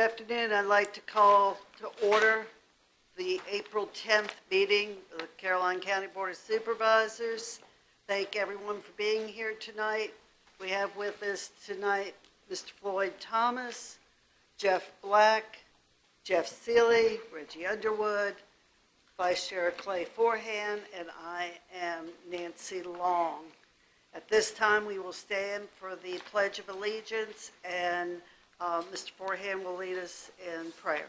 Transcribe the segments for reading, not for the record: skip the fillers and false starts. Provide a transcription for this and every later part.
afternoon. I'd like to call to order the April 10th meeting of the Caroline County Board of Supervisors. Thank everyone for being here tonight. We have with us tonight Mr. Floyd Thomas, Jeff Black, Jeff Seeley, Reggie Underwood, Vice Chair Clay Forehand, and I am Nancy Long. At this time, we will stand for the Pledge of Allegiance, and Mr. Forehand will lead us in prayer.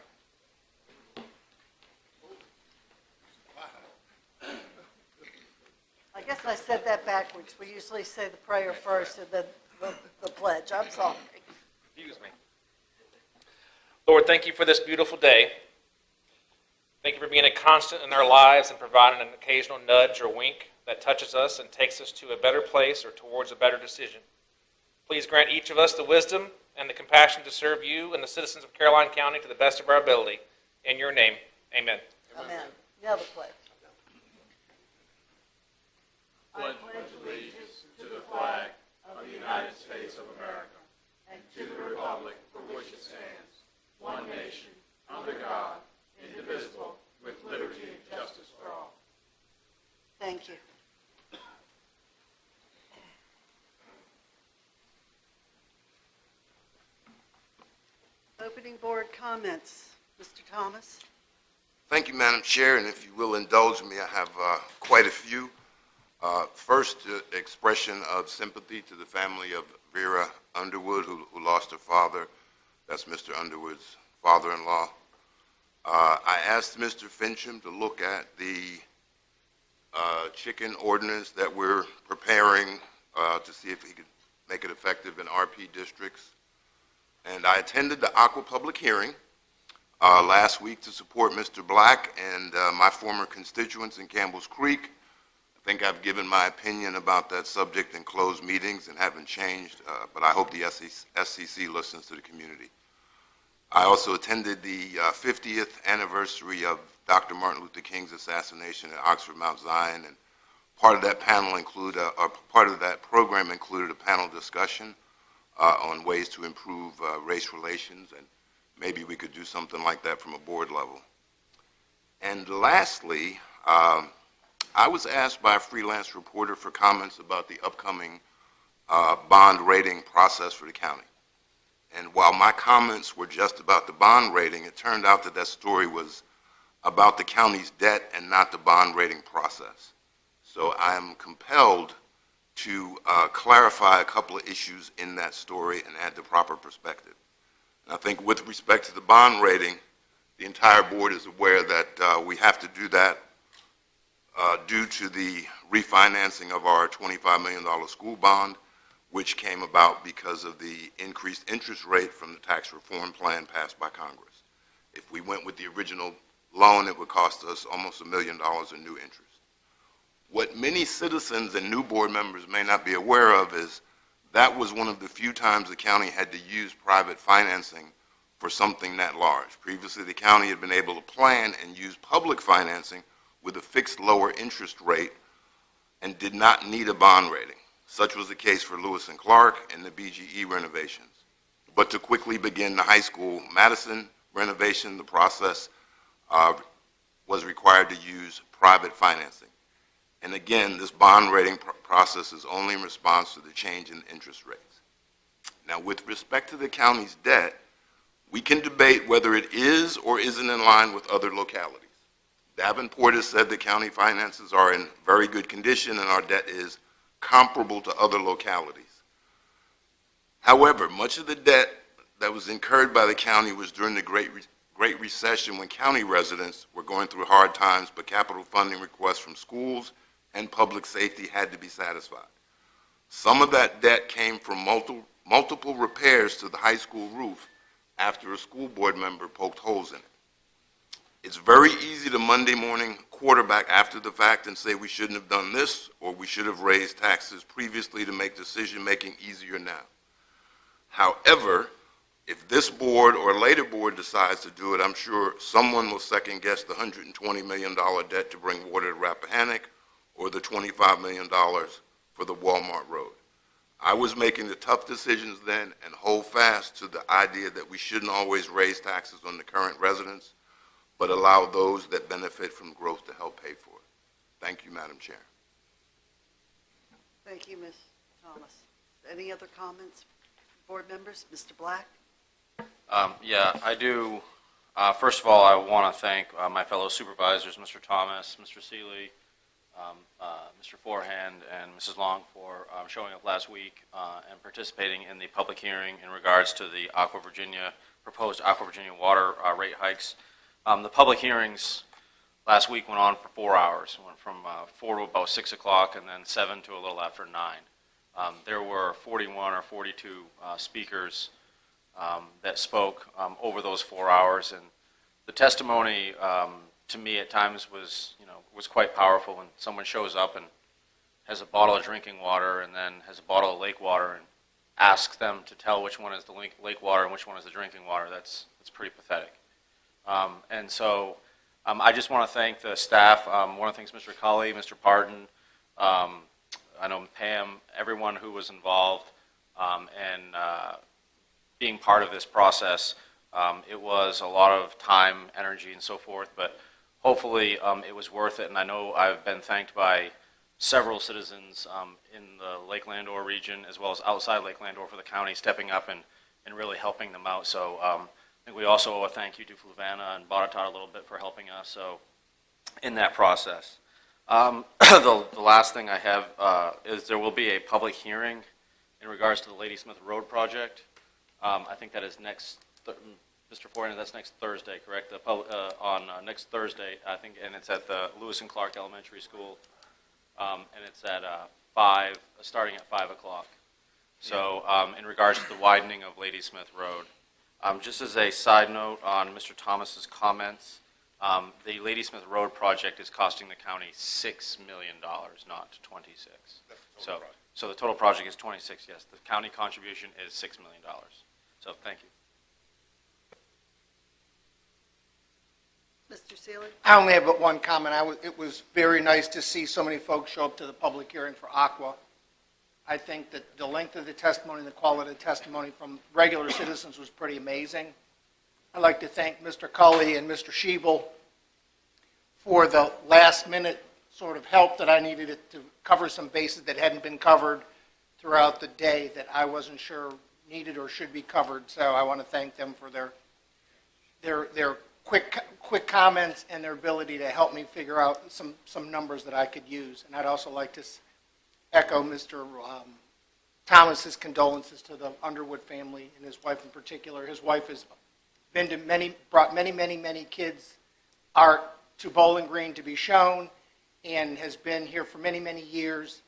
I guess I said that backwards. We usually say the prayer first and then the pledge. I'm sorry. Excuse me. Lord, thank you for this beautiful day. Thank you for being a constant in our lives and providing an occasional nudge or wink that touches us and takes us to a better place or towards a better decision. Please grant each of us the wisdom and the compassion to serve you and the citizens of Caroline County to the best of our ability. In your name, amen. Amen. Now the pledge. I pledge allegiance to the flag of the United States of America and to the republic for which it stands, one nation, under God, indivisible, with liberty and justice for all. Thank you. Opening board comments. Mr. Thomas. Thank you, Madam Chair, and if you will indulge me, I have quite a few. First, expression of sympathy to the family of Vera Underwood, who lost her father. That's Mr. Underwood's father-in-law. I asked Mr. Fincham to look at the chicken ordinance that we're preparing to see if he could make it effective in RP districts. And I attended the Aqua public hearing last week to support Mr. Black and my former constituents in Campbell's Creek. I think I've given my opinion about that subject in closed meetings and haven't changed, but I hope the SCC listens to the community. I also attended the 50th anniversary of Dr. Martin Luther King's assassination at Oxford Mount Zion, and part of that program included a panel discussion on ways to improve race relations, and maybe we could do something like that from a board level. And lastly, I was asked by a freelance reporter for comments about the upcoming bond rating process for the county. And while my comments were just about the bond rating, it turned out that story was about the county's debt and not the bond rating process. So I am compelled to clarify a couple of issues in that story and add the proper perspective. And I think with respect to the bond rating, the entire board is aware that we have to do that due to the refinancing of our $25 million school bond, which came about because of the increased interest rate from the tax reform plan passed by Congress. If we went with the original loan, it would cost us almost $1 million in new interest. What many citizens and new board members may not be aware of is that was one of the few times the county had to use private financing for something that large. Previously, the county had been able to plan and use public financing with a fixed lower interest rate and did not need a bond rating. Such was the case for Lewis and Clark and the BGE renovations. But to quickly begin the high school Madison renovation, the process was required to use private financing. And again, this bond rating process is only in response to the change in interest rates. Now, with respect to the county's debt, we can debate whether it is or isn't in line with other localities. Davenport has said the county finances are in very good condition and our debt is comparable to other localities. However, much of the debt that was incurred by the county was during the Great Recession when county residents were going through hard times, but capital funding requests from schools and public safety had to be satisfied. Some of that debt came from multiple repairs to the high school roof after a school board member poked holes in it. It's very easy to Monday morning quarterback after the fact and say we shouldn't have done this or we should have raised taxes previously to make decision making easier now. However, if this board or a later board decides to do it, I'm sure someone will second guess the $120 million debt to bring water to Rappahannock or the $25 million for the Walmart Road. I was making the tough decisions then and hold fast to the idea that we shouldn't always raise taxes on the current residents, but allow those that benefit from growth to help pay for it. Thank you, Madam Chair. Thank you, Ms. Thomas. Any other comments, board members? Mr. Black? Yeah, I do. First of all, I want to thank my fellow supervisors, Mr. Thomas, Mr. Seeley, Mr. Forehand, and Mrs. Long for showing up last week and participating in the public hearing in regards to the proposed Aqua Virginia water rate hikes. The public hearings last week went on for 4 hours. Went from 4 to about 6 o'clock and then 7 to a little after 9. There were 41 or 42 speakers that spoke over those 4 hours, and the testimony to me at times was quite powerful. When someone shows up and has a bottle of drinking water and then has a bottle of lake water and asks them to tell which one is the lake water and which one is the drinking water, that's pretty pathetic. And so I just want to thank the staff. One of the things, Mr. Colley, Mr. Parton, I know Pam, everyone who was involved and being part of this process. It was a lot of time, energy, and so forth, but hopefully it was worth it. And I know I've been thanked by several citizens in the Lake Landor region as well as outside Lake Landor for the county stepping up and really helping them out. So I think we also owe a thank you to Fluvanna and Botetourt a little bit for helping us so in that process. The last thing I have is there will be a public hearing in regards to the Ladysmith Road project. I think that is next, Mr. Forehand, that's next Thursday, correct? On next Thursday, I think, and it's at the Lewis and Clark Elementary School, and it's at 5, starting at 5 o'clock. So in regards to the widening of Ladysmith Road, just as a side note on Mr. Thomas's comments, the Ladysmith Road project is costing the county $6 million, not 26. So the total project is 26. Yes, the county contribution is $6 million. So thank you. Mr. Seeley? I only have but one comment. It was very nice to see so many folks show up to the public hearing for Aqua. I think that the length of the testimony and the quality of the testimony from regular citizens was pretty amazing. I'd like to thank Mr. Cully and Mr. Schiebel for the last-minute sort of help that I needed to cover some bases that hadn't been covered throughout the day that I wasn't sure needed or should be covered. So I want to thank them for their quick comments and their ability to help me figure out some numbers that I could use. And I'd also like to echo Mr. Thomas's condolences to the Underwood family and his wife in particular. His wife has been to brought many kids' art to Bowling Green to be shown and has been here for many years.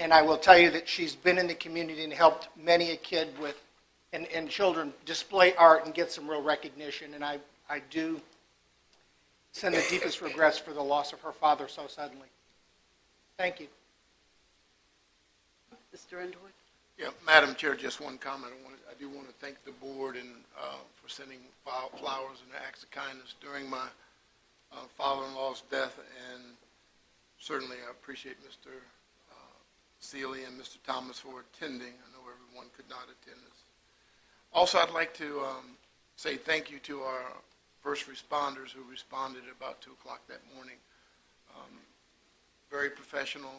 And I will tell you that she's been in the community and helped many a kid with and children display art and get some real recognition. And I do send the deepest regrets for the loss of her father so suddenly. Thank you. Mr. Underwood? Yeah, Madam Chair, just one comment. I do want to thank the board and for sending flowers and acts of kindness during my father-in-law's death, and certainly I appreciate Mr. Seeley and Mr. Thomas for attending. I know everyone could not attend this. Also, I'd like to say thank you to our first responders who responded at about 2 o'clock that morning. Very professional,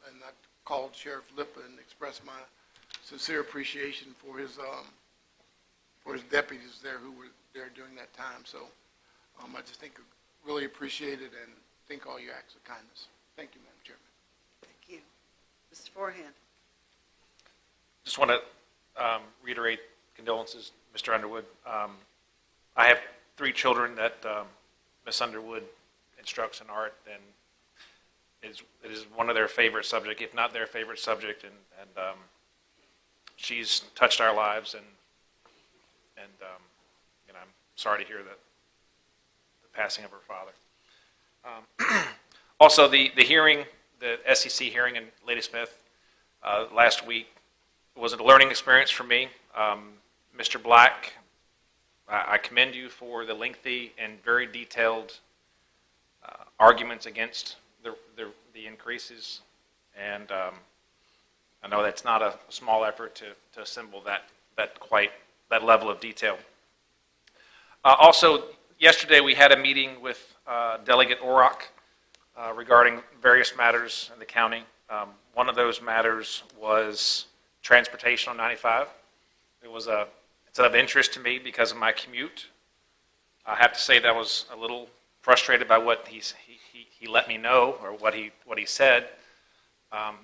and I called Sheriff Lippa and expressed my sincere appreciation for his deputies there who were there during that time. So I just think really appreciate it and think all your acts of kindness. Thank you, Madam Chairman. Thank you. Mr. Forehand? Just want to reiterate condolences, Mr. Underwood. I have 3 children that Miss Underwood instructs in art, and it is one of their favorite subject, if not their favorite subject, and she's touched our lives, and I'm sorry to hear that the passing of her father. Also, the hearing, the SEC hearing in Ladysmith last week was a learning experience for me. Mr. Black, I commend you for the lengthy and very detailed arguments against the increases, and I know that's not a small effort to assemble that level of detail. Also, yesterday we had a meeting with Delegate Orrock regarding various matters in the county. One of those matters was transportation on 95. It's of interest to me because of my commute. I have to say that I was a little frustrated by what he let me know, or what he said.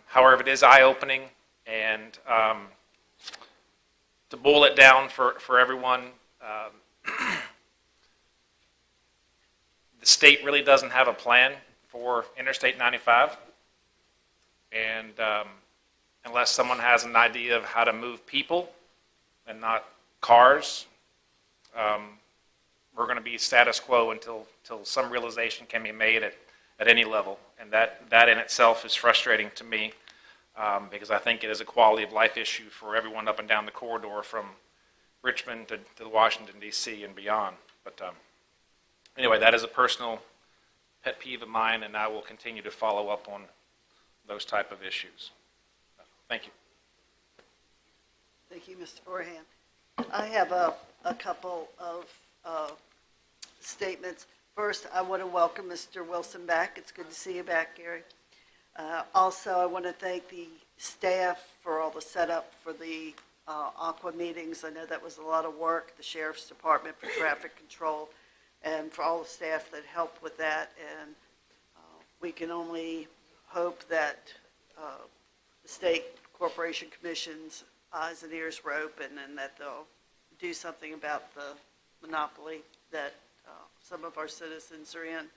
However, it is eye-opening, and to boil it down for everyone, the state really doesn't have a plan for Interstate 95, and unless someone has an idea of how to move people and not cars, we're going to be status quo until some realization can be made at any level. And that in itself is frustrating to me, because I think it is a quality of life issue for everyone up and down the corridor from Richmond to Washington, D.C. and beyond. But anyway, that is a personal pet peeve of mine, and I will continue to follow up on those type of issues. Thank you. Thank you, Mr. Forehand. I have a couple of statements. First, I want to welcome Mr. Wilson back. It's good to see you back, Gary. Also, I want to thank the staff for all the setup for the Aqua meetings. I know that was a lot of work, the Sheriff's Department for traffic control, and for all the staff that helped with that. And we can only hope that the state corporation commission's eyes and ears were open, and that they'll do something about the monopoly that some of our citizens are in.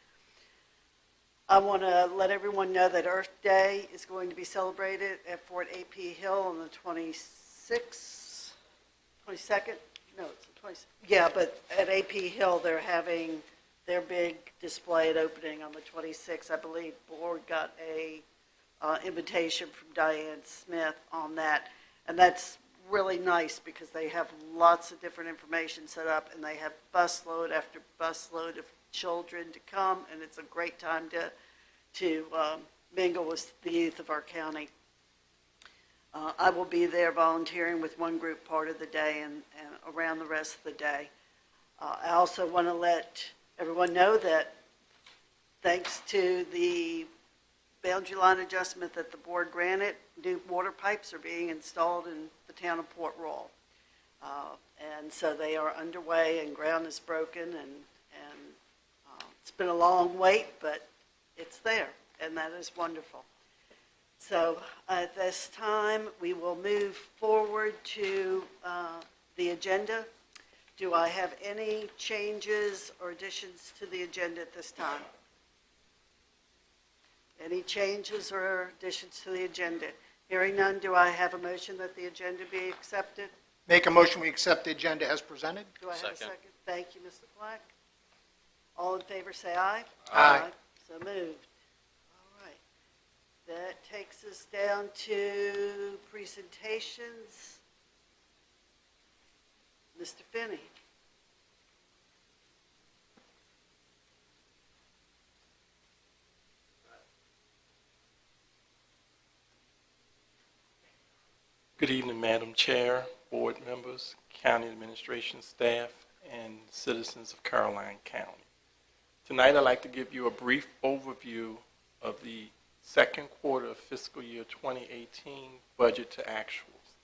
I want to let everyone know that Earth Day is going to be celebrated at Fort A.P. Hill on the 22nd? No, it's the 26th. Yeah, but at A.P. Hill, they're having their big display at opening on the 26th. I believe board got a invitation from Diane Smith on that. And that's really nice because they have lots of different information set up, and they have busload after busload of children to come, and it's a great time to mingle with the youth of our county. I will be there volunteering with one group part of the day and around the rest of the day. I also want to let everyone know that thanks to the boundary line adjustment that the board granted, new water pipes are being installed in the town of Port Royal. And so they are underway, and ground is broken, and it's been a long wait, but it's there, and that is wonderful. So at this time, we will move forward to the agenda. Do I have any changes or additions to the agenda at this time? Any changes or additions to the agenda? Hearing none, do I have a motion that the agenda be accepted? Make a motion, we accept the agenda as presented. Do I have a second? Thank you, Mr. Black. All in favor, say aye. Aye. So moved. All right. That takes us down to presentations. Mr. Finney. Good evening, Madam Chair, board members, county administration staff, and citizens of Caroline County. Tonight, I'd like to give you a brief overview of the second quarter of fiscal year 2018 budget to actuals.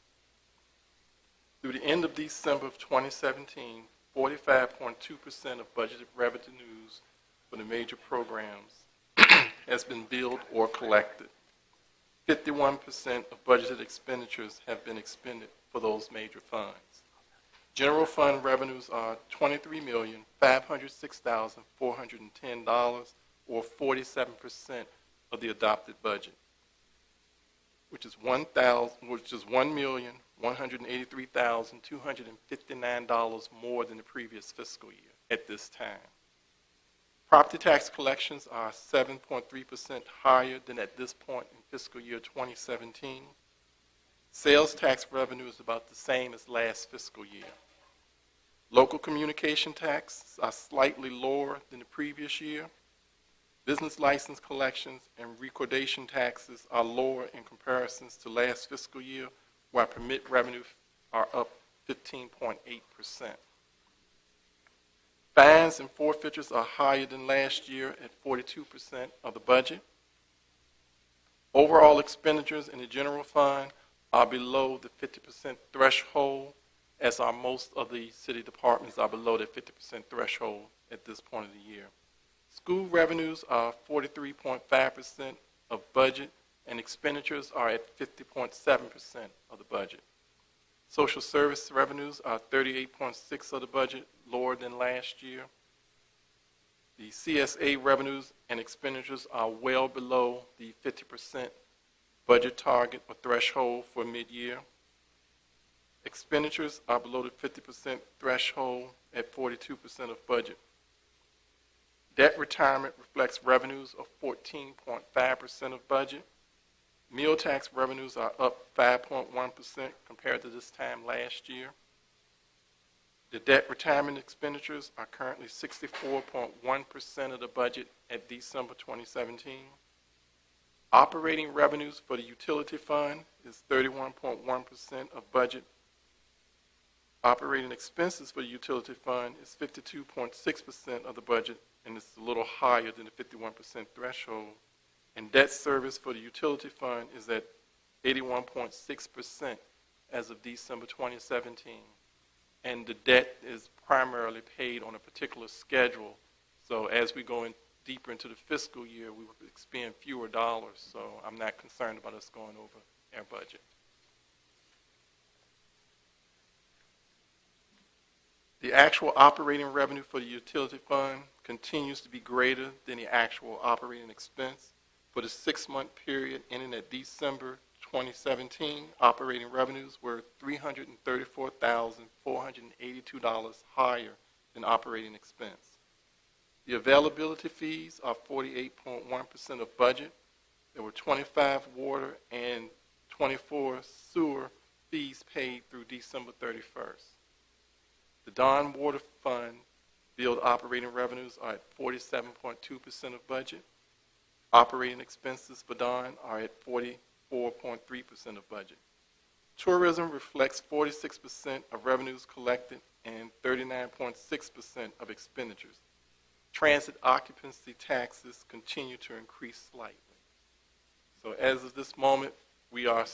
Through the end of December of 2017, 45.2% of budgeted revenues for the major programs has been billed or collected. 51% of budgeted expenditures have been expended for those major funds. General fund revenues are $23,506,410, or 47% of the adopted budget, which is $1,183,259 more than the previous fiscal year at this time. Property tax collections are 7.3% higher than at this point in fiscal year 2017. Sales tax revenue is about the same as last fiscal year. Local communication taxes are slightly lower than the previous year. Business license collections and recordation taxes are lower in comparisons to last fiscal year, while permit revenues are up 15.8%. Fines and forfeitures are higher than last year at 42% of the budget. Overall expenditures in the general fund are below the 50% threshold, as are most of the city departments are below the 50% threshold at this point of the year. School revenues are 43.5% of budget, and expenditures are at 50.7% of the budget. Social service revenues are 38.6% of the budget, lower than last year. The CSA revenues and expenditures are well below the 50% budget target or threshold for mid-year. Expenditures are below the 50% threshold at 42% of budget. Debt retirement reflects revenues of 14.5% of budget. Meal tax revenues are up 5.1% compared to this time last year. The debt retirement expenditures are currently 64.1% of the budget at December 2017. Operating revenues for the utility fund is 31.1% of budget. Operating expenses for the utility fund is 52.6% of the budget, and it's a little higher than the 51% threshold. And debt service for the utility fund is at 81.6% as of December 2017. And the debt is primarily paid on a particular schedule. So as we go in deeper into the fiscal year, we will expend fewer dollars. So I'm not concerned about us going over our budget. The actual operating revenue for the utility fund continues to be greater than the actual operating expense. For the 6-month period ending at December 2017, operating revenues were $334,482 higher than operating expense. The availability fees are 48.1% of budget. There were 25 water and 24 sewer fees paid through December 31st. The Don Water Fund billed operating revenues are at 47.2% of budget. Operating expenses for Don are at 44.3% of budget. Tourism reflects 46% of revenues collected and 39.6% of expenditures. Transit occupancy taxes continue to increase slightly. So as of this moment, we are a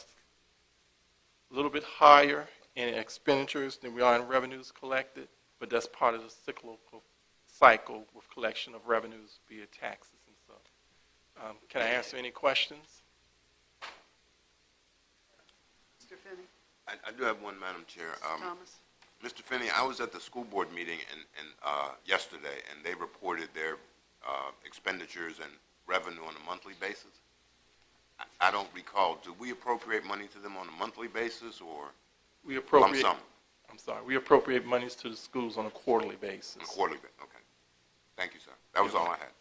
little bit higher in expenditures than we are in revenues collected, but that's part of the cyclical cycle with collection of revenues, be it taxes and stuff. Can I answer any questions? Mr. Finney? I do have one, Madam Chair. Thomas? Mr. Finney, I was at the school board meeting yesterday, and they reported their expenditures and revenue on a monthly basis. I don't recall. Do we appropriate money to them on a monthly basis or We lump appropriate. sum? We appropriate monies to the schools on a quarterly basis. On a quarterly basis. Okay. Thank you, sir. That was all I had.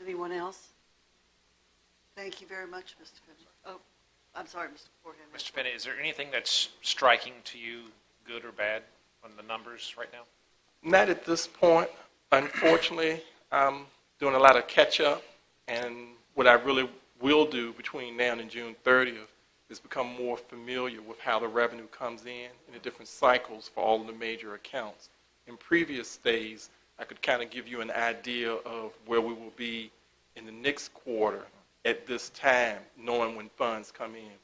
Anyone else? Thank you very much, Mr. Finney. Oh, I'm sorry, Mr. Forehand. Mr. Finney, is there anything that's striking to you, good or bad, on the numbers right now? Not at this point. Unfortunately, I'm doing a lot of catch-up, and what I really will do between now and June 30th is become more familiar with how the revenue comes in the different cycles for all of the major accounts. In previous days, I could kind of give you an idea of where we will be in the next quarter at this time, knowing when funds come in.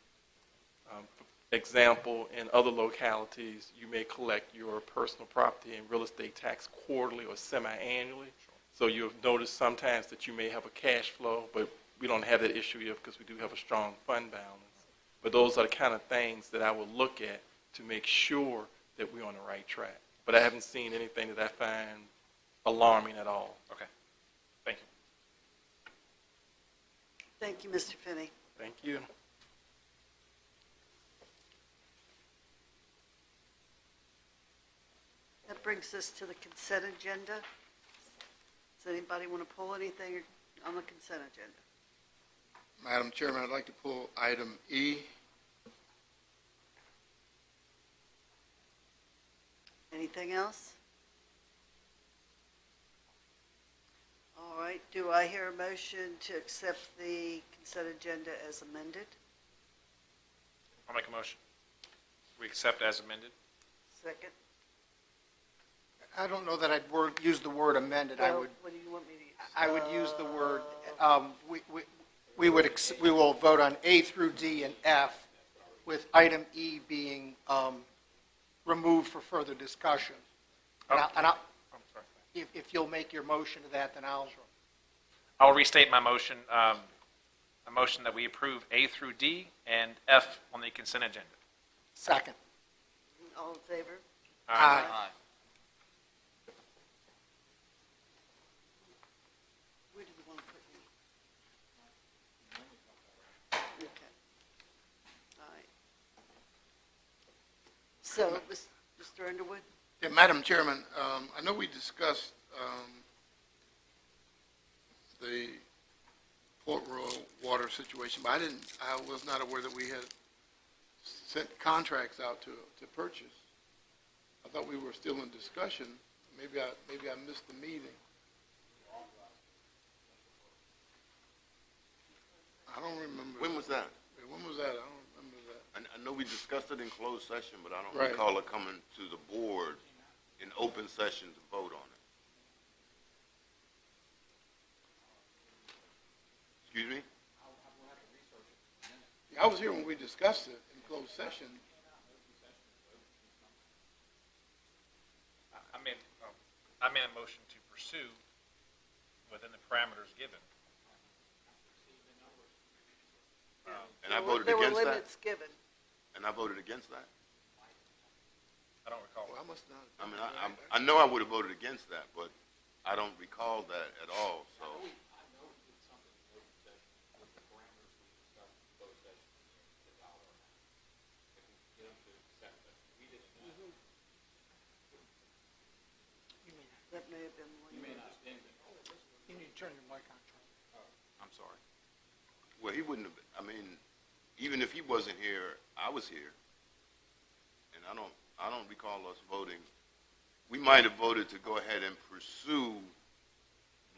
For example, in other localities, you may collect your personal property and real estate tax quarterly or semi-annually. So you'll notice sometimes that you may have a cash flow, but we don't have that issue yet because we do have a strong fund balance. But those are the kind of things that I will look at to make sure that we're on the right track. But I haven't seen anything that I find alarming at all. Okay. Thank you. Thank you, Mr. Finney. Thank you. That brings us to the consent agenda. Does anybody want to pull anything on the consent agenda? Madam Chairman, I'd like to pull item E. Anything else? All right, Do I hear a motion to accept the consent agenda as amended? I'll make a motion. We accept as amended. Second? I don't know that I'd use the word amended. I Well, would, what do you want me to use? I would use the word, we will vote on A through D and F, with item E being removed for further discussion. And I'll, I'm sorry. if you'll make your motion to that, then I'll restate my motion, a motion that we approve A through D and F on the consent agenda. second. All in favor? Aye. Where do you want to put me? Okay. All right. So, Mr. Underwood? Yeah, Madam Chairman, I know we discussed the Port Royal water situation, but I was not aware that we had sent contracts out to purchase. I thought we were still in discussion. Maybe I missed the meeting. I don't remember. When was that? When was that? I don't remember that. I know we discussed it in closed session, but I don't Right. recall it coming to the board in open session to vote on it. Excuse me? Yeah, I was here when we discussed it in closed session. I made a motion to pursue within the parameters given. And I voted There were against that? limits given. And I voted against that? I don't recall. Well, I must not. I mean, I know I would have voted against that, but I don't recall that at all, so. That may have been one. You need to turn your mic on, Charlie. I'm sorry. Well, he wouldn't have, I mean, even if he wasn't here, I was here. And I don't recall us voting. We might have voted to go ahead and pursue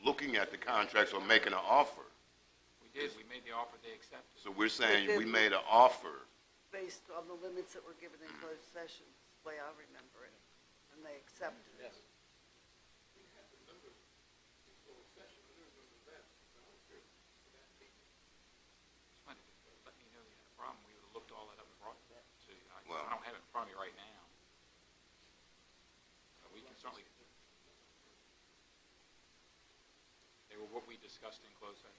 looking at the contracts or making an offer. We did, we made the offer, they accepted. So we're saying we did. made an offer. Based on the limits that were given in closed sessions, the way I remember it, and they accepted it. Let me know you had a problem, we would've looked all that up and brought it to you. Well- I don't have it in front of me right now. But we can certainly, they were what we discussed in closed session.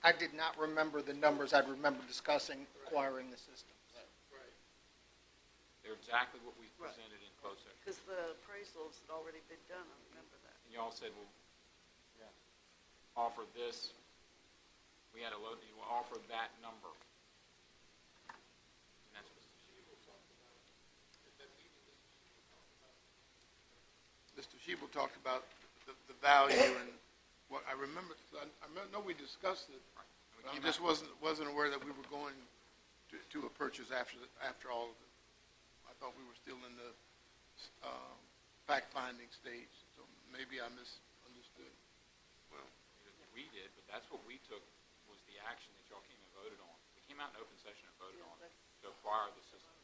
I did not remember the numbers. I'd remember discussing acquiring the systems. They're exactly what we presented in closed session. Because the appraisals had already been done, I remember that. And y'all said, well, offer this, we had a load, you will offer that number. And that's what Mr. Shebel talked about the value and what I remember. I know we discussed it. we But I came just out- wasn't aware that we were going to a purchase after all of it. I thought we were still in the fact-finding stage, so maybe I misunderstood. We did, but that's what we took, was the action that y'all came and voted on. We came out in open session and voted on it, to acquire the system.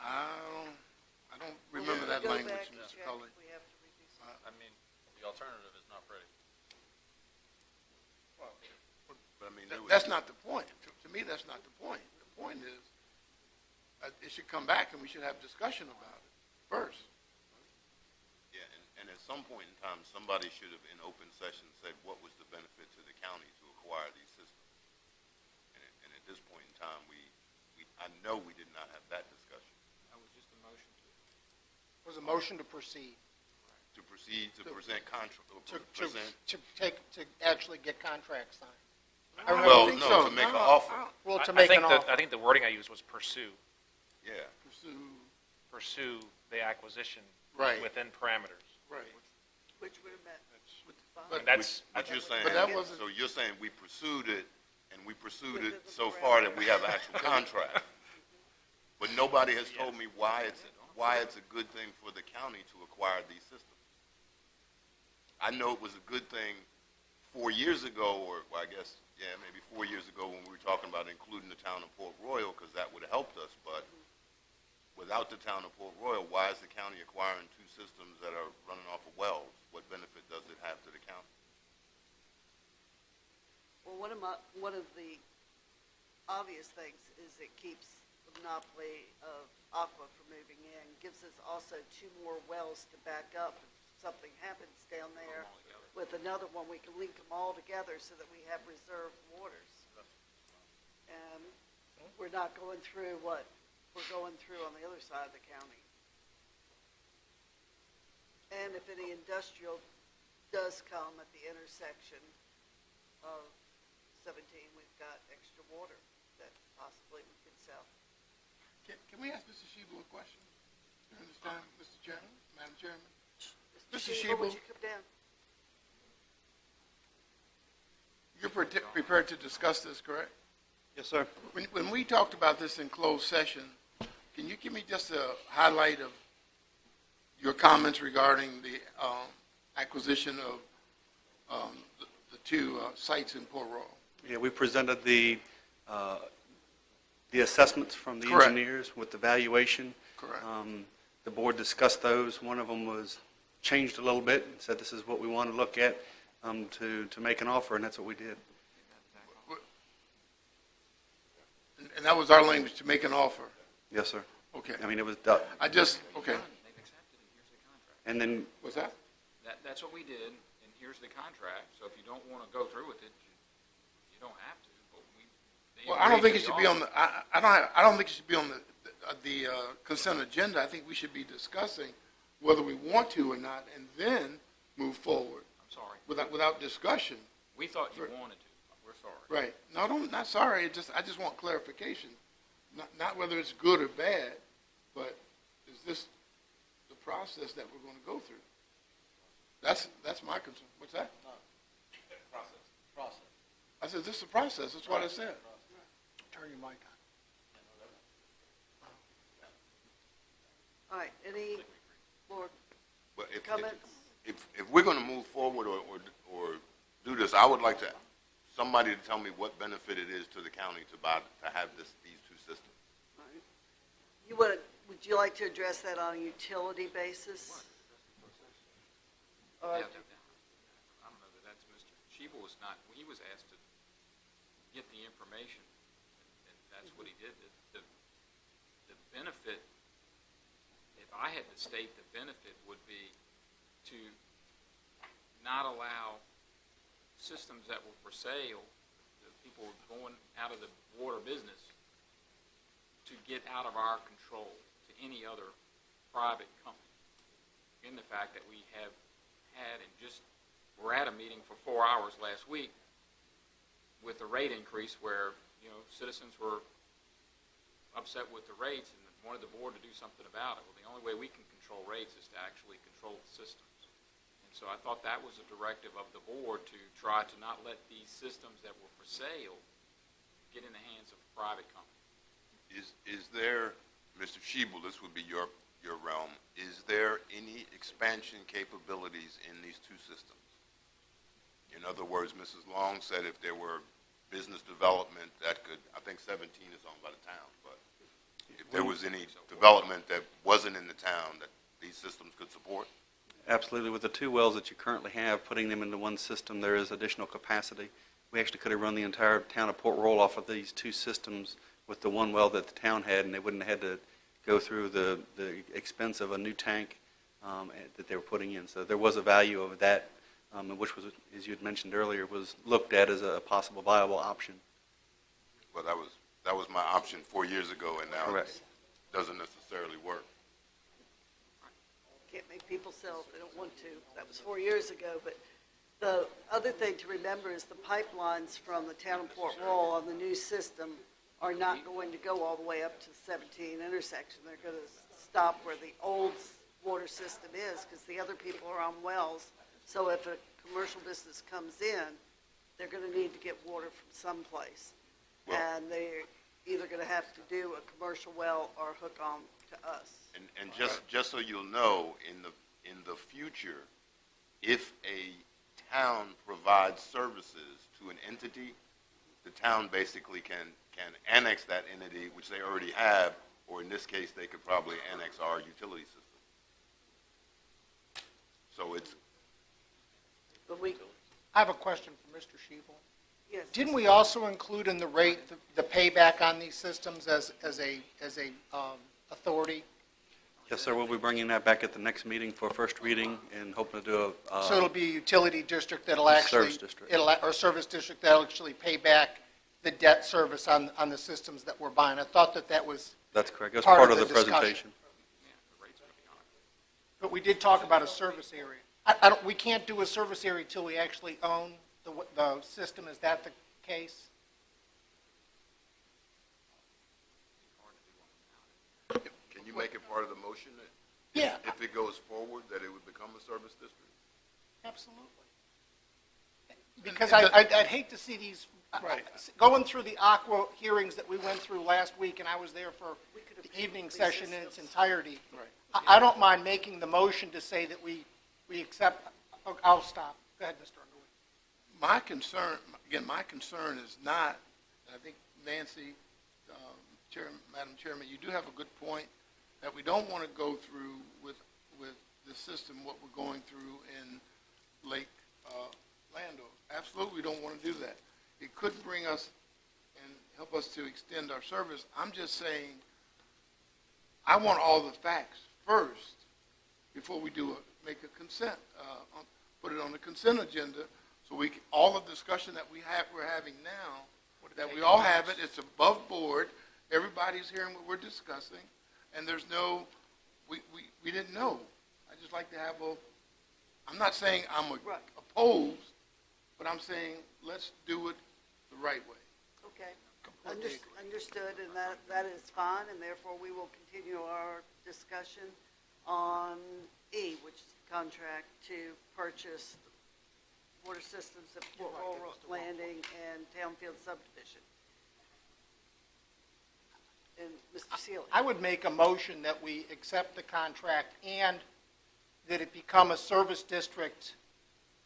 I don't remember that Go language, back and Mr. check. Cully. We have to redo some. I mean, the alternative is not pretty. But I mean, there was- That's not the point. To me, that's not the point. The point is, it should come back and we should have discussion about it first. Yeah, and at some point in time, somebody should have, in open session, said what was the benefit to the county to acquire these systems. And at this point in time, I know we did not have that discussion. That was just a motion to. It was a motion to proceed, To proceed to present contract, or to present, actually get contracts signed. well, think no, so. to make an No, offer. Well, to I make think an that, offer. I think the wording I used was pursue Yeah, pursue the acquisition Right. within parameters. Right. Which would have meant, But- And that's, but you're saying, But that wasn't- so you're saying we pursued it, and we pursued Within it the so far that we have an actual contract. But nobody has told me why it's why it's a good thing for the county to acquire these systems. I know it was a good thing 4 years ago, or well, I guess, yeah, maybe 4 years ago when we were talking about including the town of Port Royal, because that would have helped us, but without the town of Port Royal, why is the county acquiring two systems that are running off of wells? What benefit does it have to the county? Well, one of the obvious things is it keeps the monopoly of Aqua from moving in, gives us also 2 more wells to back up if something happens down there. With another one, we can link them all together so that we have reserve waters. And we're not going through what we're going through on the other side of the county. And if any industrial does come at the intersection of 17, we've got extra water that possibly we could sell. Can we ask Mr. Shebel a question during this time, Mr. Chairman, Madam Chairman? Mr. Shebel, would Shebel, you come down? you're prepared to discuss this, correct? Yes, sir. When we talked about this in closed session, can you give me just a highlight of your comments regarding the acquisition of the 2 sites in Port Royal? Yeah, we presented the assessments from the Correct. engineers with the valuation. Correct. The board discussed those. One of them was changed a little bit and said this is what we want to look at to make an offer, and that's what we did. And that was our language, to make an offer. Yes, sir. Okay. I mean, it was done. Okay. They've accepted, and here's the contract. And then, What's that? That's what we did, and here's the contract, so if you don't want to go through with it, you don't have to, but they Well, I don't think agreed it to should be on offer. the, I don't think it should be on the consent agenda. I think we should be discussing whether we want to or not, and then move forward I'm sorry. without discussion. We thought you wanted to. We're sorry. Right. No, not sorry. I just want clarification. Not whether it's good or bad, but is this the process that we're going to go through? That's my concern. What's that? Process. I said, this is a process. That's what I said. Turn your mic on. All right, any more But comments? if we're going to move forward or do this, I would like somebody to tell me what benefit it is to the county to have these 2 systems. All right. Would you like to address that on a utility basis? Yeah, I don't know that that's Mr. Shebel was not, he was asked to get the information, and that's what he did. The benefit, if I had to state the benefit, would be to not allow systems that were for sale, the people going out of the water business, to get out of our control to any other private company. In the fact that we have had, and just were at a meeting for 4 hours last week with a rate increase where, citizens were upset with the rates and wanted the board to do something about it. Well, the only way we can control rates is to actually control the systems. And so I thought that was a directive of the board to try to not let these systems that were for sale get in the hands of a private company. Is there, Mr. Shebel, this would be your realm, is there any expansion capabilities in these 2 systems? In other words, Mrs. Long said if there were business development that could, I think 17 is owned by the town, but if there was any development that wasn't in the town that these systems could support? absolutely, with the 2 wells that you currently have, putting them into one system, there is additional capacity. We actually could have run the entire town of Port Royal off of these 2 systems with the 1 well that the town had, and they wouldn't have had to go through the expense of a new tank that they were putting in. So there was a value of that, which was, as you had mentioned earlier, was looked at as a possible viable option. Well, that was my option 4 years ago, and now Correct. it doesn't necessarily work. Can't make people sell if they don't want to. That was 4 years ago, but the other thing to remember is the pipelines from the town of Port Royal on the new system are not going to go all the way up to 17 intersection. They're going to stop where the old water system is because the other people are on wells. So if a commercial business comes in, they're going to need to get water from someplace. Well- And either gonna have to do a commercial well or hook on to us. And just so you'll know, in the future, if a town provides services to an entity, the town basically can annex that entity, which they already have, or in this case, they could probably annex our utility system. So it's, But we, I have a question for Mr. Shebel. yes. Didn't we also include in the rate the payback on these systems as a authority? Yes, sir, we'll be bringing that back at the next meeting for first reading and hoping to do a. So it'll be a utility district that'll actually. Service district. Or service district that'll actually pay back the debt service on the systems that we're buying. I thought that was, That's correct. That's part part of of the the discussion. presentation. but we did talk about a service area. I don't, we can't do a service area till we actually own the system. Is that the case? can you make it part of the motion that Yeah, if it goes forward, that it would become a service district? absolutely. Because I'd hate to see these, going through the Aqua hearings that we went through last week, and I was there for the evening session in its entirety. I don't mind making the motion to say that we accept, I'll stop. Go ahead, Mr. Underwood. My concern is not, and I think Nancy, Madam Chairman, you do have a good point, that we don't want to go through with the system what we're going through in Lake Landos. Absolutely, we don't want to do that. It could bring us and help us to extend our service. I'm just saying, I want all the facts first before we make a consent, put it on the consent agenda, so all the discussion that we're having now, that we all have it, it's above board, everybody's hearing what we're discussing, and there's no, we didn't know. I just like to have I'm not saying I'm opposed, but I'm saying let's do it the right way. Okay. Completely agree. Understood, and that is fine, and therefore we will continue our discussion on E, which is the contract to purchase water systems at Port Royal Landing and Townfield subdivision. And Mr. Seeley. I would make a motion that we accept the contract and that it become a service district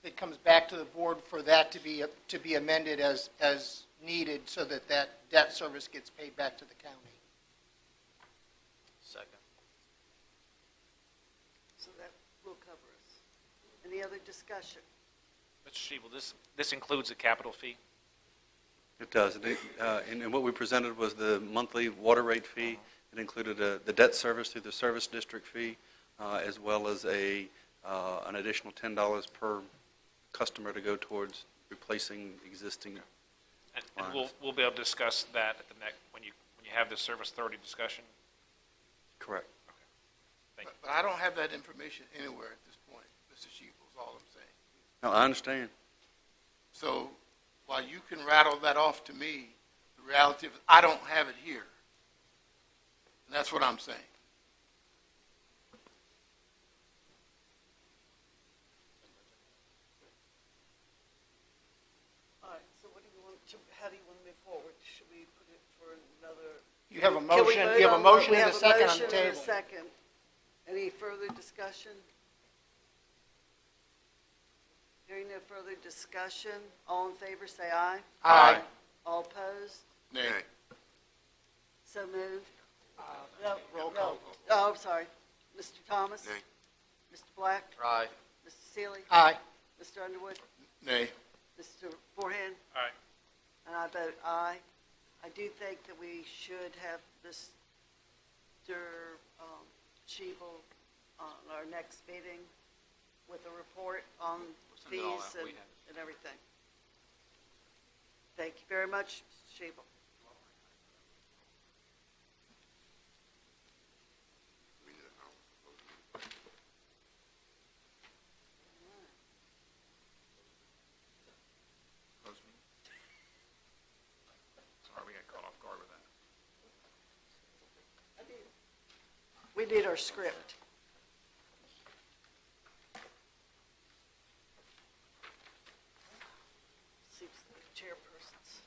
that comes back to the board for that to be amended as needed so that debt service gets paid back to the county. Second. So that will cover us. Any other discussion? Mr. Shebel, this includes a capital fee? It does. And what we presented was the monthly water rate fee. It included the debt service through the service district fee, as well as an additional $10 per customer to go towards replacing existing And lines. we'll be able to discuss that at the next, when you have this Service Authority discussion? Correct. Thank you. But I don't have that information anywhere at this point, Mr. Shebel, is all I'm saying. No, I understand. So while you can rattle that off to me, the reality of it, I don't have it here. And that's what I'm saying. All right, so what do you want how do you want to move forward? Should we put it for another? You have a Can we motion, vote you have a on- motion we and a have second on the motion and a table. second. Any further discussion? Hearing no further discussion, all in favor say aye. Aye. All opposed? Nay. So moved. No, Roll no. call. Oh, I'm sorry. Mr. Thomas? Nay. Mr. Black? Aye. Mr. Seeley? Aye. Mr. Underwood? Nay. Mr. Forehand? Aye. And I vote aye. I do think that we should have Mr. Shebel on our next meeting with a report on send it all fees out. We have it. and everything. Thank you very much, Mr. Shebel. Sorry, we got caught off guard with that. We need our script. Seems the chairpersons.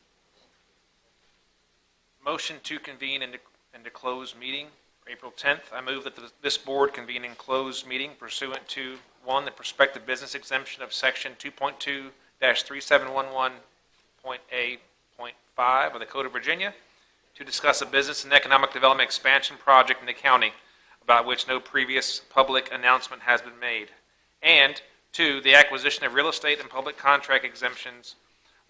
motion to convene into closed meeting for April 10th. I move that this board convene in closed meeting pursuant to, 1, the prospective business exemption of Section 2.2-3711.A.5 of the Code of Virginia to discuss a business and economic development expansion project in the county about which no previous public announcement has been made. And 2, the acquisition of real estate and public contract exemptions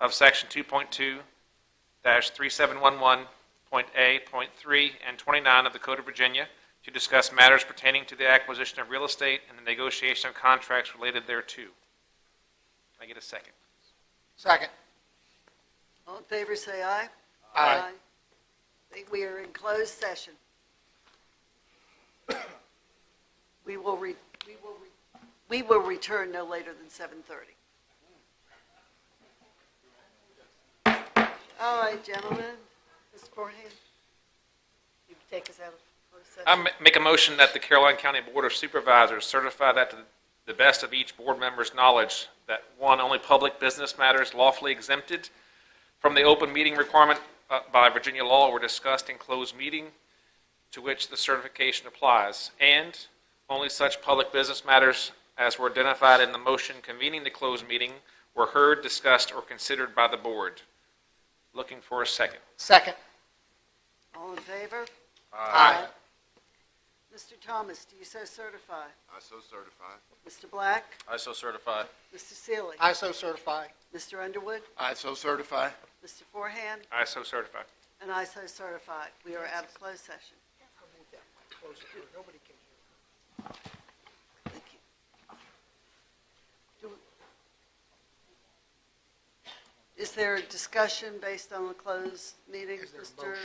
of Section 2.2-3711.A.3 and 29 of the Code of Virginia to discuss matters pertaining to the acquisition of real estate and the negotiation of contracts related thereto. Can I get a second? Second. All in favor, say aye. Aye. I think we are in closed session. We will return no later than 7:30. All right, gentlemen. Mr. Forehand, you can take us out of closed session. I make a motion that the Caroline County Board of Supervisors certify that to the best of each board member's knowledge that, 1, only public business matters lawfully exempted from the open meeting requirement by Virginia law were discussed in closed meeting to which the certification applies, and only such public business matters as were identified in the motion convening the closed meeting were heard, discussed, or considered by the board. Looking for a second. Second. All in favor? Aye. Mr. Thomas, do you so certify? I so certify. Mr. Black? I so certify. Mr. Seeley? I so certify. Mr. Underwood? I so certify. Mr. Forehand? I so certify. And I so certify. We are out of closed session. Nobody can hear. Thank you. Is there a discussion based on the closed meeting, Is there a Mr.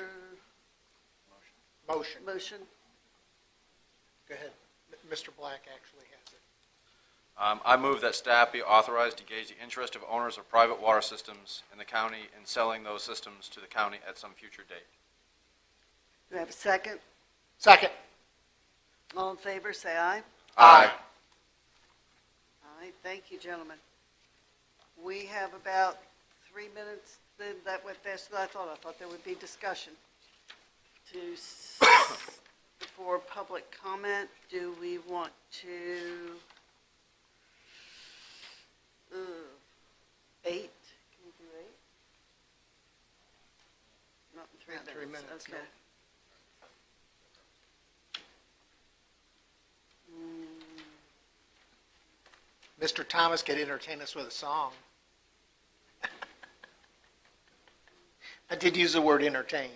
Motion. Motion? Go ahead. Mr. Black actually has it. I move that staff be authorized to gauge the interest of owners of private water systems in the county in selling those systems to the county at some future date. Do we have a second? Second. All in favor, say aye. Aye. All right, thank you, gentlemen. We have about 3 minutes. That went faster than I thought. I thought there would be discussion. Before public comment, do we want to, 8? Can we do 8? Not in 3 Not minutes. 3 minutes, Okay. no. Mr. Thomas could entertain us with a song. I did use the word entertain.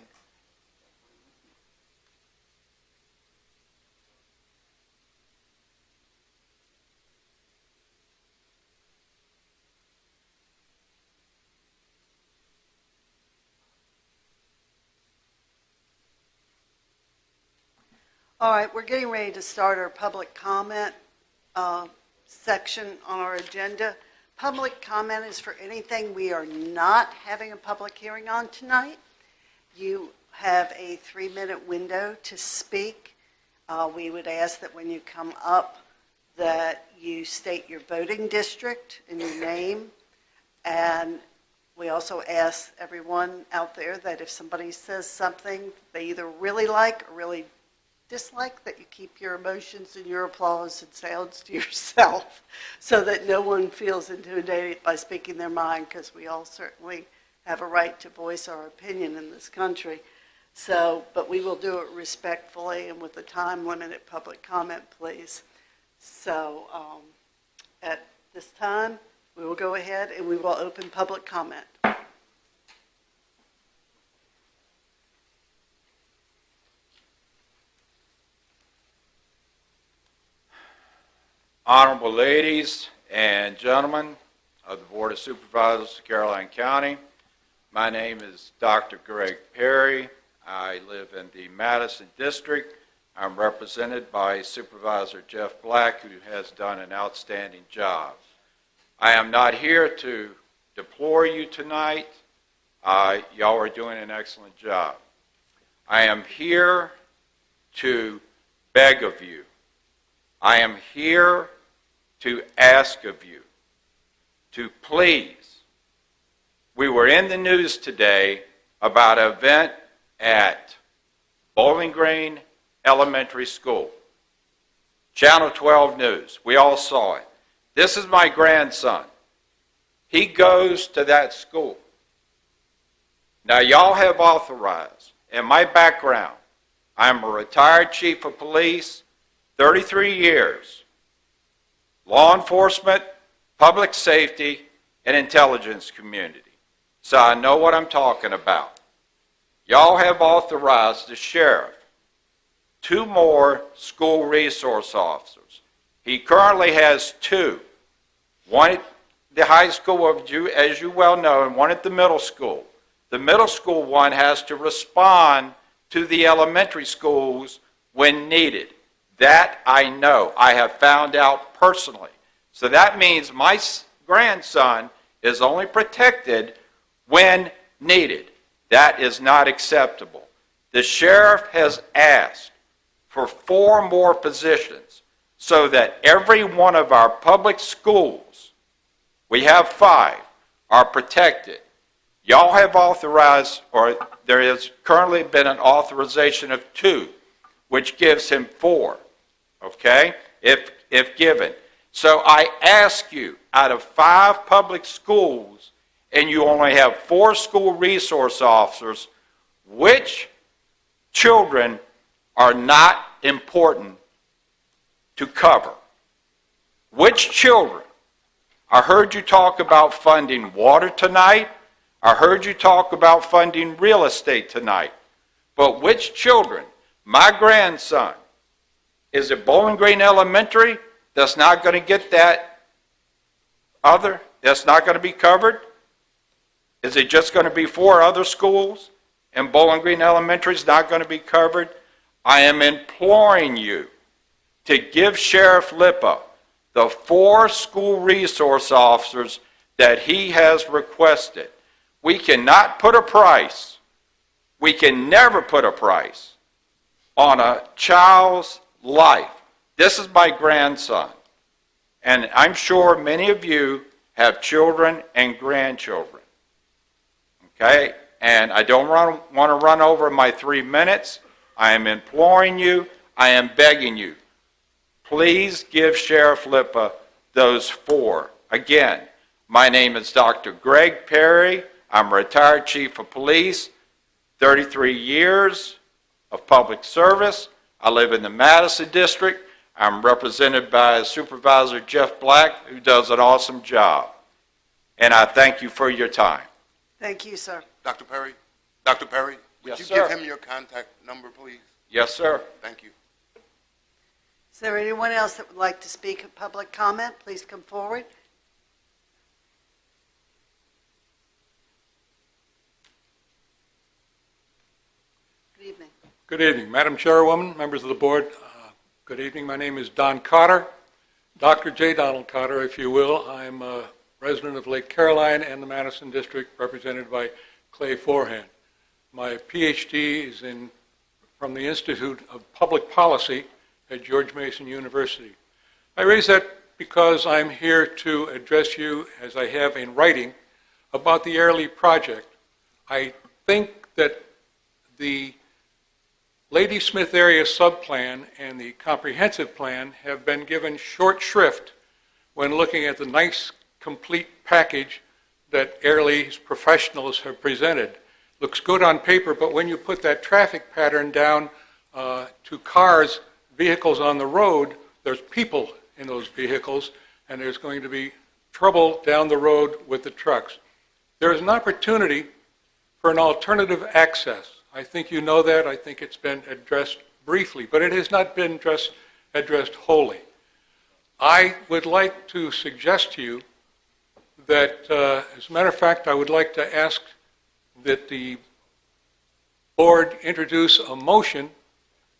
All right, we're getting ready to start our public comment section on our agenda. Public comment is for anything we are not having a public hearing on tonight. You have a 3-minute window to speak. We would ask that when you come up that you state your voting district and your name. And we also ask everyone out there that if somebody says something they either really like or really dislike, that you keep your emotions and your applause and sounds to yourself so that no one feels intimidated by speaking their mind, because we all certainly have a right to voice our opinion in this country. So, but we will do it respectfully and with a time-limited public comment, please. So at this time, we will go ahead and we will open public comment. Honorable ladies and gentlemen of the Board of Supervisors of Caroline County, my name is Dr. Greg Perry. I live in the Madison District. I'm represented by Supervisor Jeff Black, who has done an outstanding job. I am not here to deplore you tonight. Y'all are doing an excellent job. I am here to beg of you. I am here to ask of you to please. We were in the news today about an event at Bowling Green Elementary School. Channel 12 News. We all saw it. This is my grandson. He goes to that school. Now, y'all have authorized, in my background, I'm a retired chief of police, 33 years, law enforcement, public safety, and intelligence community. So I know what I'm talking about. Y'all have authorized the sheriff 2 more school resource officers. He currently has 2. One at the high school, as you well know, and one at the middle school. The middle school one has to respond to the elementary schools when needed. That I know. I have found out personally. So that means my grandson is only protected when needed. That is not acceptable. The sheriff has asked for 4 more positions so that every one of our public schools, we have 5, are protected. Y'all have authorized, or there has currently been an authorization of 2, which gives him 4, okay, if given. So I ask you, out of 5 public schools, and you only have 4 school resource officers, which children are not important to cover? Which children? I heard you talk about funding water tonight. I heard you talk about funding real estate tonight. But which children? My grandson is at Bowling Green Elementary that's not going to get that's not going to be covered? Is it just going to be 4 other schools and Bowling Green Elementary is not going to be covered? I am imploring you to give Sheriff Lippa the 4 school resource officers that he has requested. We cannot put a price, we can never put a price on a child's life. This is my grandson, and I'm sure many of you have children and grandchildren. Okay? And I don't want to run over my 3 minutes. I am imploring you, I am begging you, please give Sheriff Lippa those 4. Again, my name is Dr. Greg Perry. I'm a retired chief of police, 33 years of public service. I live in the Madison district. I'm represented by Supervisor Jeff Black, who does an awesome job. And I thank you for your time. Thank you, sir. Dr. Perry? Dr. Perry, would Yes, you sir. give him your contact number, please? Yes, sir. Thank you. Is there anyone else that would like to speak at public comment? Please come forward. Good evening. Good evening, Madam Chairwoman, members of the board. Good evening. My name is Don Cotter, Dr. J. Donald Cotter, if you will. I'm a resident of Lake Caroline and the Madison District, represented by Clay Forehand. My PhD is from the Institute of Public Policy at George Mason University. I raise that because I'm here to address you, as I have in writing, about the Airlie project. I think that the Lady Smith Area Subplan and the Comprehensive Plan have been given short shrift when looking at the nice, complete package that Airlie's professionals have presented. Looks good on paper, but when you put that traffic pattern down to cars, vehicles on the road, there's people in those vehicles, and there's going to be trouble down the road with the trucks. There is an opportunity for an alternative access. I think you know that. I think it's been addressed briefly, but it has not been addressed wholly. I would like to suggest to you that, as a matter of fact, I would like to ask that the board introduce a motion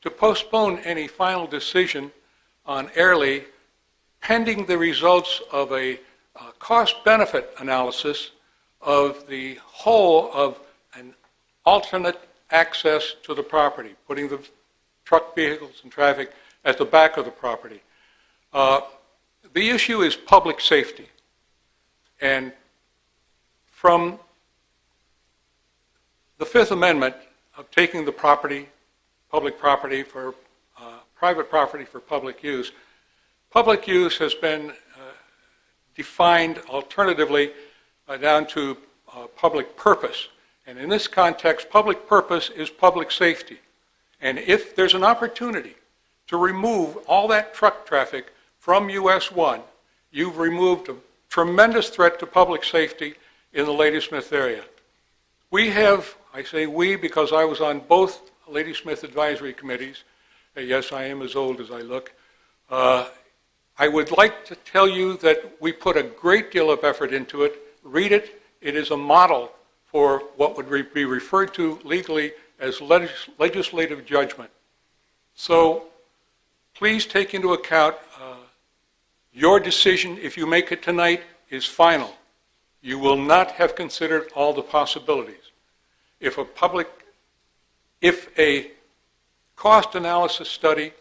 to postpone any final decision on Airlie pending the results of a cost-benefit analysis of the whole of an alternate access to the property, putting the truck vehicles and traffic at the back of the property. The issue is public safety. And from the Fifth Amendment, of taking the property, public property for private property for public use. Public use has been defined alternatively down to public purpose. And in this context, public purpose is public safety. And if there's an opportunity to remove all that truck traffic from US 1, you've removed a tremendous threat to public safety in the Ladysmith area. We have, I say we because I was on both Ladysmith advisory committees. Yes, I am as old as I look. I would like to tell you that we put a great deal of effort into it. Read it. It is a model for what would be referred to legally as legislative judgment. So please take into account your decision, if you make it tonight, is final. You will not have considered all the possibilities. If a cost analysis study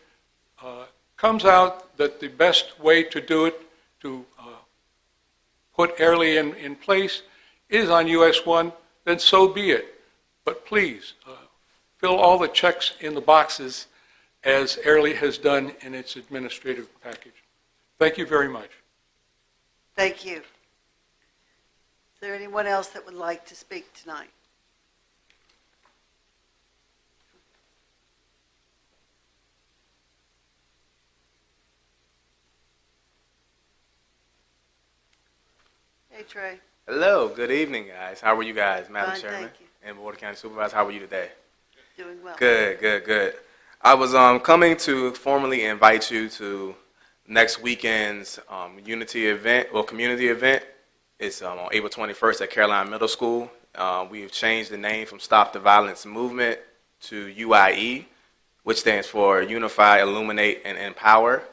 comes out that the best way to do it, to put Airlie in place, is on US 1, then so be it. But please, fill all the checks in the boxes as Airlie has done in its administrative package. Thank you very much. Thank you. Is there anyone else that would like to speak tonight? Hey, Trey. Hello, good evening, guys. How are you guys, Madam Fine, Chairman thank you. and Board of County Supervisors? How are you today? Doing well. Good. I was coming to formally invite you to next weekend's unity event or community event. It's on April 21st at Caroline Middle School. We've changed the name from Stop the Violence Movement to UIE, which stands for Unify, Illuminate, and Empower,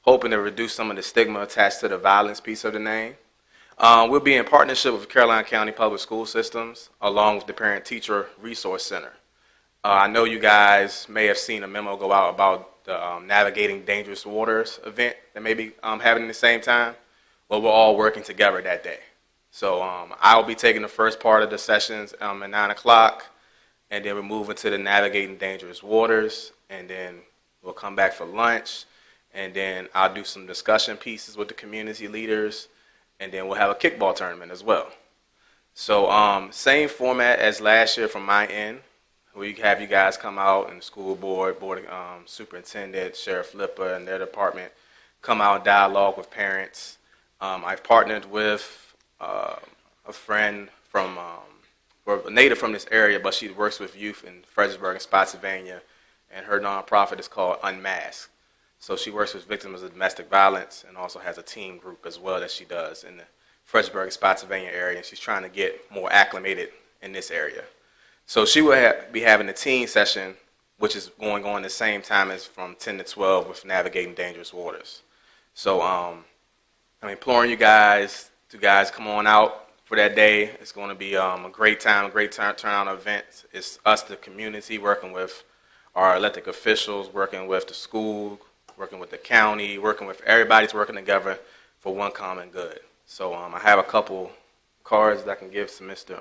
hoping to reduce some of the stigma attached to the violence piece of the name. We'll be in partnership with Caroline County Public School Systems, along with the Parent Teacher Resource Center. I know you guys may have seen a memo go out about the Navigating Dangerous Waters event that may be happening at the same time. Well, we're all working together that day. So I'll be taking the first part of the sessions at 9 o'clock, and then we'll move into the Navigating Dangerous Waters, and then we'll come back for lunch, and then I'll do some discussion pieces with the community leaders, and then we'll have a kickball tournament as well. So same format as last year from my end. We have you guys come out and the school board, superintendent, Sheriff Lipper and their department come out, dialogue with parents. I've partnered with a friend from, a native from this area, but she works with youth in Fredericksburg and Spotsylvania, and her nonprofit is called Unmasked. So she works with victims of domestic violence and also has a team group as well that she does in the Fredericksburg and Spotsylvania area, and she's trying to get more acclimated in this area. So she will be having a teen session, which is going on the same time as from 10 to 12 with Navigating Dangerous Waters. So I'm imploring you guys to come on out for that day. It's going to be a great time, turnout event. It's us, the community, working with our elected officials, working with the school, working with the county, working with everybody's working together for one common good. So I have a couple cards that I can give to Mr.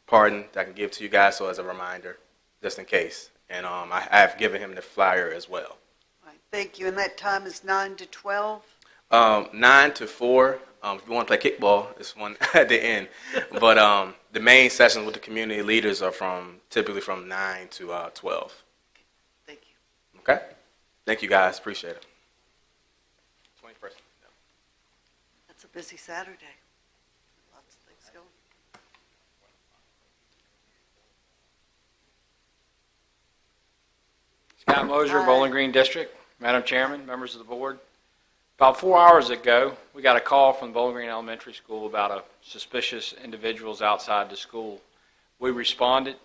Pardon that I can give to you guys, so as a reminder, just in case. And I have given him the flyer as well. All right, thank you. And that time is 9 to 12? 9 to 4. If you want to play kickball, it's one at the end. But the main sessions with the community leaders are typically from 9 to 12. Thank you. Okay? Thank you, guys. Appreciate it. 21st. That's a busy Saturday. Lots of things going. Scott Moser, Hi. Bowling Green District. Madam Chairman, members of the board. About 4 hours ago, we got a call from Bowling Green Elementary School about a suspicious individuals outside the school. We responded,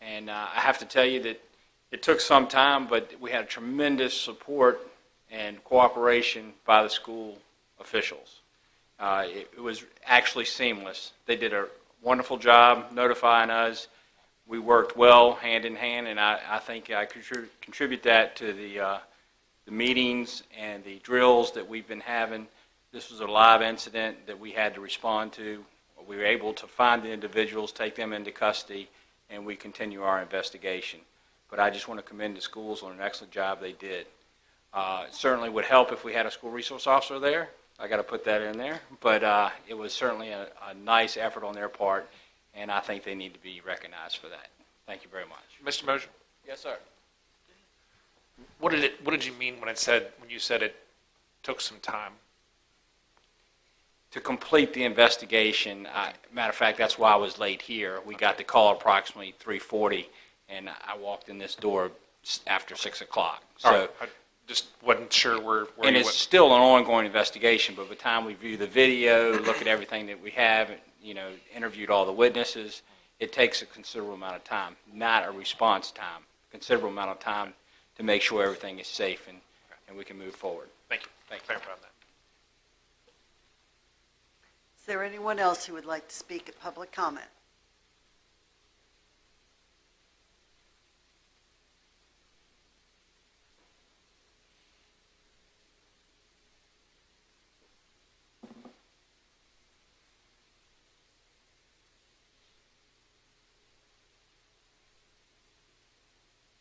and I have to tell you that it took some time, but we had tremendous support and cooperation by the school officials. It was actually seamless. They did a wonderful job notifying us. We worked well hand in hand, and I think I contribute that to the meetings and the drills that we've been having. This was a live incident that we had to respond to. We were able to find the individuals, take them into custody, and we continue our investigation. But I just want to commend the schools on an excellent job they did. It certainly would help if we had a school resource officer there. I got to put that in there. But it was certainly a nice effort on their part, and I think they need to be recognized for that. Thank you very much. Mr. Mosier, Yes, sir. what did you mean when you said it took some time? To complete the investigation, matter of fact, that's why I was late here. We got the call approximately 3:40, and I walked in this door after 6 o'clock. So, All right. I just wasn't sure where and you it's went. still an ongoing investigation, but by the time we view the video, look at everything that we have, interviewed all the witnesses, it takes a considerable amount of time, not a response time, considerable amount of time to make sure everything is safe and we can move forward. Thank you. Thank you. Clarify that. Is there anyone else who would like to speak at public comment?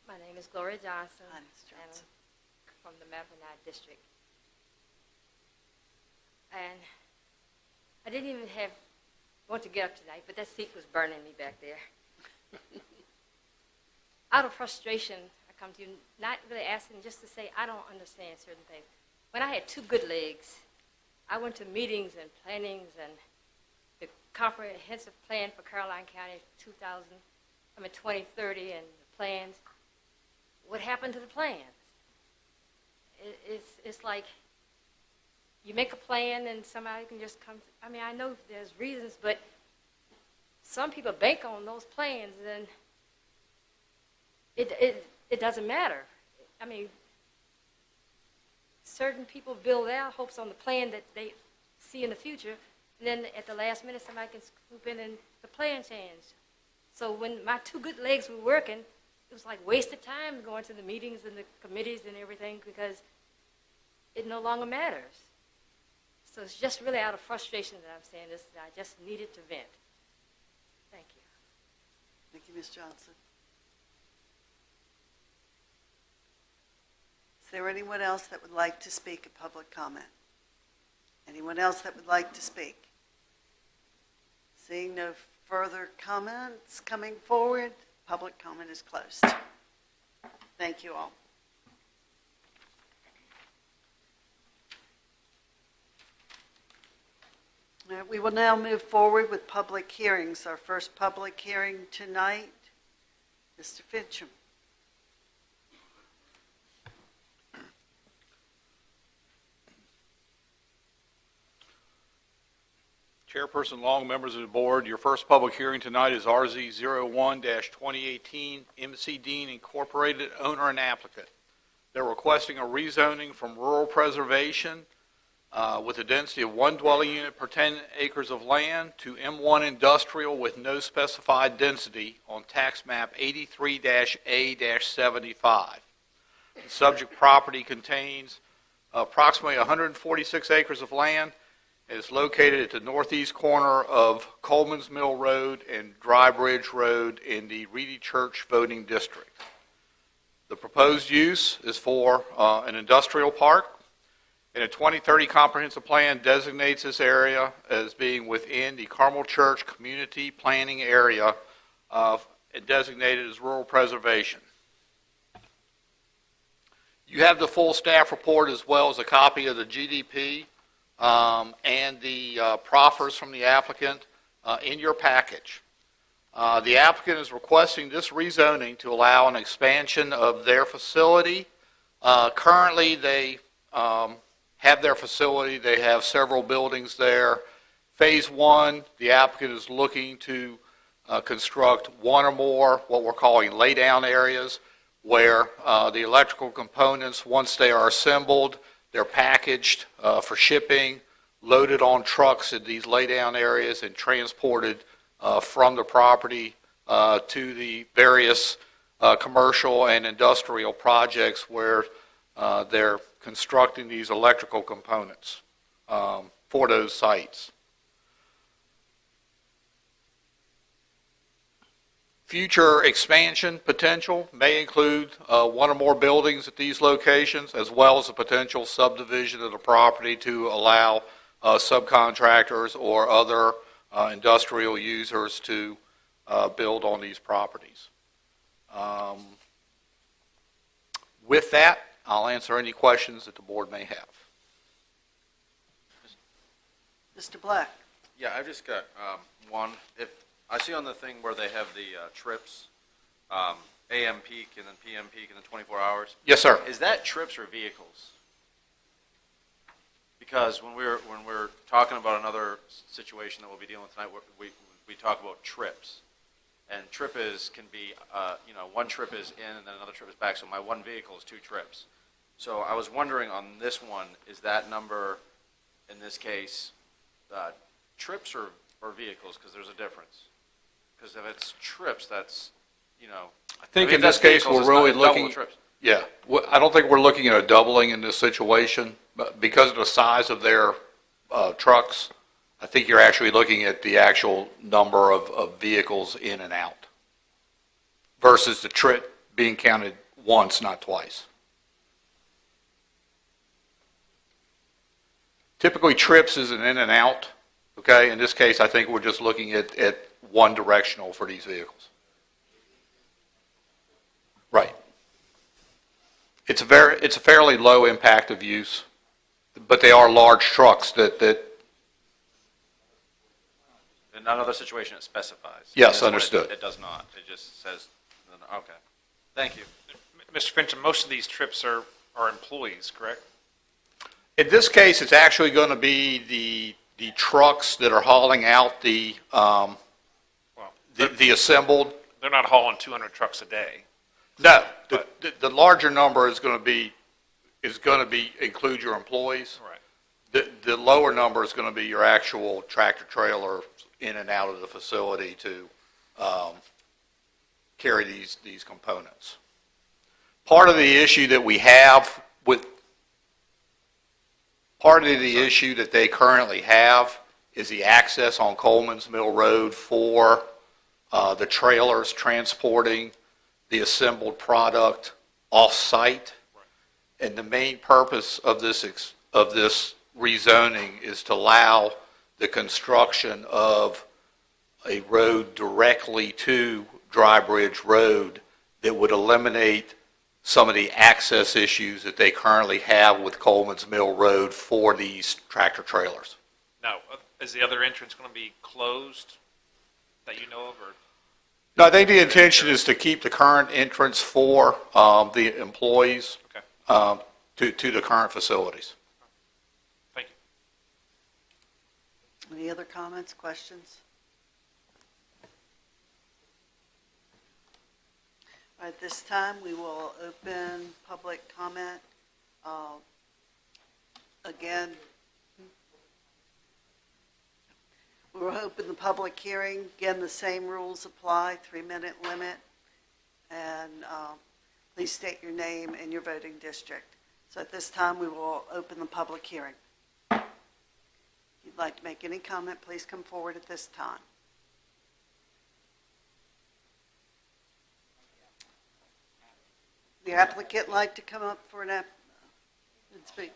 My name is Gloria Johnson. Hi, Ms. Johnson. And I'm from the Maplewood District. And I didn't even want to get up tonight, but that seat was burning me back there. Out of frustration, I come to you, not really asking, just to say I don't understand certain things. When I had two good legs, I went to meetings and plannings and the comprehensive plan for Caroline County 2030 and the plans. What happened to the plans? It's like you make a plan and somebody can just come. I know there's reasons, but some people bank on those plans, and it doesn't matter. Certain people build their hopes on the plan that they see in the future, and then at the last minute somebody can scoop in and the plan changed. So when my two good legs were working, it was like wasted time going to the meetings and the committees and everything because it no longer matters. So it's just really out of frustration that I'm saying this. I just needed to vent. Thank you. Thank you, Ms. Johnson. Is there anyone else that would like to speak at public comment? Anyone else that would like to speak? Seeing no further comments coming forward, public comment is closed. Thank you all. We will now move forward with public hearings. Our first public hearing tonight, Mr. Fincham. Chairperson Long, members of the board, your first public hearing tonight is RZ 01-2018, MC Dean Incorporated, owner and applicant. They're requesting a rezoning from rural preservation with a density of 1 dwelling unit per 10 acres of land to M1 industrial with no specified density on tax map 83-A-75. The subject property contains approximately 146 acres of land. It is located at the northeast corner of Coleman's Mill Road and Dry Bridge Road in the Reedy Church voting district. The proposed use is for an industrial park, and a 2030 comprehensive plan designates this area as being within the Carmel Church community planning area designated as rural preservation. You have the full staff report as well as a copy of the GDP and the proffers from the applicant in your package. The applicant is requesting this rezoning to allow an expansion of their facility. Currently, they have their facility. They have several buildings there. Phase 1, the applicant is looking to construct one or more what we're calling lay-down areas where the electrical components, once they are assembled, they're packaged for shipping, loaded on trucks at these lay-down areas, and transported from the property to the various commercial and industrial projects where they're constructing these electrical components for those sites. Future expansion potential may include one or more buildings at these locations, as well as a potential subdivision of the property to allow subcontractors or other industrial users to build on these properties. With that, I'll answer any questions that the board may have. Mr. Black? Yeah, I've just got one. If I see on the thing where they have the trips, AM peak and then PM peak and then 24 hours. Yes, sir. Is that trips or vehicles? Because when we're talking about another situation that we'll be dealing with tonight, we talk about trips, and can be one trip is in and then another trip is back. So my one vehicle is 2 trips. So I was wondering on this one, is that number in this case trips or vehicles? Because there's a difference. Because if it's trips, that's I think in this case we're really looking. Yeah, I don't think we're looking at a doubling in this situation, but because of the size of their trucks, I think you're actually looking at the actual number of vehicles in and out versus the trip being counted once, not twice. Typically, trips is an in and out. Okay, in this case, I think we're just looking at one directional for these vehicles. Right. It's a fairly low impact of use, but they are large trucks that in another situation it specifies. Yes, understood. It does not. It just says, okay. Thank you. Mr. Fincham, most of these trips are employees, correct? in this case, it's actually going to be the trucks that are hauling out the assembled. They're not hauling 200 trucks a day. No, the larger number is going to be include your employees. Right. The lower number is going to be your actual tractor trailer in and out of the facility to carry these components. Part of the issue that we have part of the issue that they currently have is the access on Coleman's Mill Road for the trailers transporting the assembled product off-site. Right. And the main purpose of this rezoning is to allow the construction of a road directly to Dry Bridge Road that would eliminate some of the access issues that they currently have with Coleman's Mill Road for these tractor trailers. Now, is the other entrance going to be closed that you know of? Or? No, I think the intention is to keep the current entrance for the employees to the current facilities. Thank you. Any other comments, questions? All right, this time we will open public comment. Again, we will open the public hearing. Again, the same rules apply, 3-minute limit. And please state your name and your voting district. So at this time, we will open the public hearing. If you'd like to make any comment, please come forward at this time. The applicant like to come up for and speak.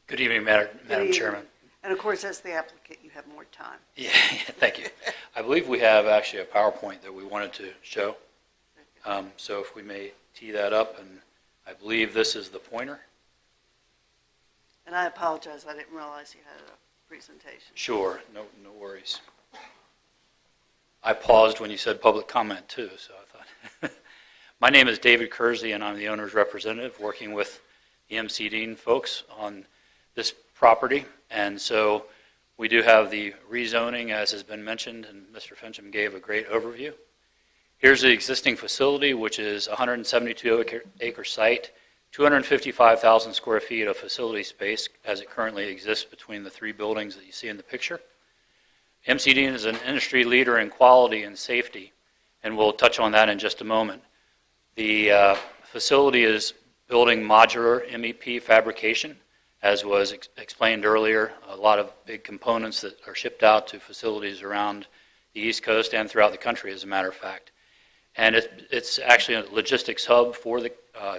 Good evening, Madam Chairman. And of course, as the applicant, you have more time. Yeah, thank you. I believe we have actually a PowerPoint that we wanted to show. So if we may tee that up, and I believe this is the pointer. And I apologize, I didn't realize you had a presentation. Sure, no worries. I paused when you said public comment too, so I thought. My name is David Kersey, and I'm the owner's representative working with the MC Dean folks on this property. And so we do have the rezoning, as has been mentioned, and Mr. Fincham gave a great overview. Here's the existing facility, which is a 172-acre site, 255,000 square feet of facility space as it currently exists between the 3 buildings that you see in the picture. MC Dean is an industry leader in quality and safety, and we'll touch on that in just a moment. The facility is building modular MEP fabrication As was explained earlier, a lot of big components that are shipped out to facilities around the East Coast and throughout the country, as a matter of fact. And it's actually a logistics hub for the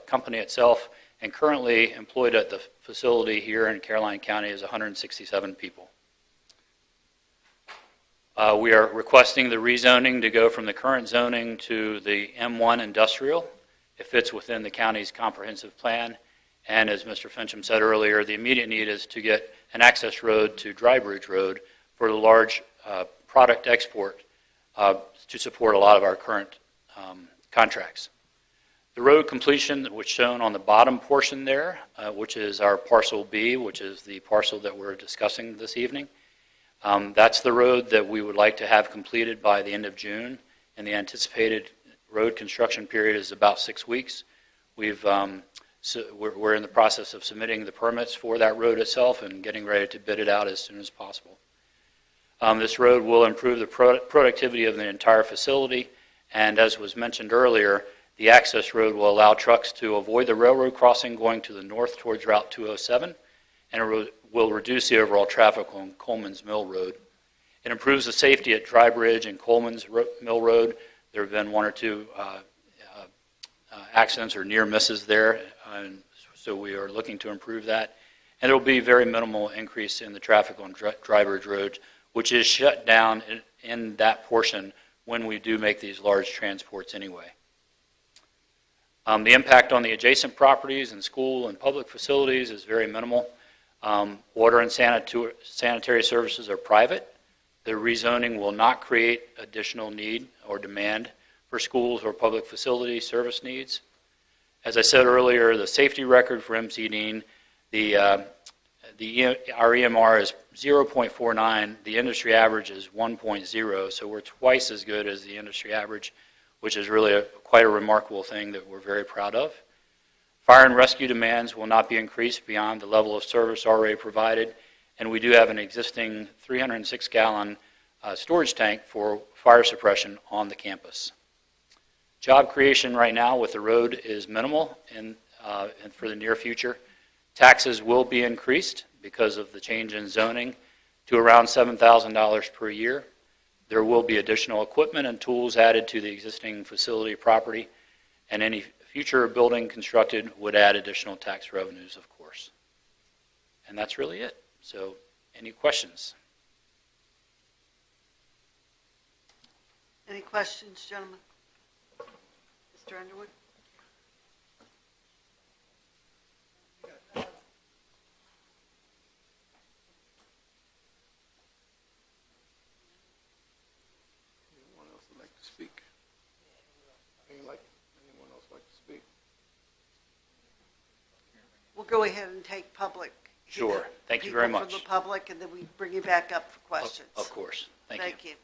company itself, and currently employed at the facility here in Caroline County is 167 people. We are requesting the rezoning to go from the current zoning to the M1 industrial. It fits within the county's comprehensive plan. And as Mr. Fincham said earlier, the immediate need is to get an access road to Dry Bridge Road for the large product export to support a lot of our current contracts. The road completion, which shown on the bottom portion there, which is our parcel B, which is the parcel that we're discussing this evening, that's the road that we would like to have completed by the end of June, and the anticipated road construction period is about 6 weeks. We're in the process of submitting the permits for that road itself and getting ready to bid it out as soon as possible. This road will improve the productivity of the entire facility, and as was mentioned earlier, the access road will allow trucks to avoid the railroad crossing going to the north towards Route 207, and it will reduce the overall traffic on Coleman's Mill Road. It improves the safety at Dry Bridge and Coleman's Mill Road. There have been 1 or 2 accidents or near misses there, and so we are looking to improve that. And there will be very minimal increase in the traffic on Dry Bridge Road, which is shut down in that portion when we do make these large transports anyway. The impact on the adjacent properties and school and public facilities is very minimal. Water and sanitary services are private. The rezoning will not create additional need or demand for schools or public facility service needs. As I said earlier, the safety record for MC Dean, our EMR is 0.49. The industry average is 1.0, so we're twice as good as the industry average, which is really quite a remarkable thing that we're very proud of. Fire and rescue demands will not be increased beyond the level of service already provided, and we do have an existing 306-gallon storage tank for fire suppression on the campus. Job creation right now with the road is minimal, and for the near future, taxes will be increased because of the change in zoning to around $7,000 per year. There will be additional equipment and tools added to the existing facility property, and any future building constructed would add additional tax revenues, of course. And that's really it. So, any questions? Any questions, gentlemen? Mr. Underwood? Anyone else would like to speak? Anyone else like to speak? We'll go ahead and take public. Sure. Thank you very People much. from the public, and then we bring you back up for questions. Of course. Thank you. Thank you.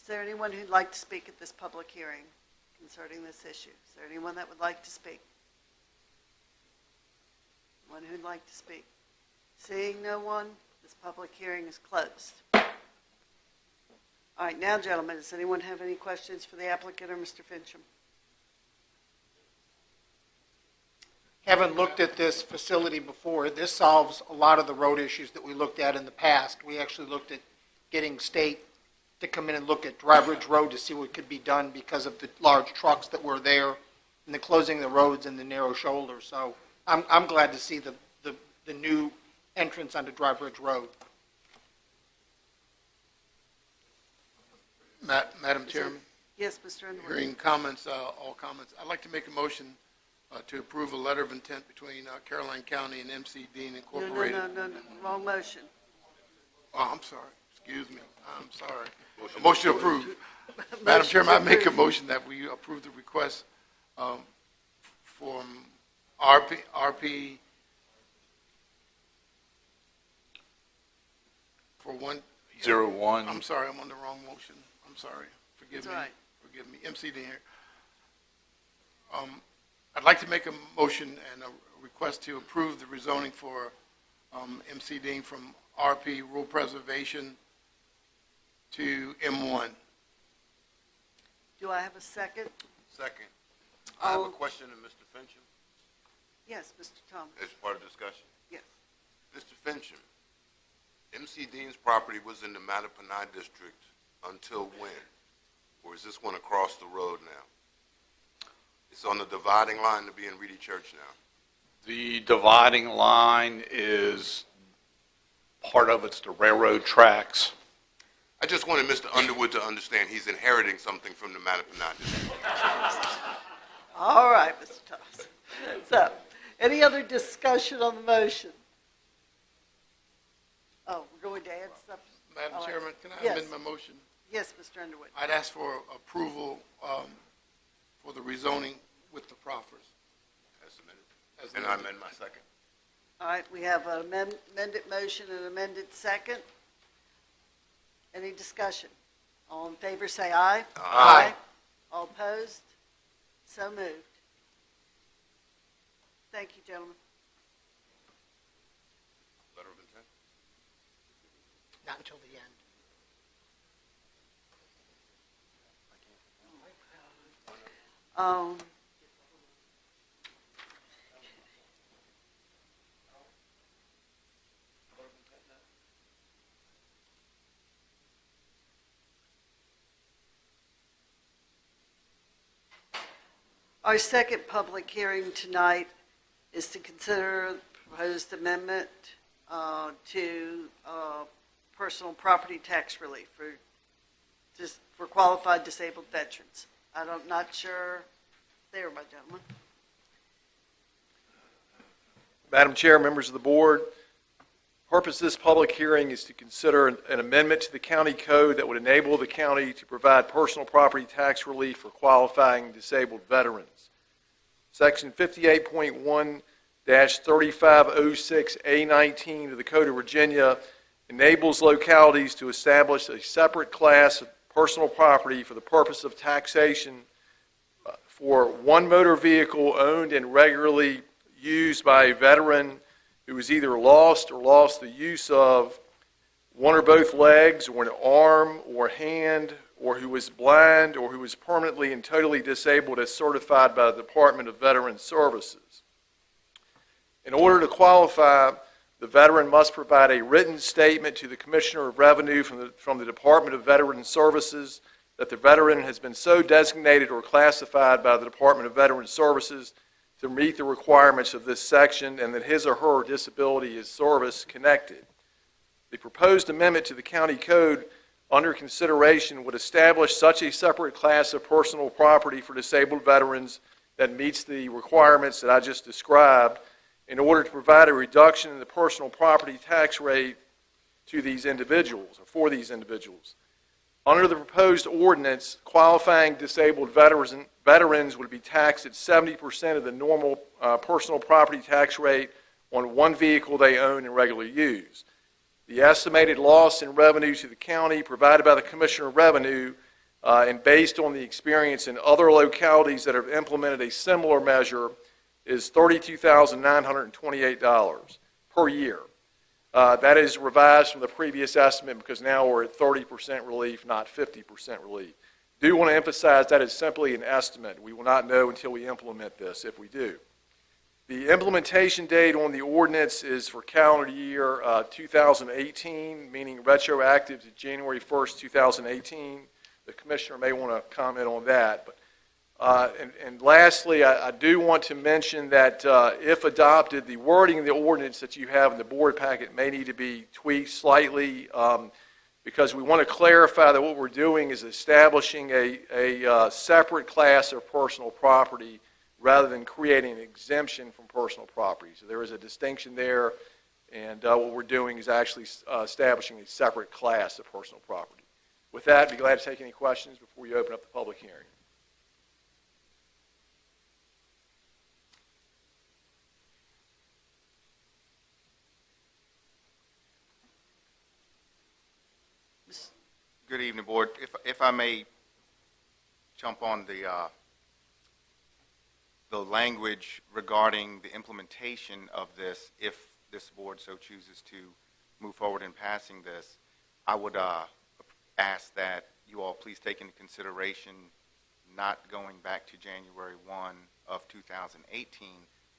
Is there anyone who'd like to speak at this public hearing concerning this issue? Is there anyone that would like to speak? One who'd like to speak? Seeing no one, this public hearing is closed. All right, now, gentlemen, does anyone have any questions for the applicant or Mr. Fincham? Haven't looked at this facility before. This solves a lot of the road issues that we looked at in the past. We actually looked at getting state to come in and look at Dry Bridge Road to see what could be done because of the large trucks that were there and the closing the roads and the narrow shoulder. So I'm glad to see the new entrance onto Dry Bridge Road. Madam Chairman, Yes, Mr. Underwood. hearing comments, all comments, I'd like to make a motion to approve a letter of intent between Caroline County and MC Dean Incorporated. No, wrong motion. Oh, I'm sorry. Excuse me. I'm sorry. Motion approved. Madam Chairman, I make a motion that we approve the request from RP for 101. I'm sorry, I'm on the wrong motion. I'm sorry. Forgive That's me. all right. Forgive me. MC Dean here. I'd like to make a motion and a request to approve the rezoning for MC Dean from RP Rural Preservation to M1. Do I have a second? Second. I have a question to Mr. Fincham Yes, Mr. Thomas. as part of discussion. Yes. Mr. Fincham, MC Dean's property was in the Mattapanai district until when? Or is this one across the road now? It's on the dividing line to be in Reedy Church now. The dividing line is, part of it's the railroad tracks. I just wanted Mr. Underwood to understand he's inheriting something from the Mattapanai district. All right, Mr. Thompson. So, any other discussion on the motion? Oh, we're going to add something? Madam All right. Chairman, can I Yes. amend my motion? Yes, Mr. Underwood. I'd ask for approval for the rezoning with the proffers. And I amend my second. All right, we have an amended motion and amended second. Any discussion? All in favor, say aye. Aye. All opposed? So moved. Thank you, gentlemen. Letter of intent? Not until the end. Our second public hearing tonight is to consider the proposed amendment to personal property tax relief for qualified disabled veterans. I'm not sure. There, my gentleman. Madam Chair, members of the board, the purpose of this public hearing is to consider an amendment to the county code that would enable the county to provide personal property tax relief for qualifying disabled veterans. Section 58.1-3506A19 of the Code of Virginia enables localities to establish a separate class of personal property for the purpose of taxation for one motor vehicle owned and regularly used by a veteran who is either lost or lost the use of one or both legs or an arm or hand, or who is blind or who is permanently and totally disabled as certified by the Department of Veterans Services. In order to qualify, the veteran must provide a written statement to the Commissioner of Revenue from the Department of Veterans Services that the veteran has been so designated or classified by the Department of Veterans Services to meet the requirements of this section and that his or her disability is service-connected. The proposed amendment to the county code under consideration would establish such a separate class of personal property for disabled veterans that meets the requirements that I just described in order to provide a reduction in the personal property tax rate to these individuals, or for these individuals. Under the proposed ordinance, qualifying disabled veterans would be taxed at 70% of the normal personal property tax rate on one vehicle they own and regularly use. The estimated loss in revenue to the county provided by the Commissioner of Revenue and based on the experience in other localities that have implemented a similar measure is $32,928 per year. That is revised from the previous estimate because now we're at 30% relief, not 50% relief. Do want to emphasize that is simply an estimate. We will not know until we implement this, if we do. The implementation date on the ordinance is for calendar year 2018, meaning retroactive to January 1st, 2018. The Commissioner may want to comment on that. But, and lastly, I do want to mention that if adopted, the wording of the ordinance that you have in the board packet may need to be tweaked slightly because we want to clarify that what we're doing is establishing a separate class of personal property rather than creating an exemption from personal property. So there is a distinction there, and what we're doing is actually establishing a separate class of personal property. With that, I'd be glad to take any questions before we open up the public hearing. Good evening, Board. If I may jump on the language regarding the implementation of this, if this Board so chooses to move forward in passing this, I would ask that you all please take into consideration not going back to January 1 of 2018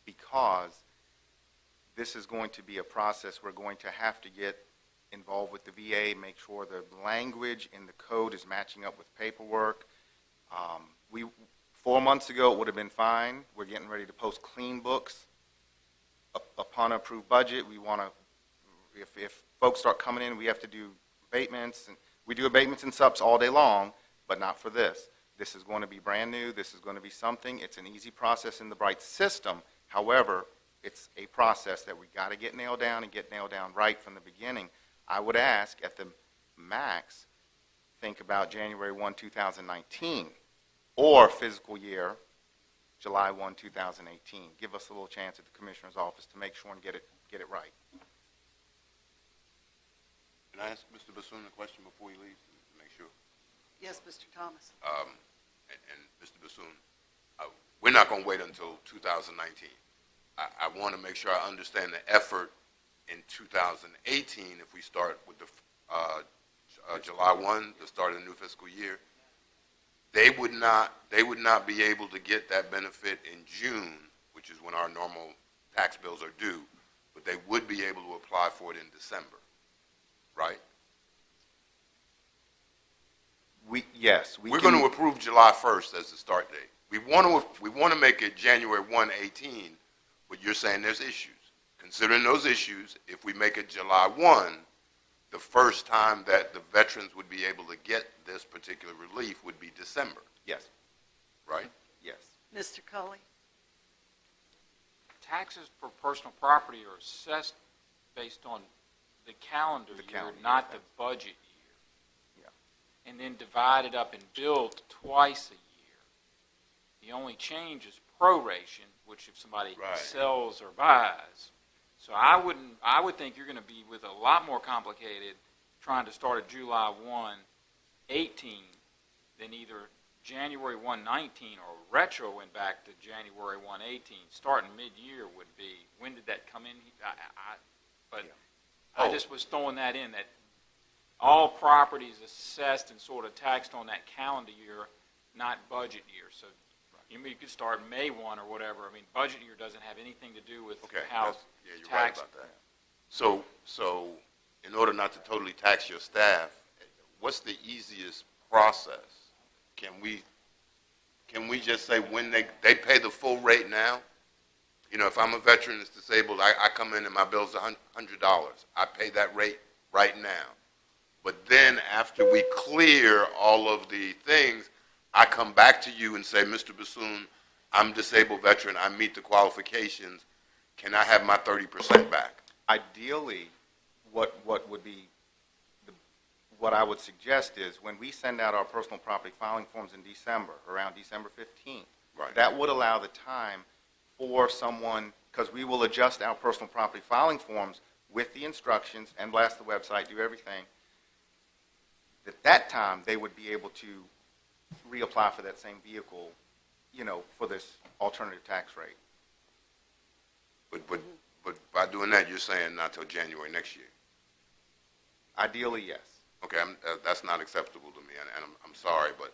because this is going to be a process we're going to have to get involved with the VA, make sure the language in the code is matching up with paperwork. 4 months ago, it would have been fine. We're getting ready to post clean books. Upon approved budget, we want to, if folks start coming in, we have to do abatements. And we do abatements and subs all day long, but not for this. This is going to be brand new. This is going to be something. It's an easy process in the Bright system. However, it's a process that we got to get nailed down and get nailed down right from the beginning. I would ask at the max, think about January 1, 2019, or fiscal year, July 1, 2018. Give us a little chance at the Commissioner's office to make sure and get it right. Can I ask Mr. Bassoon a question before he leaves to make sure? Yes, Mr. Thomas. And Mr. Bassoon, we're not going to wait until 2019. I want to make sure I understand the effort in 2018 if we start with the July 1, the start of the new fiscal year. They would not be able to get that benefit in June, which is when our normal tax bills are due, but they would be able to apply for it in December, right? We're going to approve July 1st as the start date. We want to make it January 1, 18, but you're saying there's issues. Considering those issues, if we make it July 1, the first time that the veterans would be able to get this particular relief would be December. Yes. Right? Yes. Mr. Cully? Taxes for personal property are assessed based on the calendar year, not the budget year. Yeah. And then divided up and billed twice a year. The only change is proration, which if somebody sells or buys. So I would think you're going to be with a lot more complicated trying to start at July 1, 18 than either January 1, 19 or retro went back to January 1, 18. Starting mid-year would be, when did that come in? I just was throwing that in, that all properties assessed and sort of taxed on that calendar year, not budget year. So you could start May 1 or whatever. I mean, budget year doesn't have anything to do with how you're tax. right about that. So in order not to totally tax your staff, what's the easiest process? Can we just say when they pay the full rate now? You know, if I'm a veteran that's disabled, I come in and my bill's $100. I pay that rate right now. But then after we clear all of the things, I come back to you and say, Mr. Bassoon, I'm a disabled veteran. I meet the qualifications. Can I have my 30% back? Ideally, what I would suggest is when we send out our personal property filing forms in December, around December 15th, that would allow the time for someone, because we will adjust our personal property filing forms with the instructions and blast the website, do everything. At that time, they would be able to reapply for that same vehicle, for this alternative tax rate. But by doing that, you're saying not till January next year? Ideally, yes. Okay, that's not acceptable to me, and I'm sorry, but...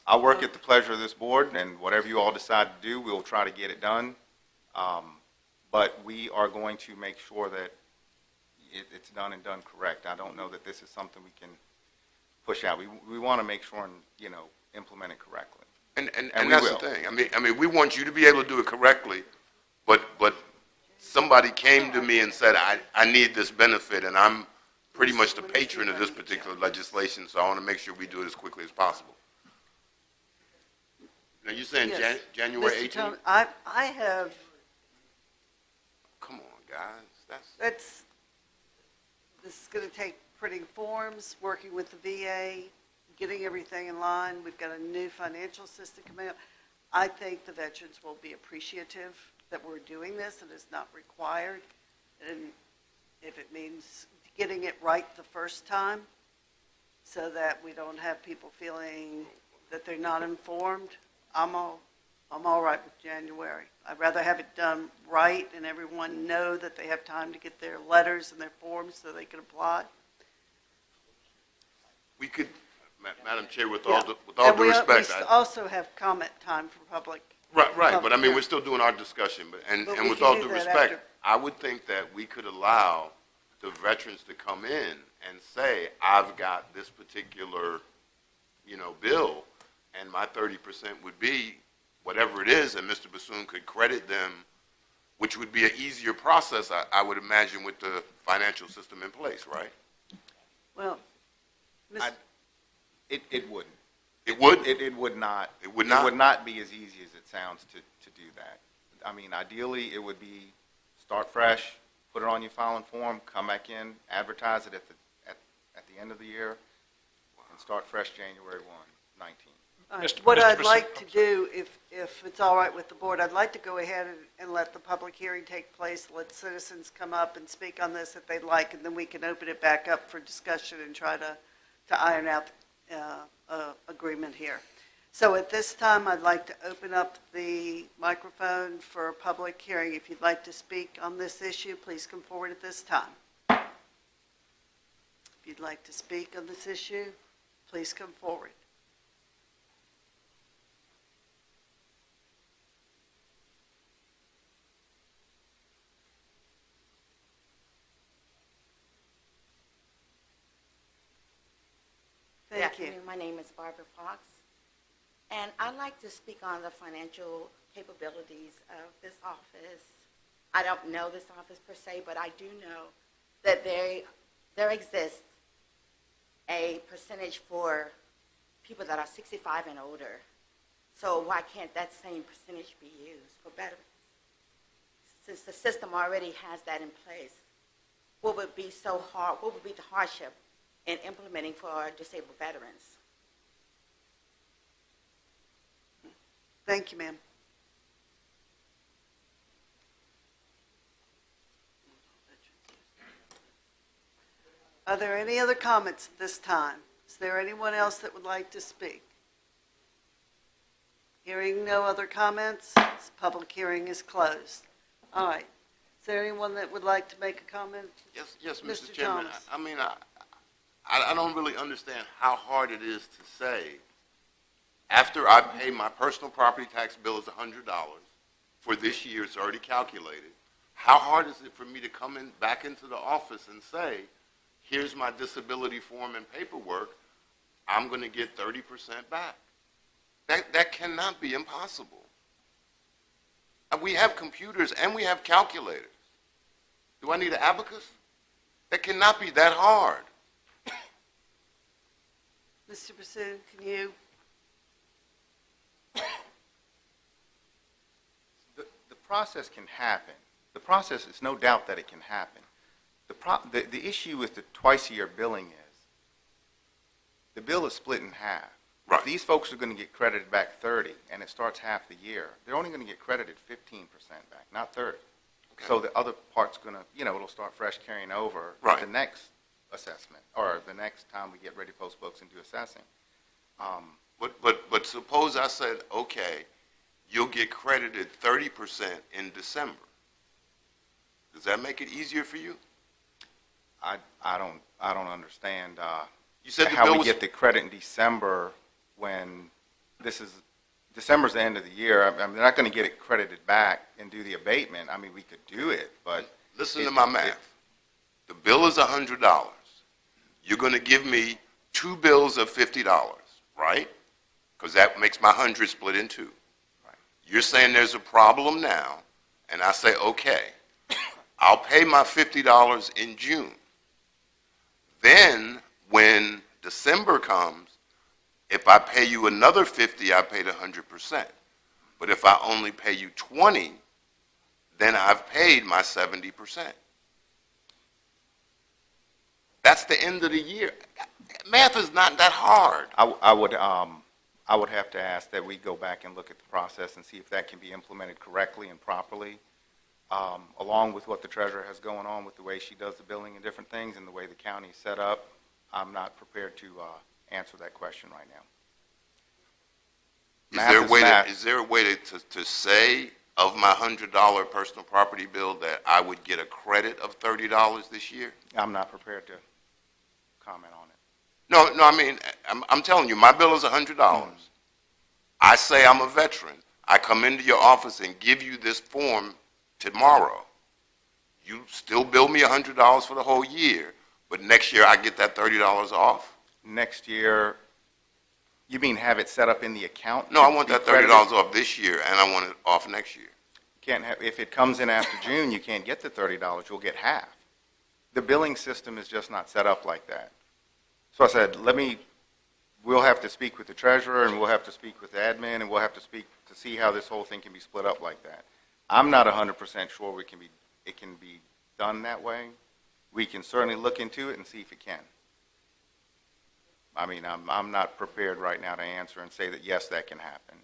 I'll work at the pleasure of this board, and whatever you all decide to do, we'll try to get it done. But we are going to make sure that it's done and done correct. I don't know that this is something we can push out. We want to make sure and, implement it correctly. And that's the thing. I mean, we want you to be able to do it correctly, but somebody came to me and said, I need this benefit, and I'm pretty much the patron of this particular legislation, so I want to make sure we do it as quickly as possible. Now, you're saying Yes. January Mr. 18th? Thomas, I have, Come on, guys. this is going to take printing forms, working with the VA, getting everything in line. We've got a new financial system coming up. I think the veterans will be appreciative that we're doing this and it's not required. And if it means getting it right the first time so that we don't have people feeling that they're not informed, I'm all right with January. I'd rather have it done right and everyone know that they have time to get their letters and their forms so they can apply. We could, Madam Chair, with Yeah. all due And we respect, also have comment time for public Right, but I mean, we're still doing our discussion, and But we with can all do due that respect, after. I would think that we could allow the veterans to come in and say, I've got this particular, bill, and my 30% would be whatever it is, and Mr. Bassoon could credit them, which would be an easier process, I would imagine, with the financial system in place, right? Well, I- It wouldn't. It would? It would not. It would not? It would not be as easy as it sounds to do that. I mean, ideally, it would be start fresh, put it on your filing form, come back in, advertise it at the end of the year, and start fresh January 1, 19. all right, Mr. what I'd Bassoon, like to do, if it's all right with the board, I'd like to go ahead and let the public hearing take place, let citizens come up and speak on this if they'd like, and then we can open it back up for discussion and try to iron out agreement here. So at this time, I'd like to open up the microphone for a public hearing. If you'd like to speak on this issue, please come forward at this time. If you'd like to speak on this issue, please come forward. Good Thank you. afternoon. My name is Barbara Fox, and I'd like to speak on the financial capabilities of this office. I don't know this office per se, but I do know that there exists a percentage for people that are 65 and older. So why can't that same percentage be used for veterans? Since the system already has that in place, what would be so hard? What would be the hardship in implementing for our disabled veterans? Thank you, ma'am. Are there any other comments at this time? Is there anyone else that would like to speak? Hearing no other comments, this public hearing is closed. All right. Is there anyone that would like to make a comment? Yes, Mr. Mr. Chairman. Thomas. I mean, I don't really understand how hard it is to say, after I pay my personal property tax bill is $100 for this year, it's already calculated. How hard is it for me to come back into the office and say, here's my disability form and paperwork, I'm going to get 30% back? That cannot be impossible. We have computers and we have calculators. Do I need an abacus? That cannot be that hard. Mr. Bassoon, can you? The process can happen. The process, it's no doubt that it can happen. The issue with the twice-a-year billing is, the bill is split in half. Right. If these folks are going to get credited back 30, and it starts half the year, they're only going to get credited 15% back, not 30. Okay. So the other part's going to, it'll start fresh carrying over Right. the next assessment, or the next time we get ready to post books and do assessing. But suppose I said, okay, you'll get credited 30% in December. Does that make it easier for you? I don't understand You said the how bill we was, get the credit in December when December's the end of the year. I mean, they're not going to get it credited back and do the abatement. I mean, we could do it, but listen to my math. The bill is $100. You're going to give me two bills of $50, right? Because that makes my 100 split in two. Right. You're saying there's a problem now, and I say, okay, I'll pay my $50 in June. Then, when December comes, if I pay you another 50, I paid 100%. But if I only pay you 20, then I've paid my 70%. That's the end of the year. Math is not that hard. I would have to ask that we go back and look at the process and see if that can be implemented correctly and properly, along with what the treasurer has going on with the way she does the billing and different things and the way the county is set up. I'm not prepared to answer that question right now. Is there a way to say of my $100 personal property bill that I would get a credit of $30 this year? I'm not prepared to comment on it. No, I mean, I'm telling you, my bill is $100. I say I'm a veteran. I come into your office and give you this form tomorrow, you still bill me $100 for the whole year, but next year I get that $30 off? Next year, you mean have it set up in the account? No, to I want be that $30 credited? off this year, and I want it off next year. Can't have, if it comes in after June, you can't get the $30, you'll get half. The billing system is just not set up like that. So I said, we'll have to speak with the treasurer, and we'll have to speak with the admin, and we'll have to speak to see how this whole thing can be split up like that. I'm not 100% sure it can be done that way. We can certainly look into it and see if it can. I mean, I'm not prepared right now to answer and say that, yes, that can happen.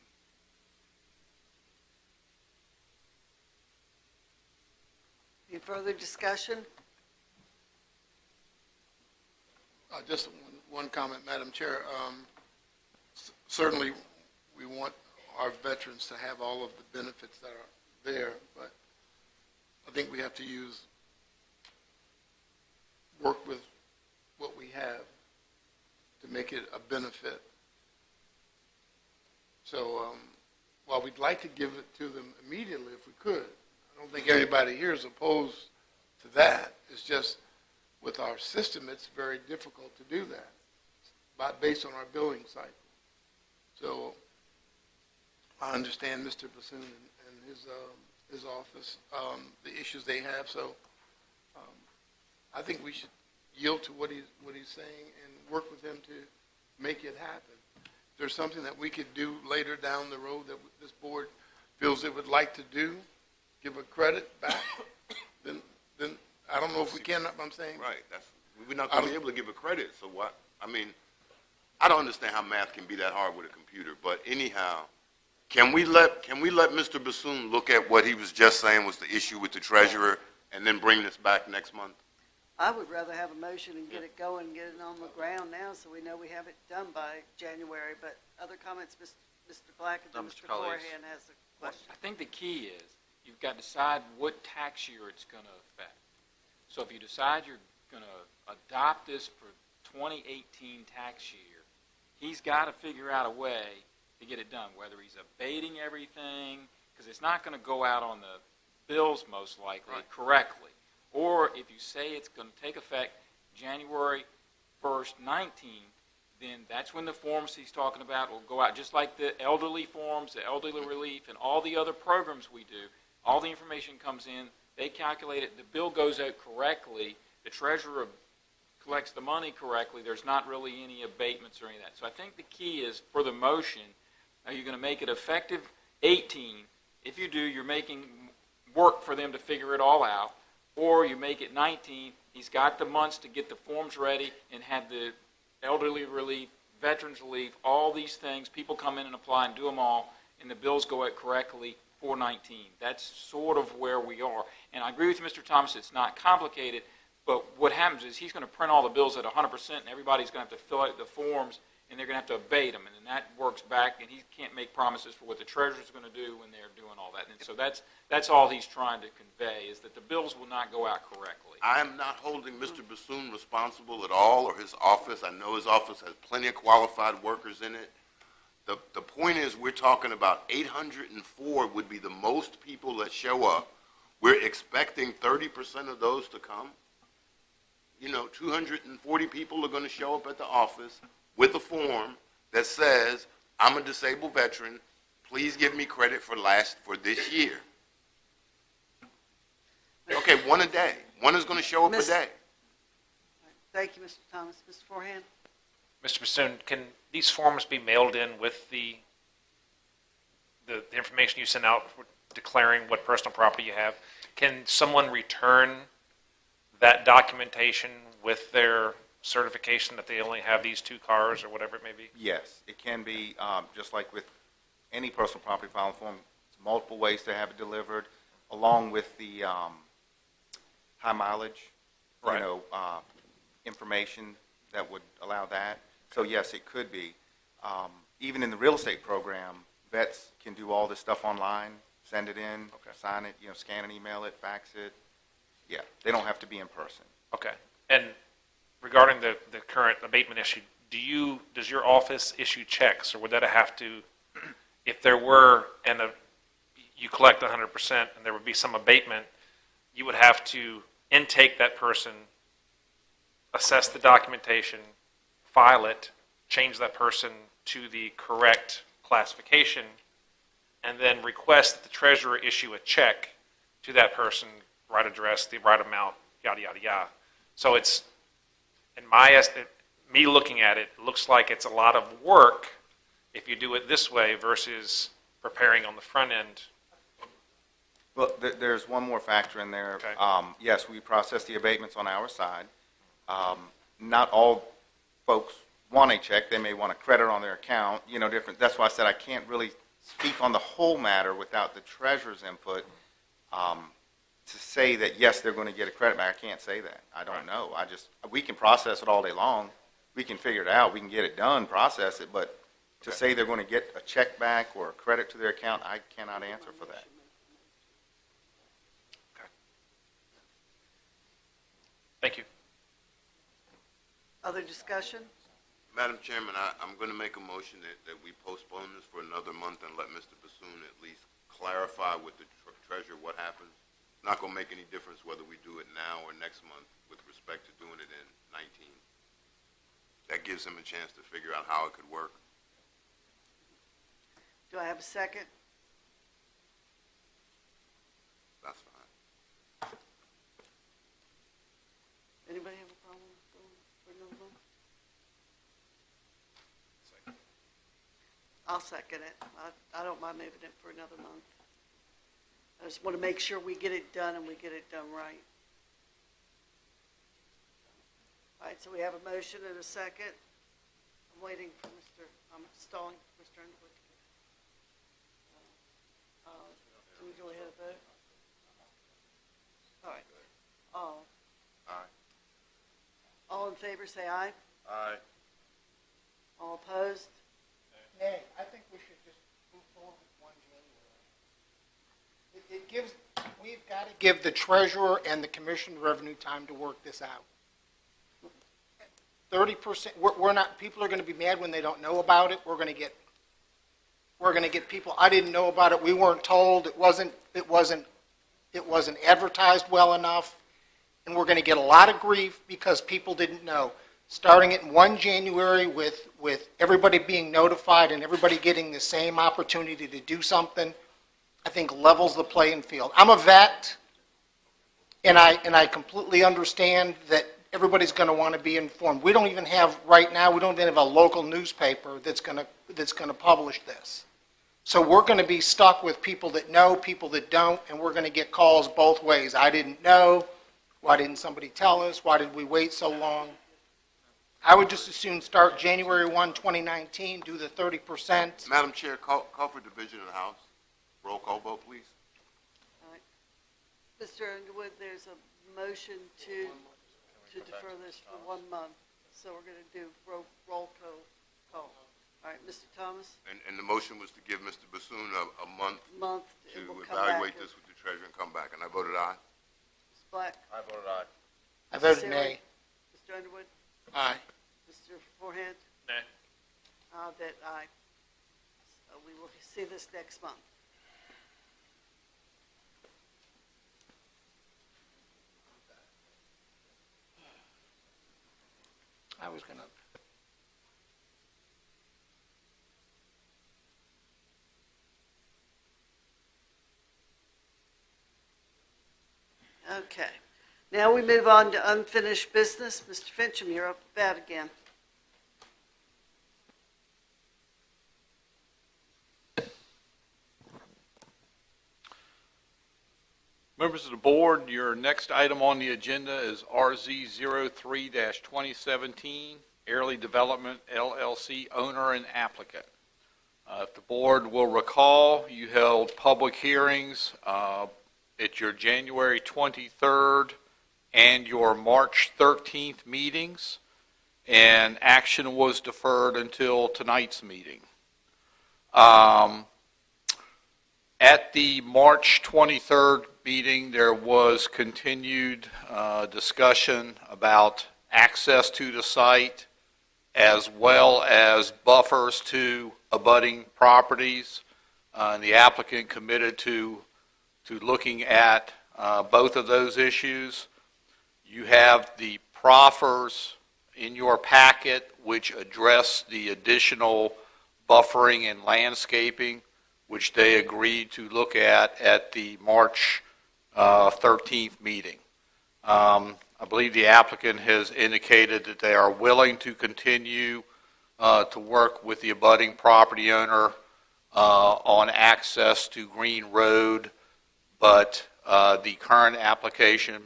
Any further discussion? Just one comment, Madam Chair. Certainly, we want our veterans to have all of the benefits that are there, but I think we have to work with what we have to make it a benefit. So while we'd like to give it to them immediately if we could, I don't think anybody here is opposed to that. It's just with our system, it's very difficult to do that based on our billing cycle. So I understand Mr. Bassoon and his office, the issues they have. So I think we should yield to what he's saying and work with him to make it happen. If there's something that we could do later down the road that this board feels it would like to do, give a credit back, then I don't know if we can. I'm saying Right. We're not going to be able to give a credit. So what? I mean, I don't understand how math can be that hard with a computer. But anyhow, can we let Mr. Bassoon look at what he was just saying was the issue with the treasurer, and then bring this back next month? I would rather have a motion and get it going, get it on the ground now, so we know we have it done by January. But other comments, Mr. Black, and then Mr. Forehand has a question. I think the key is you've got to decide what tax year it's going to affect. So if you decide you're going to adopt this for 2018 tax year, he's got to figure out a way to get it done, whether he's abating everything, because it's not going to go out on the bills most likely correctly. Or if you say it's going to take effect January 1st, 19, then that's when the forms he's talking about will go out, just like the elderly forms, the elderly relief, and all the other programs we do. All the information comes in, they calculate it, the bill goes out correctly, the treasurer collects the money correctly, there's not really any abatements or any of that. So I think the key is, for the motion, are you going to make it effective 18? If you do, you're making work for them to figure it all out. Or you make it 19, he's got the months to get the forms ready and have the elderly relief, veterans relief, all these things, people come in and apply and do them all, and the bills go out correctly for 19. That's sort of where we are. And I agree with Mr. Thomas, it's not complicated, but what happens is he's going to print all the bills at 100%, and everybody's going to have to fill out the forms, and they're going to have to abate them, and then that works back, and he can't make promises for what the treasurer's going to do when they're doing all that. And so that's all he's trying to convey, is that the bills will not go out correctly. I am not holding Mr. Bassoon responsible at all, or his office. I know his office has plenty of qualified workers in it. The point is, we're talking about 804 would be the most people that show up. We're expecting 30% of those to come. 240 people are going to show up at the office with a form that says, I'm a disabled veteran, please give me credit for this year. Okay, one a day. One is going to show up a day. Thank you, Mr. Thomas. Mr. Forehand? Mr. Bassoon, can these forms be mailed in with the information you send out declaring what personal property you have? Can someone return that documentation with their certification that they only have these two cars or whatever it may be? Yes, it can be, just like with any personal property filing form, there's multiple ways to have it delivered, along with the high mileage, information that would allow that. So yes, it could be. Even in the real estate program, vets can do all this stuff online, send it in, sign it, scan and email it, fax it. Yeah, they don't have to be in person. Okay. And regarding the current abatement issue, does your office issue checks, or would that have to if there were, you collect 100% and there would be some abatement, you would have to intake that person, assess the documentation, file it, change that person to the correct classification, and then request that the treasurer issue a check to that person, right address, the right amount, yada, yada, yada. So it's, in my estimate, me looking at it, looks like it's a lot of work if you do it this way versus preparing on the front end. Well, there's one more factor in there. Okay. Yes, we process the abatements on our side. Not all folks want a check. They may want a credit on their account, different. That's why I said I can't really speak on the whole matter without the treasurer's input. To say that, yes, they're going to get a credit back, I can't say that. I don't know. We can process it all day long. We can figure it out. We can get it done, process it, but to say they're going to get a check back or a credit to their account, I cannot answer for that. Thank you. Other discussion? Madam Chairman, I'm going to make a motion that we postpone this for another month and let Mr. Bassoon at least clarify with the treasurer what happens. Not going to make any difference whether we do it now or next month with respect to doing it in 19. That gives him a chance to figure out how it could work. Do I have a second? That's fine. Anybody have a problem going for another month? I'll second it. I don't mind moving it for another month. I just want to make sure we get it done and we get it done right. All right, so we have a motion and a second. I'm waiting for I'm stalling for Mr. Underwood to get. Can we go ahead and vote? All right. Aye. All in favor, say aye. Aye. All opposed? Nay, I think we should just move forward with 1 January. We've got to give the treasurer and the commission of revenue time to work this out. 30%, we're not, people are going to be mad when they don't know about it. We're going to get people, I didn't know about it, we weren't told, it wasn't advertised well enough, and we're going to get a lot of grief because people didn't know. Starting it in 1 January with everybody being notified and everybody getting the same opportunity to do something, I think levels the playing field. I'm a vet, and I completely understand that everybody's going to want to be informed. We don't even have, right now, we don't even have a local newspaper that's going to publish this. So we're going to be stuck with people that know, people that don't, and we're going to get calls both ways. I didn't know. Why didn't somebody tell us? Why did we wait so long? I would just as soon start January 1, 2019, do the 30%. Madam Chair, call for division of the House. Roll call vote, please. All right. Mr. Underwood, there's a motion to defer this for 1 month. So we're going to do roll call. All right, Mr. Thomas? And the motion was to give Mr. Bassoon a month And to we'll come back evaluate this with the treasurer and come back. And I voted aye. Ms. Black? I voted aye. I voted Sealy? nay. Mr. Underwood? Aye. Mr. Forehand? Nay. I'll vote aye. So we will see this next month. I was going to. Okay. Now we move on to unfinished business. Mr. Fincham, you're up at bat again. Members of the board, your next item on the agenda is RZ03-2017, Airly Development LLC owner and applicant. If the board will recall, you held public hearings at your January 23rd and your March 13th meetings, and action was deferred until tonight's meeting. At the March 23rd meeting, there was continued discussion about access to the site as well as buffers to abutting properties. and the applicant committed to looking at both of those issues. You have the proffers in your packet which address the additional buffering and landscaping, which they agreed to look at the March 13th meeting. I believe the applicant has indicated that they are willing to continue to work with the abutting property owner on access to Green Road, but the current application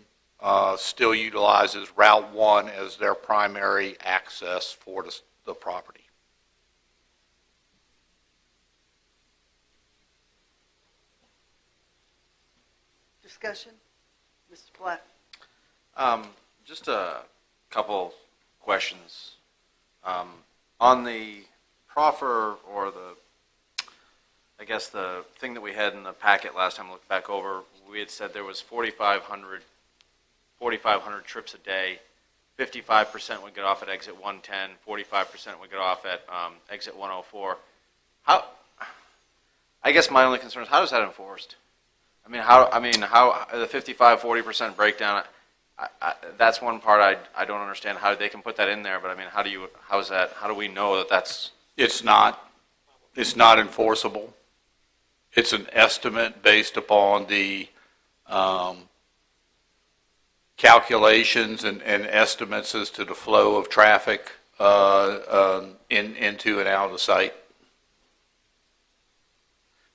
still utilizes Route 1 as their primary access for the property. Discussion? Mr. Black? Just a couple questions. On the proffer, or I guess the thing that we had in the packet last time I looked back over, we had said there was 4,500 trips a day. 55% would get off at exit 110, 45% would get off at exit 104. I guess my only concern is, how is that enforced? How the 55-40% breakdown, that's one part I don't understand how they can put that in there, but how do we know that that's... It's not enforceable. It's an estimate based upon the calculations and estimates as to the flow of traffic into and out of the site.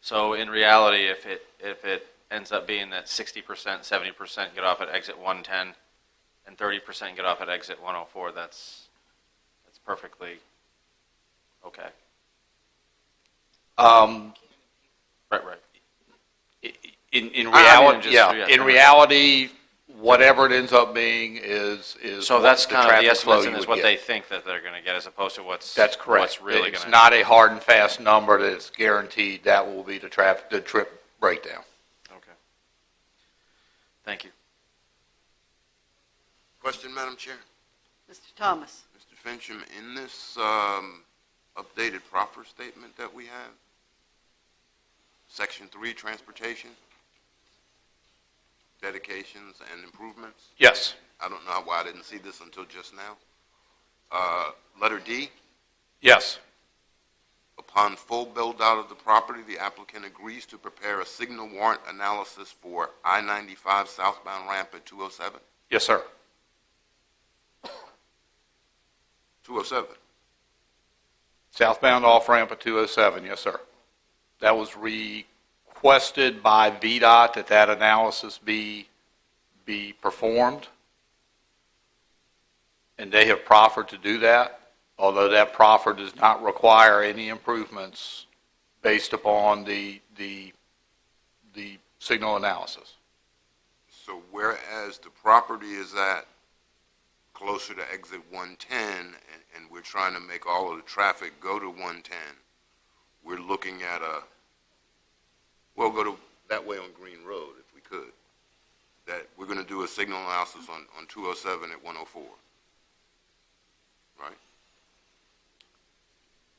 So in reality, if it ends up being that 60%, 70% get off at exit 110 and 30% get off at exit 104, that's perfectly okay. Right. In reality, in reality, whatever it ends up being is so that's the kind of the traffic flow estimates, and you is would what get. they think that they're going to get, as opposed to what's That's correct. What's really going It's to not a hard and fast number that's guaranteed. That will be the trip breakdown. Okay. Thank you. Question, Madam Chair? Mr. Thomas? Mr. Fincham, in this updated proffer statement that we have, Section 3, Transportation, Dedications and Improvements. Yes. I don't know why I didn't see this until just now. Letter D. Yes. Upon full build-out of the property, the applicant agrees to prepare a signal warrant analysis for I-95 southbound ramp at 207. Yes, sir. 207. Southbound off-ramp at 207, yes, sir. That was requested by VDOT that analysis be performed, and they have proffered to do that, although that proffer does not require any improvements based upon the signal analysis. So whereas the property is at closer to exit 110, and we're trying to make all of the traffic go to 110, we're looking at go to that way on Green Road if we could. That we're going to do a signal analysis on 207 at 104. Right?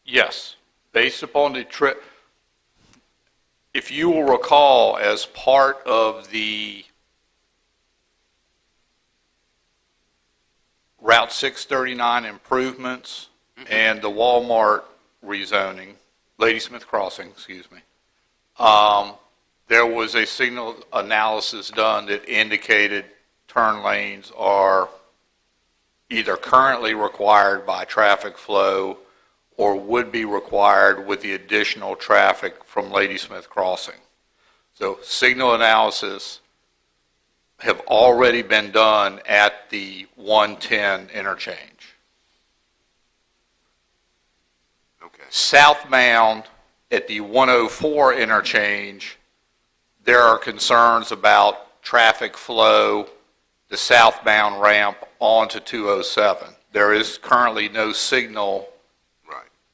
Yes, based upon the trip. If you will recall, as part of the Route 639 improvements and the Walmart rezoning, Ladysmith Crossing, excuse me, there was a signal analysis done that indicated turn lanes are either currently required by traffic flow or would be required with the additional traffic from Ladysmith Crossing. So signal analysis have already been done at the 110 interchange. Okay. Southbound at the 104 interchange, there are concerns about traffic flow, the southbound ramp onto 207. There is currently no signal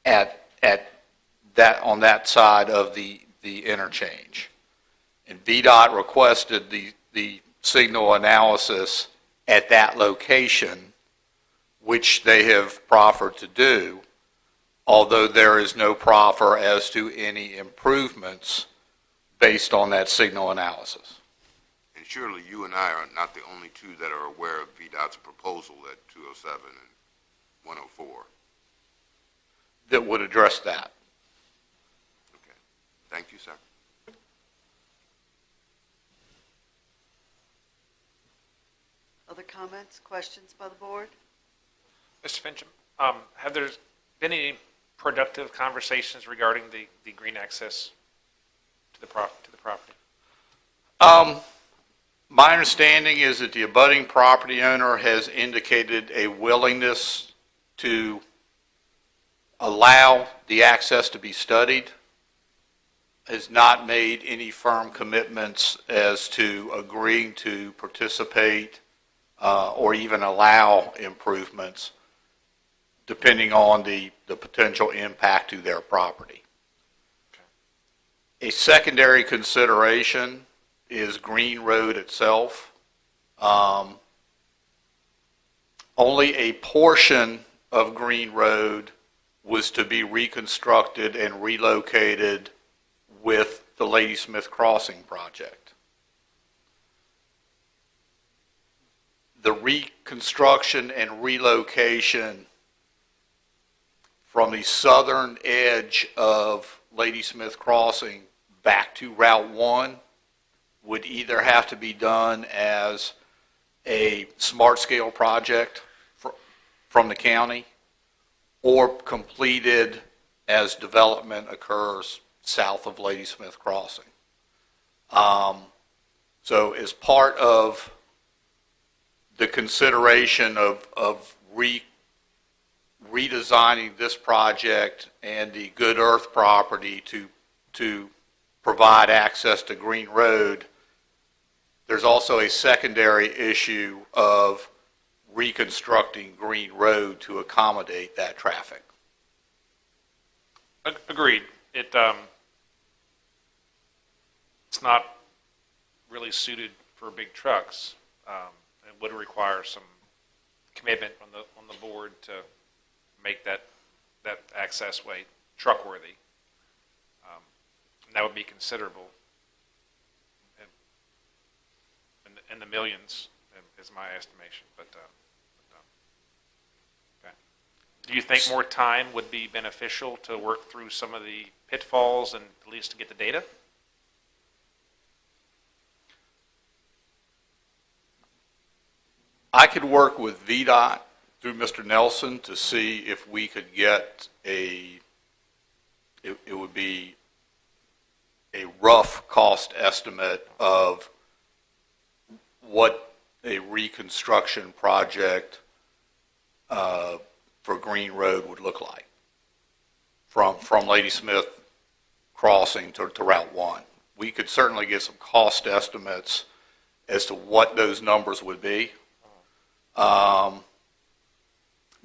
at that on that side of the interchange. And VDOT requested the signal analysis at that location, which they have proffered to do, although there is no proffer as to any improvements based on that signal analysis. And surely you and I are not the only two that are aware of VDOT's proposal at 207 and 104. That would address that. Okay. Thank you, sir. Other comments, questions by the board? Mr. Fincham, have there been any productive conversations regarding the green access to the property? My understanding is that the abutting property owner has indicated a willingness to allow the access to be studied, has not made any firm commitments as to agreeing to participate or even allow improvements, depending on the potential impact to their property. A secondary consideration is Green Road itself. Only a portion of Green Road was to be reconstructed and relocated with the Ladysmith Crossing project. The reconstruction and relocation from the southern edge of Ladysmith Crossing back to Route 1 would either have to be done as a smart scale project from the county or completed as development occurs south of Ladysmith Crossing. So as part of the consideration of redesigning this project and the Good Earth property to provide access to Green Road, there's also a secondary issue of reconstructing Green Road to accommodate that traffic. Agreed. It's not really suited for big trucks. It would require some commitment on the board to make that access way truckworthy. And that would be considerable, in the millions, is my estimation. But okay. Do you think more time would be beneficial to work through some of the pitfalls and at least to get the data? I could work with VDOT through Mr. Nelson to see if we could get it would be a rough cost estimate of what a reconstruction project for Green Road would look like from Ladysmith Crossing to Route 1. We could certainly get some cost estimates as to what those numbers would be.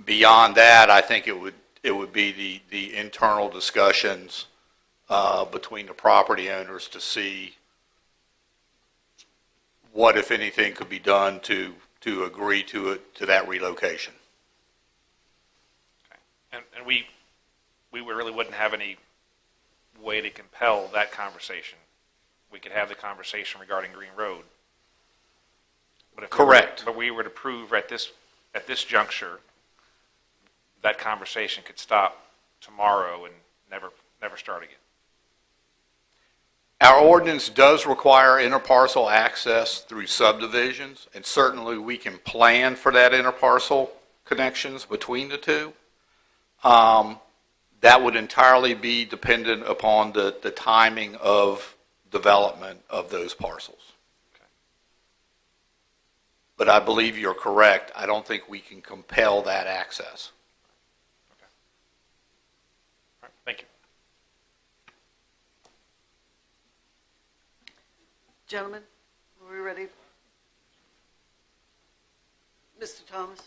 Beyond that, I think it would be the internal discussions between the property owners to see what, if anything, could be done to agree to that relocation. Okay. And we really wouldn't have any way to compel that conversation. We could have the conversation regarding Green Road. But if correct. We were to prove at this juncture, that conversation could stop tomorrow and never start again. Our ordinance does require interparcel access through subdivisions, and certainly we can plan for that interparcel connections between the two. That would entirely be dependent upon the timing of development of those parcels. Okay. But I believe you're correct. I don't think we can compel that access. Okay. All right. Thank you. Gentlemen, are we ready? Mr. Thomas?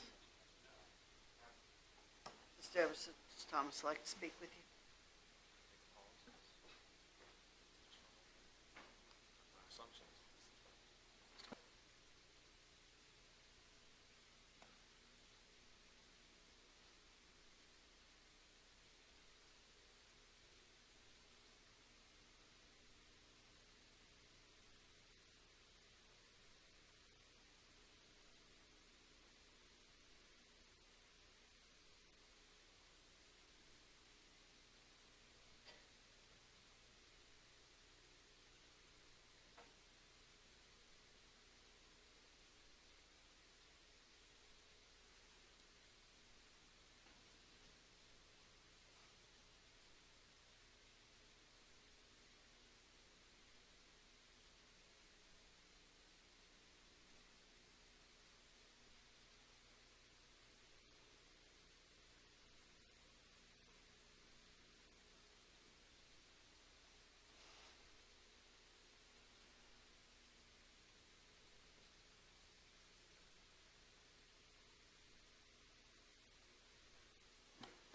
Mr. Everson, Mr. Thomas would like to speak with you.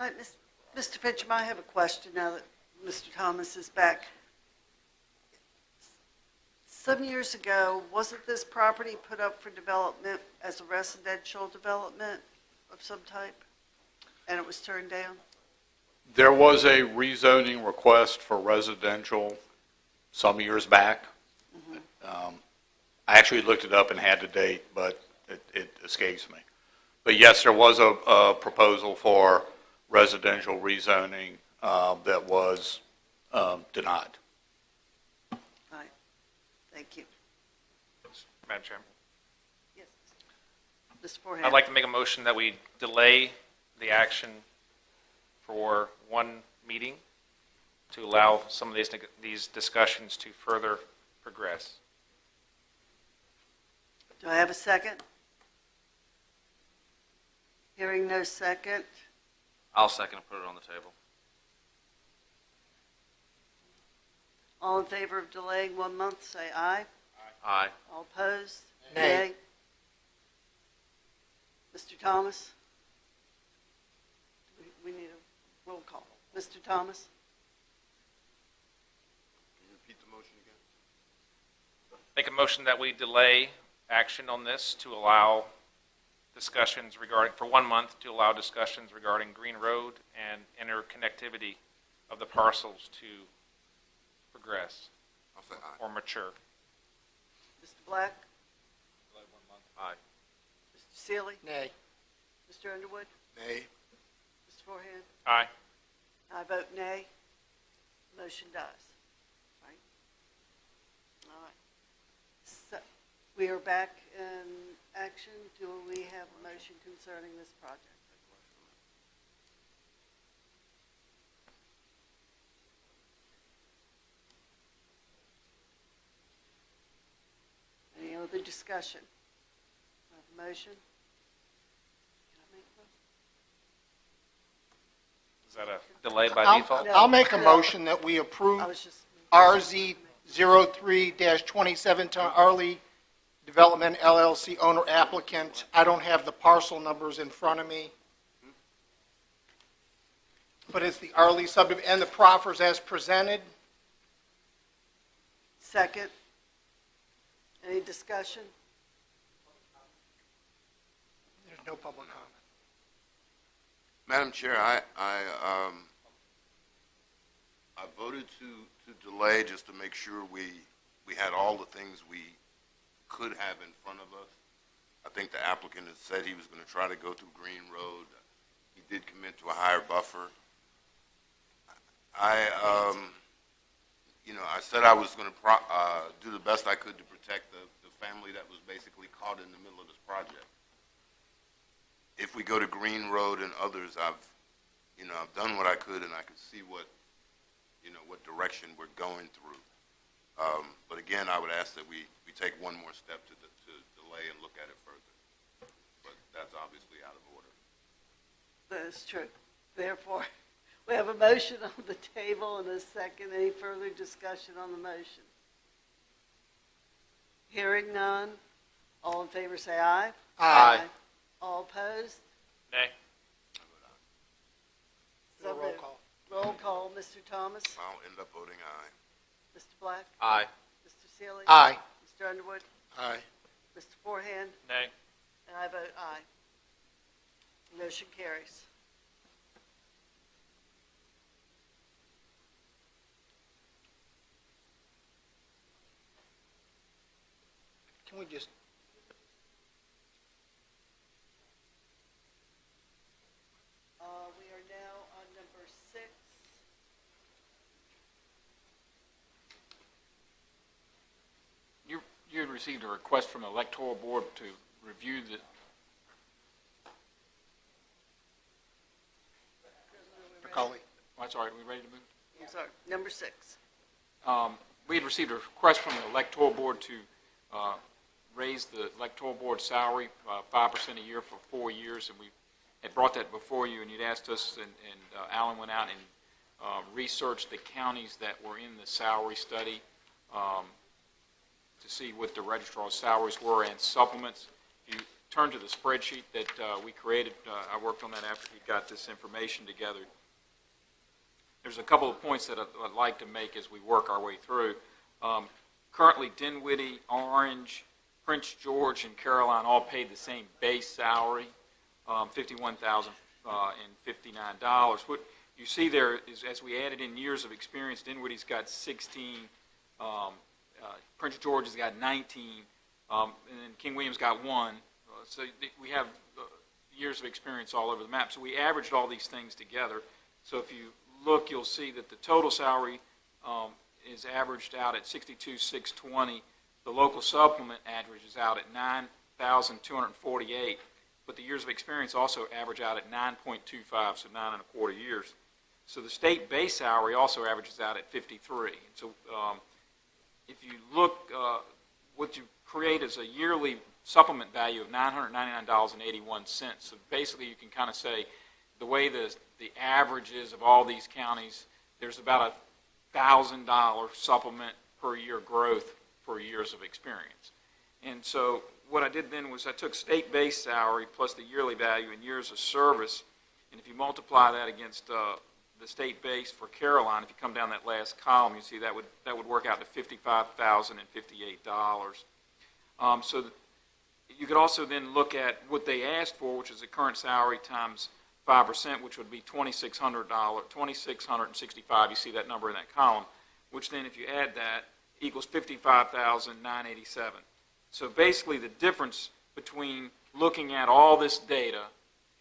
All right, Mr. Fitchum, I have a question now that Mr. Thomas is back. Some years ago, wasn't this property put up for development as a residential development of some type? And it was turned down? There was a rezoning request for residential some years back. I actually looked it up and had the date, but it escapes me. But yes, there was a proposal for residential rezoning that was denied. All right, thank you. Madam Chairman. Yes. Mr. Forehand. I'd like to make a motion that we delay the action for one meeting to allow some of these discussions to further progress. Do I have a second? Hearing no second. I'll second and put it on the table. All in favor of delaying 1 month, say aye. Aye. All opposed? Nay. Mr. Thomas? We need a roll call. Mr. Thomas? Can you repeat the motion again? Make a motion that we delay action on this to allow discussions regarding, for 1 month, to allow discussions regarding Green Road and interconnectivity of the parcels to progress I'll say aye. or mature. Mr. Black? Aye. Mr. Seeley? Nay. Mr. Underwood? Nay. Mr. Forehand? Aye. I vote nay. Motion dies. Right? All right. So, we are back in action. Do we have a motion concerning this project? Any other discussion? Have a motion? Can I make a motion? Is that a delay by I'll- default? No. I'll make a No. motion that we approve I was just, RZ 03-27 to Arley Development LLC owner applicant. I don't have the parcel numbers in front of me. But it's the Arley subdivision and the proffers as presented. second. Any discussion? There's no public comment. Madam Chair, I voted to delay just to make sure we had all the things we could have in front of us. I think the applicant has said he was going to try to go through Green Road. He did commit to a higher buffer. I said I was going to do the best I could to protect the family that was basically caught in the middle of this project. If we go to Green Road and others, I've done what I could, and I could see what direction we're going through. But again, I would ask that we take one more step to delay and look at it further. But that's obviously out of order. That is true. Therefore, we have a motion on the table and a second. Any further discussion on the motion? Hearing none. All in favor say aye. Aye. All opposed? Nay. So Roll moved. call. Roll call, Mr. Thomas, I'll end up voting aye. Mr. Black, Aye. Mr. Seeley. Aye. Mr. Underwood, Aye. Mr. Forehand, Nay. and I vote aye. Motion carries. Can we just, We are now on number 6. You had received a request from the electoral board to review the, McCauley? oh, that's all right, are we ready to move? I'm sorry, number 6. We had received a request from the electoral board to raise the electoral board salary 5% a year for 4 years, and we had brought that before you, and you'd asked us, and Alan went out and researched the counties that were in the salary study to see what the registrar's salaries were and supplements. turn to the spreadsheet that we created. I worked on that after he got this information together. There's a couple of points that I'd like to make as we work our way through. Currently, Dinwiddie, Orange, Prince George, and Caroline all paid the same base salary, $51,059. What you see there is, as we added in years of experience, Dinwiddie's got 16, Prince George has got 19, and then King William's got 1. So we have years of experience all over the map. So we averaged all these things together. So if you look, you'll see that the total salary is averaged out at $62,620. The local supplement averages out at $9,248. But the years of experience also average out at 9.25, so 9.25 years. So the state base salary also averages out at 53. So if you look, what you create is a yearly supplement value of $999.81. So basically you can kind of say the way the average is of all these counties, there's about $1,000 supplement per year growth for years of experience. And so what I did then was I took state base salary plus the yearly value in years of service, and if you multiply that against the state base for Caroline, if you come down that last column, you see that would work out to $55,058. So you could also then look at what they asked for, which is the current salary times 5%, which would be $2,600, $2,665. You see that number in that column, which then, if you add that, equals $55,987. So basically, the difference between looking at all this data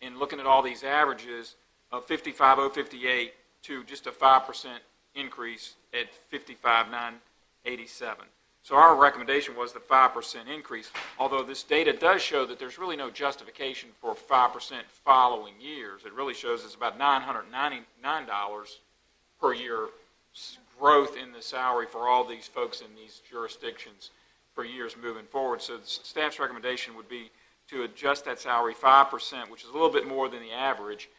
and looking at all these averages of 55,058 to just a 5% increase at 55,987. So our recommendation was the 5% increase, although this data does show that there's really no justification for 5% following years. It really shows it's about $999 per year growth in the salary for all these folks in these jurisdictions for years moving forward. So the staff's recommendation would be to adjust that salary 5%, which is a little bit more than the average,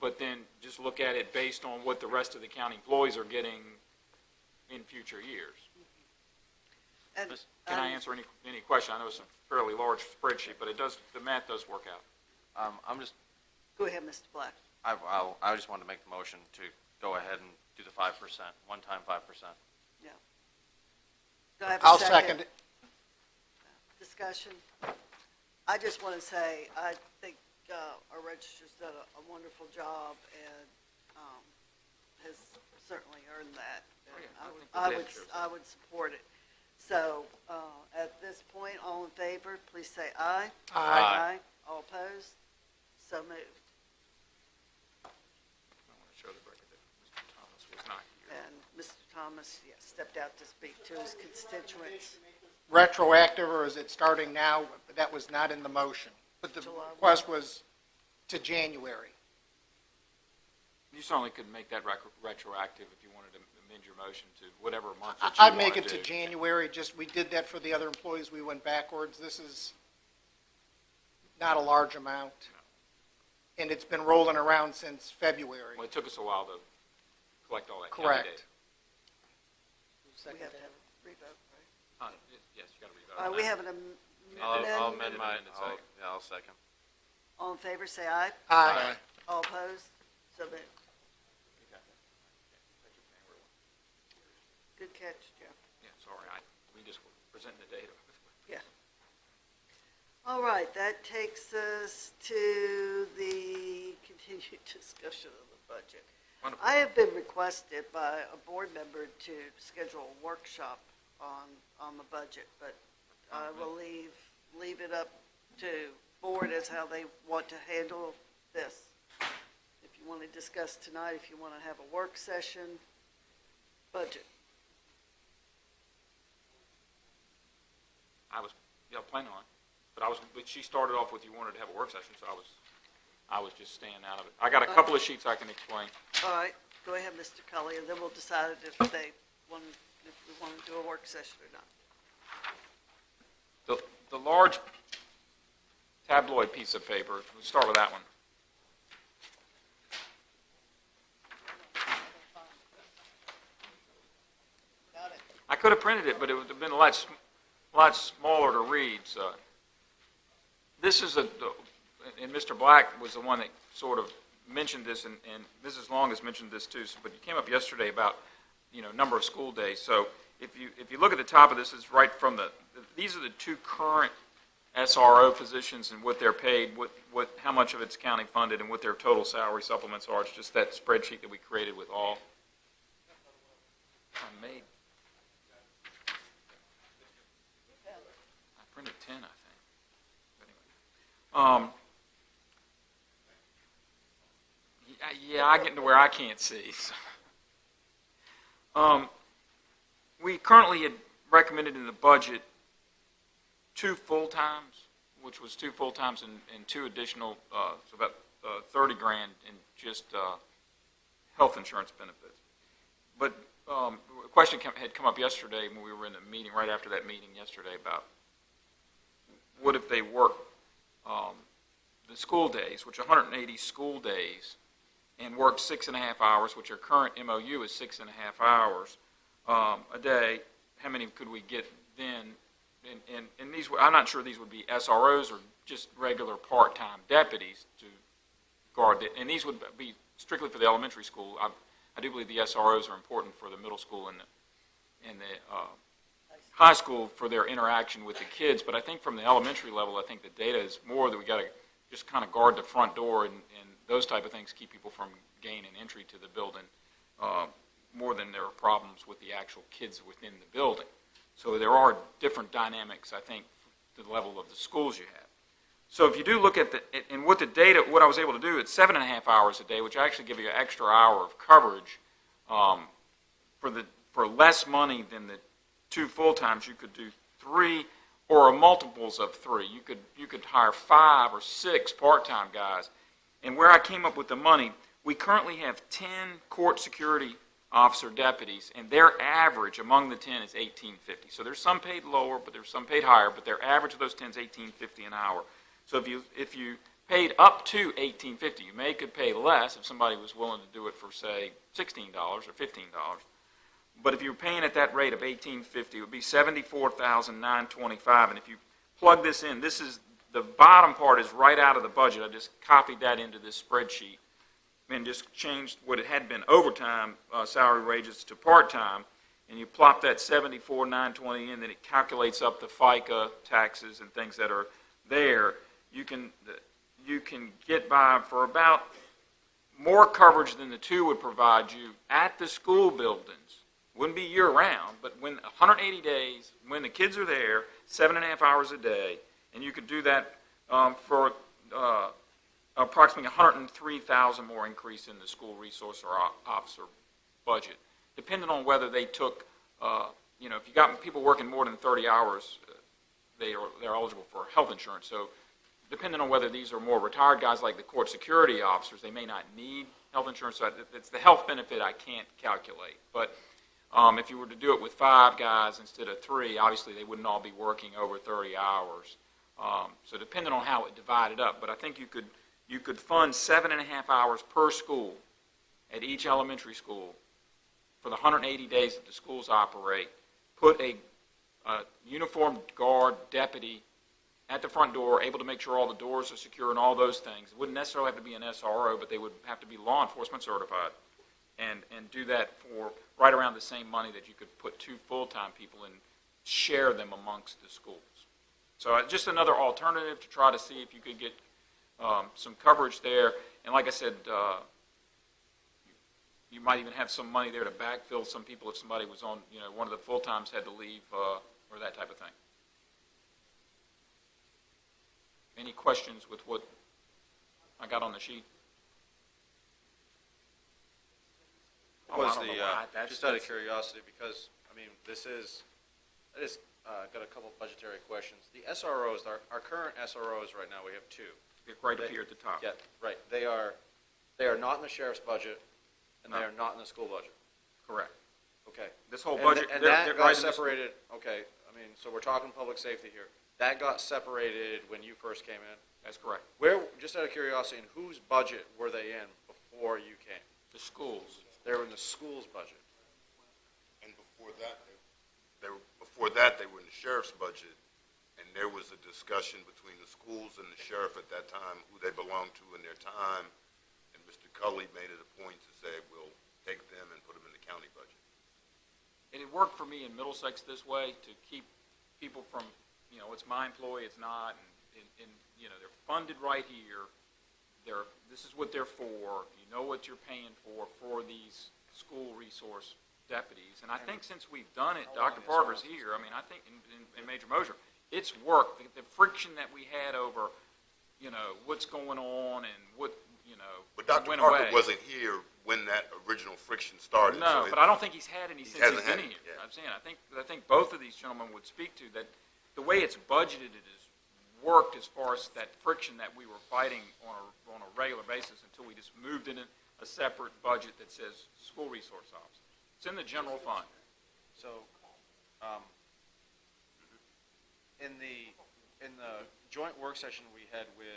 but then just look at it based on what the rest of the county employees are getting in future years. And, Can I answer any question? I know it's a fairly large spreadsheet, but the math does work out. Go ahead, Mr. Black. I just wanted to make the motion to go ahead and do the 5%, one-time 5%. Yeah. Do I have a I'll second it. Discussion. I just want to say I think our registrar's done a wonderful job and has certainly earned that. I would support it. So at this point, all in favor, please say aye. Aye. All opposed? So moved. I want to show the record that Mr. Thomas was not here. And Mr. Thomas, yes, stepped out to speak to his constituents. Retroactive, or is it starting now? That was not in the motion. But the request was to January. You certainly could make that retroactive if you wanted to amend your motion to whatever month that you I'd make want it to January. Just, we did that for the other employees. We went backwards. This is not a large amount. And it's been rolling around since February. Well, it took us a while to collect all that county Correct. data. We have to have a revote, right? Yes, you got to revote. We have an I'll amendment. amend my, I'll second. All in favor, say aye. Aye. All opposed? So moved. Good catch, Jeff. Yeah, sorry, we just were presenting the data. Yeah. All right, that takes us to the continued discussion of the budget. Wonderful. I have been requested by a board member to schedule a workshop on the budget, but I will leave it up to board as how they want to handle this. If you want to discuss tonight, if you want to have a work session, budget. I was planning on it, but she started off with you wanted to have a work session, so I was just staying out of it. I got a couple of sheets I can explain. All right, go ahead, Mr. Cully, and then we'll decide if we want to do a work session or not. The large tabloid piece of paper, let's start with that one. I could have printed it, but it would have been a lot smaller to read. So this is and Mr. Black was the one that sort of mentioned this, and Mrs. Long has mentioned this too, but you came up yesterday about, number of school days. So if you look at the top of this, it's right from these are the two current SRO positions and what they're paid, how much of it's county funded, and what their total salary supplements are. It's just that spreadsheet that we created with all. I printed 10, I think. But anyway. Yeah, I get into where I can't see. So. We currently had recommended in the budget 2 full-times, which was 2 full-times and 2 additional, so about $30,000 in just health insurance benefits. But a question had come up yesterday when we were in the meeting, right after that meeting yesterday, about what if they work the school days, which are 180 school days, and work 6.5 hours, which our current MOU is 6.5 hours a day. How many could we get then? And these, I'm not sure these would be SROs or just regular part-time deputies to guard it. And these would be strictly for the elementary school. I do believe the SROs are important for the middle school and the high school for their interaction with the kids. But I think from the elementary level, I think the data is more that we got to just kind of guard the front door and those type of things, keep people from gaining entry to the building more than there are problems with the actual kids within the building. So there are different dynamics, I think, to the level of the schools you have. So if you do look at what I was able to do, it's 7.5 hours a day, which actually give you an extra hour of coverage for less money than the 2 full-times. You could do 3 or multiples of 3. You could hire 5 or 6 part-time guys. And where I came up with the money, we currently have 10 court security officer deputies, and their average among the 10 is $18.50. So there's some paid lower, but there's some paid higher, but their average of those 10 is $18.50 an hour. So if you paid up to $18.50, you could pay less if somebody was willing to do it for, say, $16 or $15. But if you're paying at that rate of $18.50, it would be $74,925. And if you plug this in, this is the bottom part is right out of the budget. I just copied that into this spreadsheet and just changed what it had been overtime salary wages to part-time, and you plop that $74,920 in, then it calculates up the FICA taxes and things that are there. You can get by for about more coverage than the 2 would provide you at the school buildings. Wouldn't be year-round, but when 180 days, when the kids are there, 7.5 hours a day, and you could do that for approximately $103,000 more increase in the school resource or officer budget, depending on whether they took, if you got people working more than 30 hours, they're eligible for health insurance. So depending on whether these are more retired guys like the court security officers, they may not need health insurance. So it's the health benefit I can't calculate. But if you were to do it with 5 guys instead of 3, obviously they wouldn't all be working over 30 hours. So depending on how it divided up, but I think you could fund 7.5 hours per school at each elementary school for the 180 days that the schools operate, put a uniformed guard deputy at the front door, able to make sure all the doors are secure and all those things. It wouldn't necessarily have to be an SRO, but they would have to be law enforcement certified, and do that for right around the same money that you could put 2 full-time people and share them amongst the schools. So just another alternative to try to see if you could get some coverage there. And like I said, you might even have some money there to backfill some people if somebody was on, one of the full-times had to leave or that type of thing. Any questions with what I got on the sheet? Just out of curiosity, because, I just got a couple of budgetary questions. The SROs, our current SROs right now, we have 2. They're right up here at the top. Yeah, right. They are not in the sheriff's budget, and they are not in the school budget. Correct. Okay. This whole budget, and that got separated. Okay. So we're talking public safety here. That got separated when you first came in. That's correct. Where, just out of curiosity, in whose budget were they in before you came? The schools. They were in the school's budget. And before that, they were in the sheriff's budget, and there was a discussion between the schools and the sheriff at that time, who they belonged to in their time, and Mr. Cully made it a point to say, we'll take them and put them in the county budget. And it worked for me in Middlesex this way to keep people from, it's my employee, it's not, and they're funded right here. This is what they're for. You know what you're paying for these school resource deputies. And I think since we've done it, Dr. Parker's here, I think in Major Mosier, it's worked. The friction that we had over, what's going on and what, But Dr. went Parker away. wasn't here when that original friction started. No, so but I don't think he's had any since he's hasn't been had it, here. yeah. I'm saying, I think both of these gentlemen would speak to that. The way it's budgeted, it has worked as far as that friction that we were fighting on a regular basis until we just moved in a separate budget that says school resource officers. It's in the general fund. So, in the joint work session we had with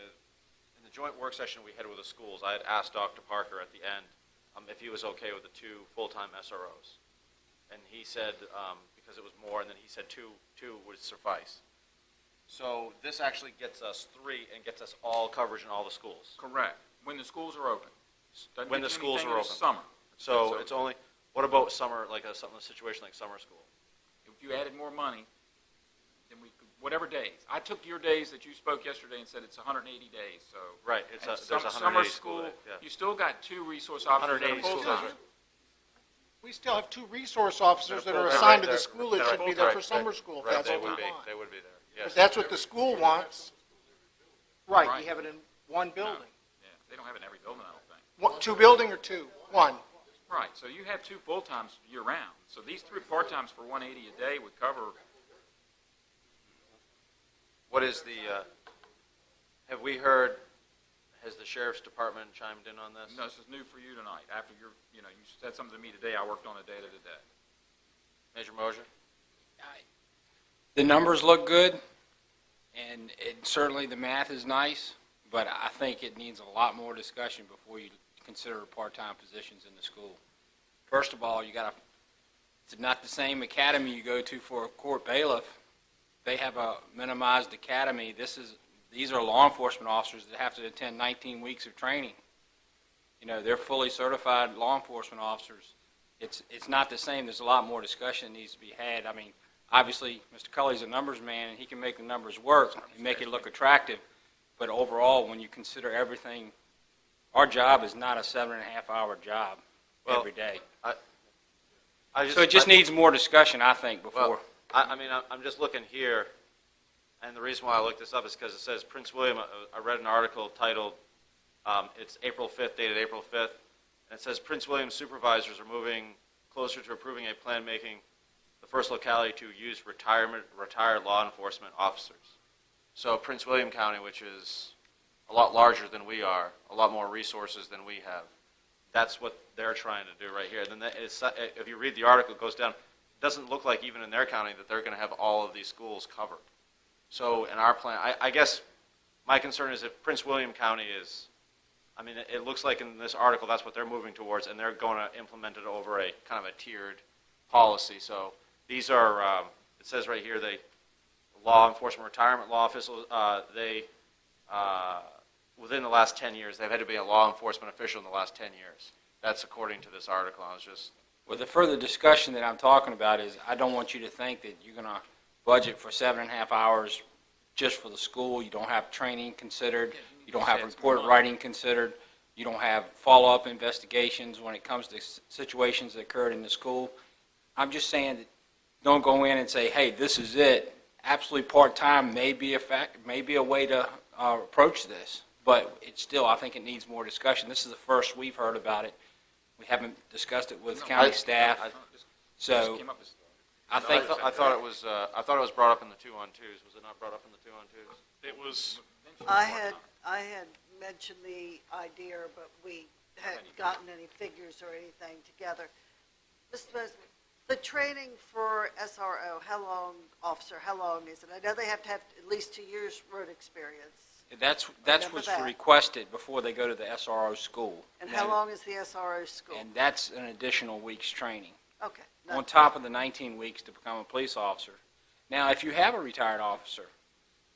the schools, I had asked Dr. Parker at the end if he was okay with the 2 full-time SROs, and he said because it was more, and then he said two would suffice. So this actually gets us 3 and gets us all coverage in all the schools. Correct. When the schools are open. Doesn't When get the you schools anything are in open. the summer. So That's it's only. What about summer, like a situation like summer school? If you added more money, then we could, whatever days. I took your days that you spoke yesterday and said it's 180 days. So Right. It's and there's summer 180 school. day, yeah. You still got 2 resource officers that are 180 school full-time. days. We still have 2 resource officers that are They're assigned to right the there. school that They're should be right there there. for summer school, if Right, that's they what would we be. want. They would be there. If Yes. that's what the school wants, right, Right. we have it in one building. Yeah, they don't have it in every building, I don't think. 2 building or 2? 1. Right, so you have 2 full-times year-round. So these 3 part-times for 180 a day would cover. What is the? Have we heard? Has the sheriff's department chimed in on this? No, this is new for you tonight. After you said something to me today, I worked on it day to day. Major Mosier? The numbers look good, and certainly the math is nice, but I think it needs a lot more discussion before you consider part-time positions in the school. First of all, it's not the same academy you go to for a court bailiff. They have a minimized academy. These are law enforcement officers that have to attend 19 weeks of training. They're fully certified law enforcement officers. It's not the same. There's a lot more discussion that needs to be had. Obviously, Mr. Cully's a numbers man, and he can make the numbers work and make it look attractive. But overall, when you consider everything, our job is not a 7.5-hour job every day. So it just needs more discussion, I think, before. Well, I'm just looking here, and the reason why I looked this up is because it says Prince William. I read an article titled, it's April 5th, dated April 5th, and it says Prince William supervisors are moving closer to approving a plan making the first locality to use retired law enforcement officers. So Prince William County, which is a lot larger than we are, a lot more resources than we have, that's what they're trying to do right here. Then if you read the article, it goes down. It doesn't look like even in their county that they're going to have all of these schools covered. So in our plan, I guess my concern is if Prince William County is, it looks like in this article that's what they're moving towards, and they're going to implement it over a kind of a tiered policy. So these are, it says right here, law enforcement retirement law officials, within the last 10 years, they've had to be a law enforcement official in the last 10 years. That's according to this article. Well, the further discussion that I'm talking about is I don't want you to think that you're going to budget for 7.5 hours just for the school. You don't have training considered. You don't have report writing considered. You don't have follow-up investigations when it comes to situations that occurred in the school. I'm just saying that don't go in and say, hey, this is it. Absolutely part-time may be a way to approach this, but it's still, I think it needs more discussion. This is the first we've heard about it. We haven't discussed it with county staff. So I thought it was brought up in the 2-on-2s. Was it not brought up in the 2-on-2s? It was. I had mentioned the idea, but we hadn't gotten any figures or anything together. Mr. President, the training for SRO, how long is it? I know they have to have at least 2 years road experience. that's what's that. requested before they go to the SRO school. And how long is the SRO school? And that's an additional week's training. Okay. On top of the 19 weeks to become a police officer. Now, if you have a retired officer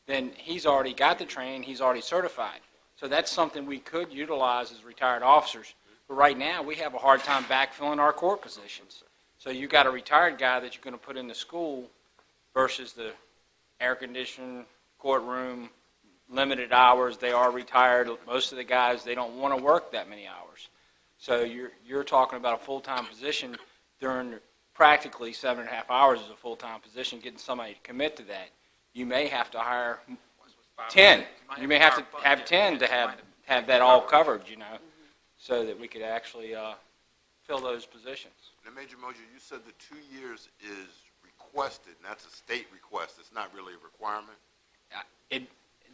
then he's already got the training, he's already certified. So that's something we could utilize as retired officers. But right now, we have a hard time backfilling our court positions. So you got a retired guy that you're going to put in the school versus the air-conditioned courtroom, limited hours. They are retired. Most of the guys, they don't want to work that many hours. So you're talking about a full-time position during practically 7.5 hours is a full-time position, getting somebody to commit to that. You may have to hire 10. You may have to have 10 to have that all covered, so that we could actually fill those positions. Now, Major Mosier, you said the 2 years is requested, and that's a state request. It's not really a requirement?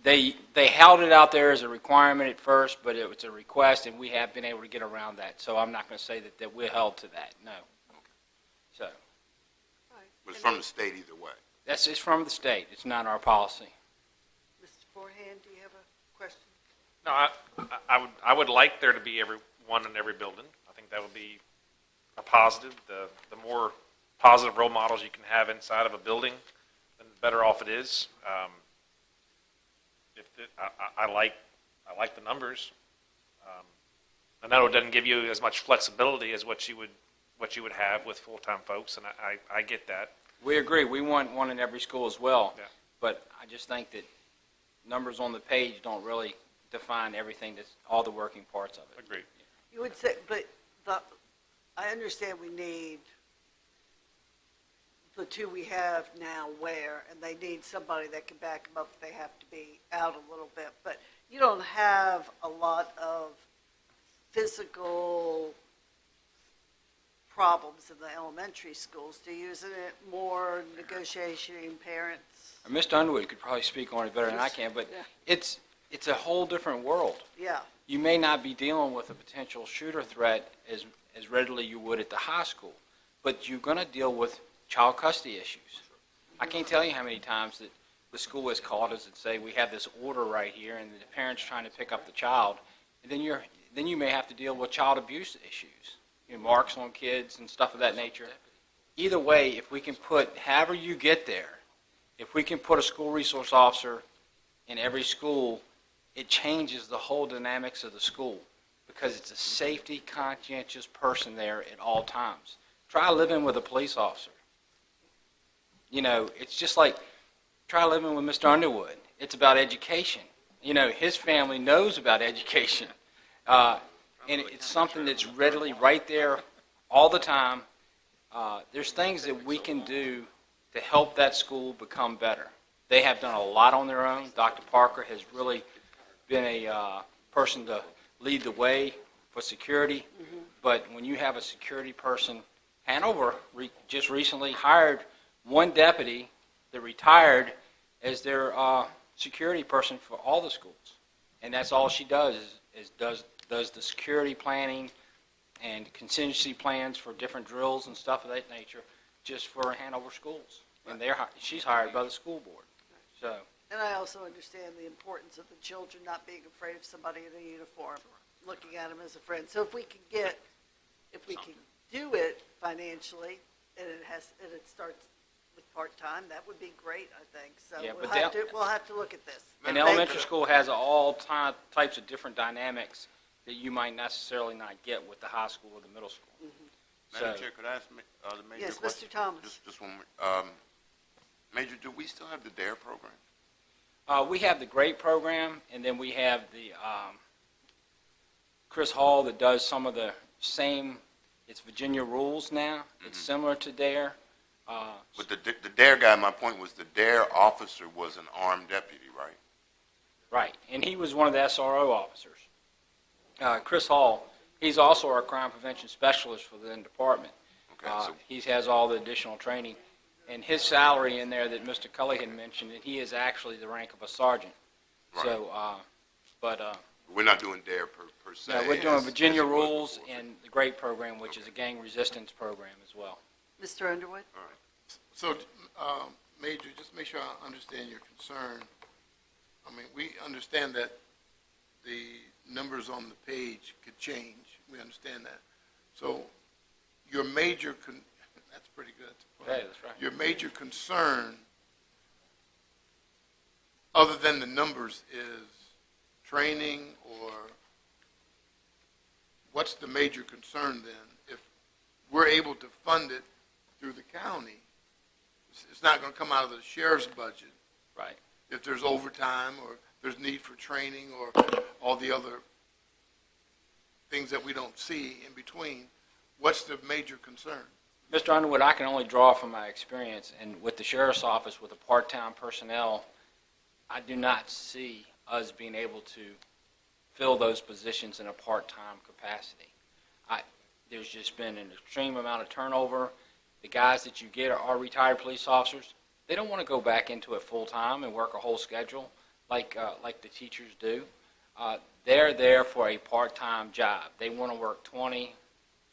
They held it out there as a requirement at first, but it was a request, and we have been able to get around that. So I'm not going to say that we're held to that, no. So. But it's from the state either way? It's from the state. It's not our policy. Mr. Forehand, do you have a question? No, I would like there to be one in every building. I think that would be a positive. The more positive role models you can have inside of a building, the better off it is. I like the numbers. I know it doesn't give you as much flexibility as what you would have with full-time folks, and I get that. We agree. We want one in every school as well. Yeah. But I just think that numbers on the page don't really define everything, that's all the working parts of it. Agreed. You would say, but I understand we need the two we have now and they need somebody that can back them up if they have to be out a little bit. But you don't have a lot of physical problems in the elementary schools, do you? Isn't it more negotiation, parents? Mr. Underwood could probably speak on it better than I can, but it's a whole different world. Yeah. You may not be dealing with a potential shooter threat as readily you would at the high school, but you're going to deal with child custody issues. I can't tell you how many times that the school has called us and say, we have this order right here, and the parent's trying to pick up the child, and then you may have to deal with child abuse issues, marks on kids and stuff of that nature. Either way, if we can put, however you get there, if we can put a school resource officer in every school, it changes the whole dynamics of the school because it's a safety, conscientious person there at all times. Try living with a police officer. It's just like try living with Mr. Underwood. It's about education. His family knows about education. And it's something that's readily right there all the time. There's things that we can do to help that school become better. They have done a lot on their own. Dr. Parker has really been a person to lead the way for security. Mm-hmm. But when you have a security person, Hanover just recently hired one deputy that retired as their security person for all the schools. And that's all she does is does the security planning and contingency plans for different drills and stuff of that nature just for Hanover schools. And she's hired by the school board. So. And I also understand the importance of the children not being afraid of somebody in a uniform, looking at them as a friend. So if we can do it financially, and it starts with part-time, that would be great, I think. So yeah, we'll have to look at this. And elementary school has all types of different dynamics that you might necessarily not get with the high school or the middle school. Mm-hmm. Madam Chair, could I ask the major Yes, question? Mr. Thomas. Just one more. Major, do we still have the DARE program? We have the GREAT program, and then we have the Chris Hall that does some of the same. It's Virginia rules now. Mm-hmm. It's similar to DARE. But the DARE guy, my point was the DARE officer was an armed deputy, right? Right, and he was one of the SRO officers. Chris Hall, he's also our crime prevention specialist for the department. Okay, he has all the additional training. And his salary in there that Mr. Cully had mentioned, and he is actually the rank of a sergeant. Right. So, we're not doing DARE per se. No, we're doing Virginia rules and the GREAT program, which is a gang resistance program as well. Mr. Underwood? All right. So, Major, just make sure I understand your concern. I mean, we understand that the numbers on the page could change. We understand that. So, your major that's pretty good. Okay, that's right. Your major concern other than the numbers, is training, or what's the major concern then? If we're able to fund it through the county, it's not going to come out of the sheriff's budget. Right. If there's overtime, or there's need for training, or all the other things that we don't see in between, what's the major concern? Mr. Underwood, I can only draw from my experience, and with the sheriff's office, with the part-time personnel, I do not see us being able to fill those positions in a part-time capacity. There's just been an extreme amount of turnover. The guys that you get are retired police officers. They don't want to go back into it full-time and work a whole schedule like the teachers do. They're there for a part-time job. They want to work 20,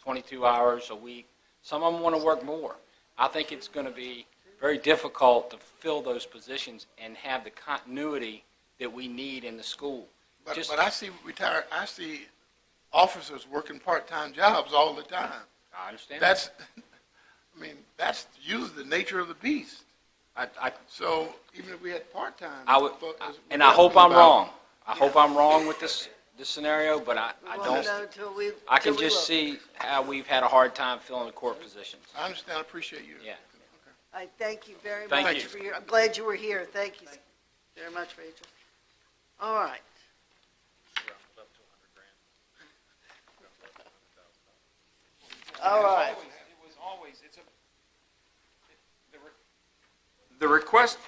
22 hours a week. Some of them want to work more. I think it's going to be very difficult to fill those positions and have the continuity that we need in the school. But I see officers working part-time jobs all the time. I understand. That's usually the nature of the beast. So even if we had part-time, I hope I'm wrong. I hope I'm wrong with this scenario, but I don't. I can just see how we've had a hard time filling the court positions. I understand. I appreciate you. Yeah. I thank you very Thank much you. for your, I'm glad you were here. Thank you very much, Rachel. All right. All right. It was always, the request,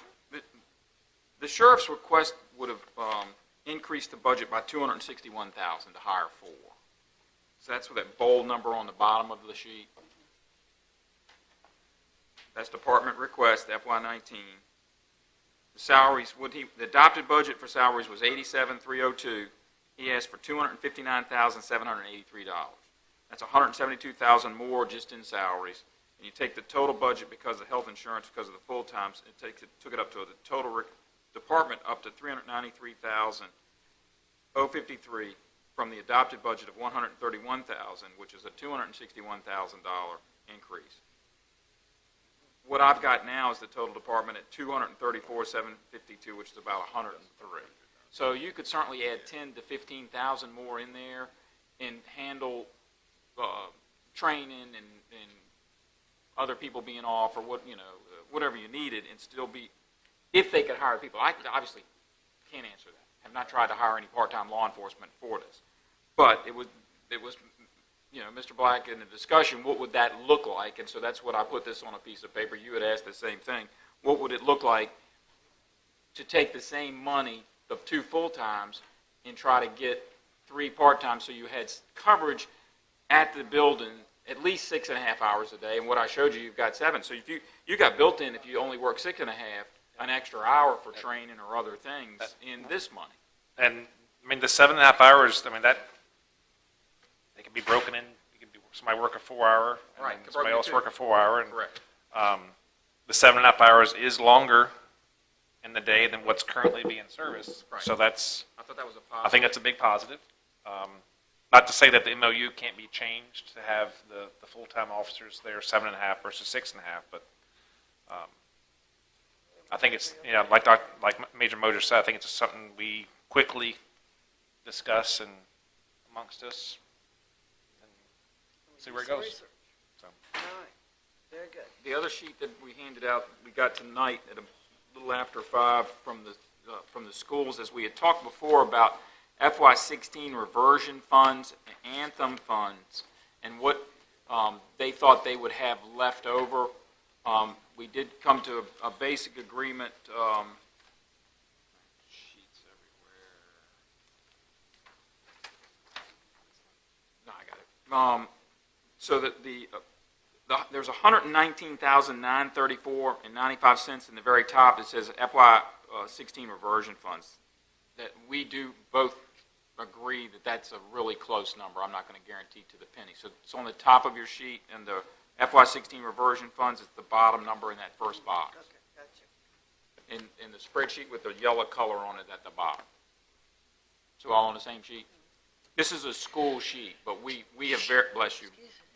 the sheriff's request would have increased the budget by $261,000 to hire 4. So that's with that bold number on the bottom of the sheet. That's department request, FY19. The salaries, the adopted budget for salaries was $87,302. He asked for $259,783. That's $172,000 more just in salaries. And you take the total budget because of health insurance, because of the full times, took it up to the total department up to $393,053 from the adopted budget of $131,000, which is a $261,000 increase. What I've got now is the total department at $234,752, which is about $103. So you could certainly add $10,000 to $15,000 more in there and handle training and other people being off, or whatever you needed, and still be, if they could hire people. I obviously can't answer that. Have not tried to hire any part-time law enforcement for this, but it was Mr. Black in the discussion, what would that look like? And so that's what I put this on a piece of paper. You had asked the same thing. What would it look like to take the same money of 2 full-times and try to get 3 part-times, so you had coverage at the building at least 6.5 hours a day, and what I showed you, you've got 7. So if you got built in, if you only work 6.5, an extra hour for training or other things in this money. And the 7.5 hours, that they can be broken in. You can somebody work a 4-hour, and Right, then somebody else work a 4-hour. And, correct. the 7.5 hours is longer in the day than what's currently being serviced. Right. So I thought that was a positive. I think that's a big positive. Not to say that the MOU can't be changed to have the full-time officers there 7.5 versus 6.5, but I think it's, like Major Moser said, I think it's something we quickly discuss and amongst us and see where it goes. So. All right. Very good. The other sheet that we handed out, we got tonight at a little after 5 from the schools, as we had talked before about FY16 reversion funds, Anthem funds, and what they thought they would have left over. We did come to a basic agreement. Sheets everywhere. No, I got it. So that there's $119,934.95 in the very top. It says FY16 reversion funds. That we do both agree that that's a really close number. I'm not going to guarantee to the penny. So it's on the top of your sheet, and the FY16 reversion funds is the bottom number in that first box. Okay, gotcha. In the spreadsheet with the yellow color on it at the bottom. So all on the same sheet. This is a school sheet, but we have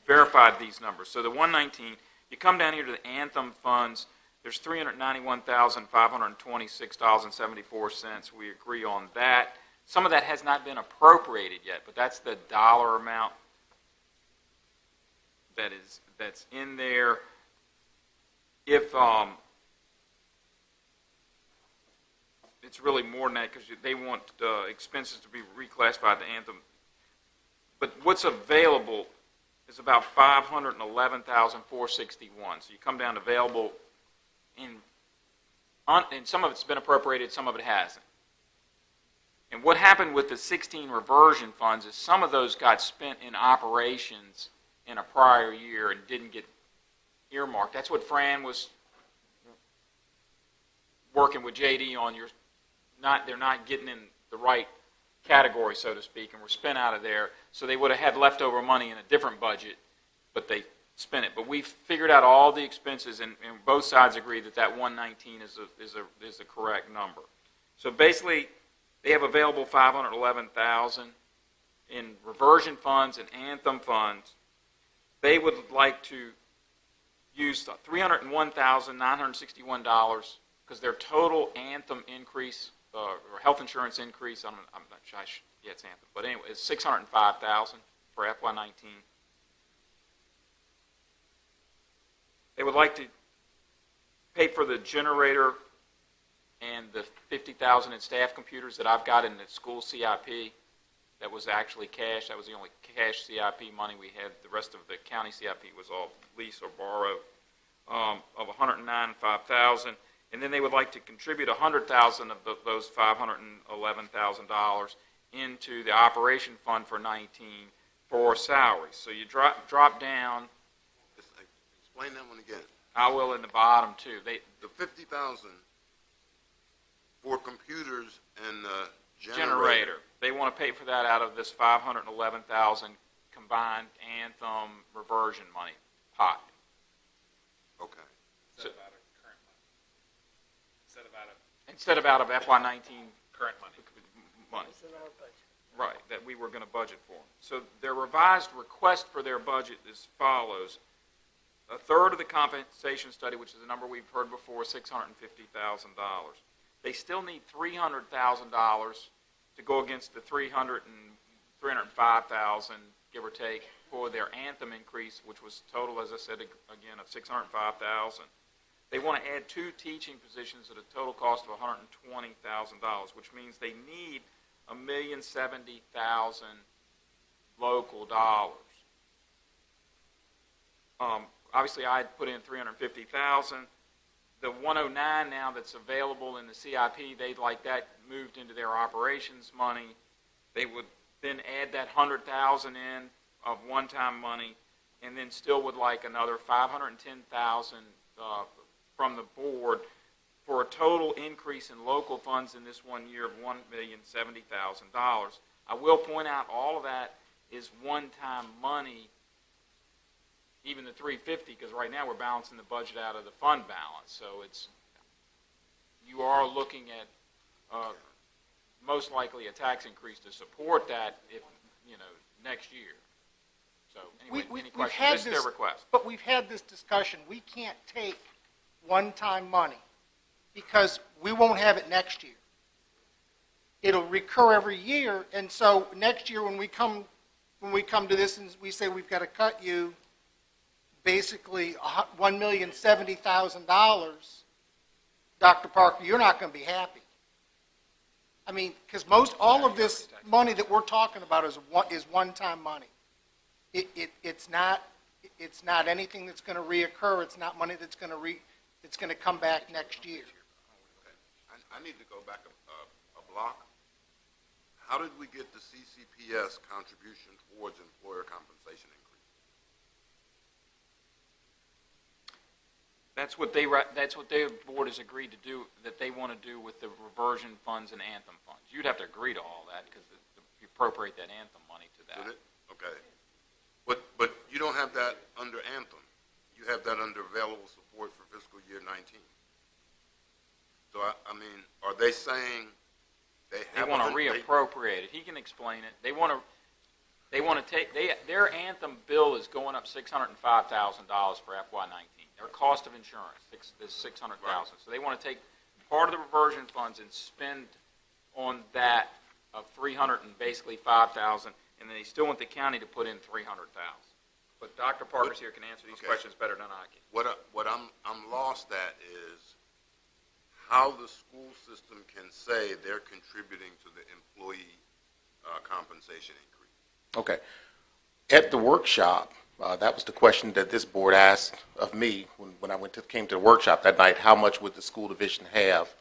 verified these numbers. So the 119, you come down here to the Anthem funds. There's $391,526.74. We agree on that. Some of that has not been appropriated yet, but that's the dollar amount that's in there. If it's really more than that because they want expenses to be reclassified to Anthem. But what's available is about $511,461. So you come down to available, and some of it's been appropriated, some of it hasn't. And what happened with the 16 reversion funds is some of those got spent in operations in a prior year and didn't get earmarked. That's what Fran was working with JD on. They're not getting in the right category, so to speak, and were spent out of there. So they would have had leftover money in a different budget, but they spent it. But we've figured out all the expenses, and both sides agree that 119 is the correct number. So basically, they have available $511,000 in reversion funds and Anthem funds. They would like to use $301,961 because their total Anthem increase or health insurance increase, I'm not sure, it's Anthem, but anyway, it's $605,000 for FY19. They would like to pay for the generator and the $50,000 in staff computers that I've got in the school CIP. That was actually cash. That was the only cash CIP money we had. The rest of the county CIP was all lease or borrow of $195,000. And then they would like to contribute $100,000 of those $511,000 into the operation fund for 19 for salaries. So you drop down. Explain that one again. I will in the bottom too. The $50,000 for computers and generator. They want to pay for that out of this $511,000 combined Anthem reversion money pot. Okay. Instead of out of FY19 Current money. Right, that we were going to budget for. So their revised request for their budget is as follows. A third of the compensation study, which is a number we've heard before, $650,000. They still need $300,000 to go against the $305,000, give or take, for their Anthem increase, which was total, as I said again, of $605,000. They want to add 2 teaching positions at a total cost of $120,000, which means they need $1,070,000 local dollars. Obviously, I put in $350,000. The 109 now that's available in the CIP, they'd like that moved into their operations money. They would then add that $100,000 in of one-time money, and then still would like another $510,000 from the board for a total increase in local funds in this 1 year of $1,070,000. I will point out all of that is one-time money, even the $350,000, because right now we're balancing the budget out of the fund balance. So you are looking at most likely a tax increase to support that if next year. So anyway, any questions? This is their request. But we've had this discussion. We can't take one-time money because we won't have it next year. It'll recur every year, and so next year when we come to this and we say we've got to cut you basically $1,070,000, Dr. Parker, you're not going to be happy. I mean, because all of this money that we're talking about is one-time money. It's not anything that's going to reoccur. It's not money that's going to come back next year. I need to go back a block. How did we get the CCPS contribution towards employer compensation increase? That's what their board has agreed to do, that they want to do with the reversion funds and Anthem funds. You'd have to agree to all that because you appropriate that Anthem money to that. Okay. But you don't have that under Anthem. You have that under available support for fiscal year 19. So, I mean, are they saying they want to reappropriate it? He can explain it. They want to take their Anthem bill is going up $605,000 for FY19. Their cost of insurance is $600,000. So they want to take part of the reversion funds and spend on that of 300 and basically 5,000, and then they still want the county to put in 300,000. But Dr. Parker's here can answer these questions better than I can. What I'm lost at is how the school system can say they're contributing to the employee compensation increase. Okay. At the workshop, that was the question that this board asked of me when I came to the workshop that night. How much would the school division have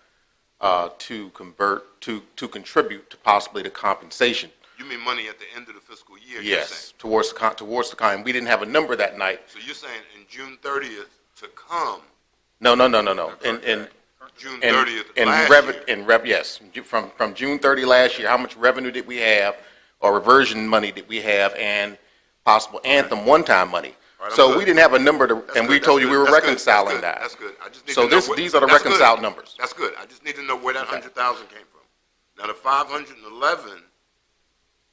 to contribute to possibly the compensation? You mean money at the end of the fiscal year? Yes, towards the kind. We didn't have a number that night. So you're saying in June 30th to come? No. June 30th last year. Yes. From June 30 last year, how much revenue did we have, or reversion money did we have, and possible Anthem one-time money? Right, so we didn't have a number, we told you we were reconciling that. That's good. I just need so to know these are the reconciled numbers. That's good. I just need to know where that 100,000 came from. Now the 511,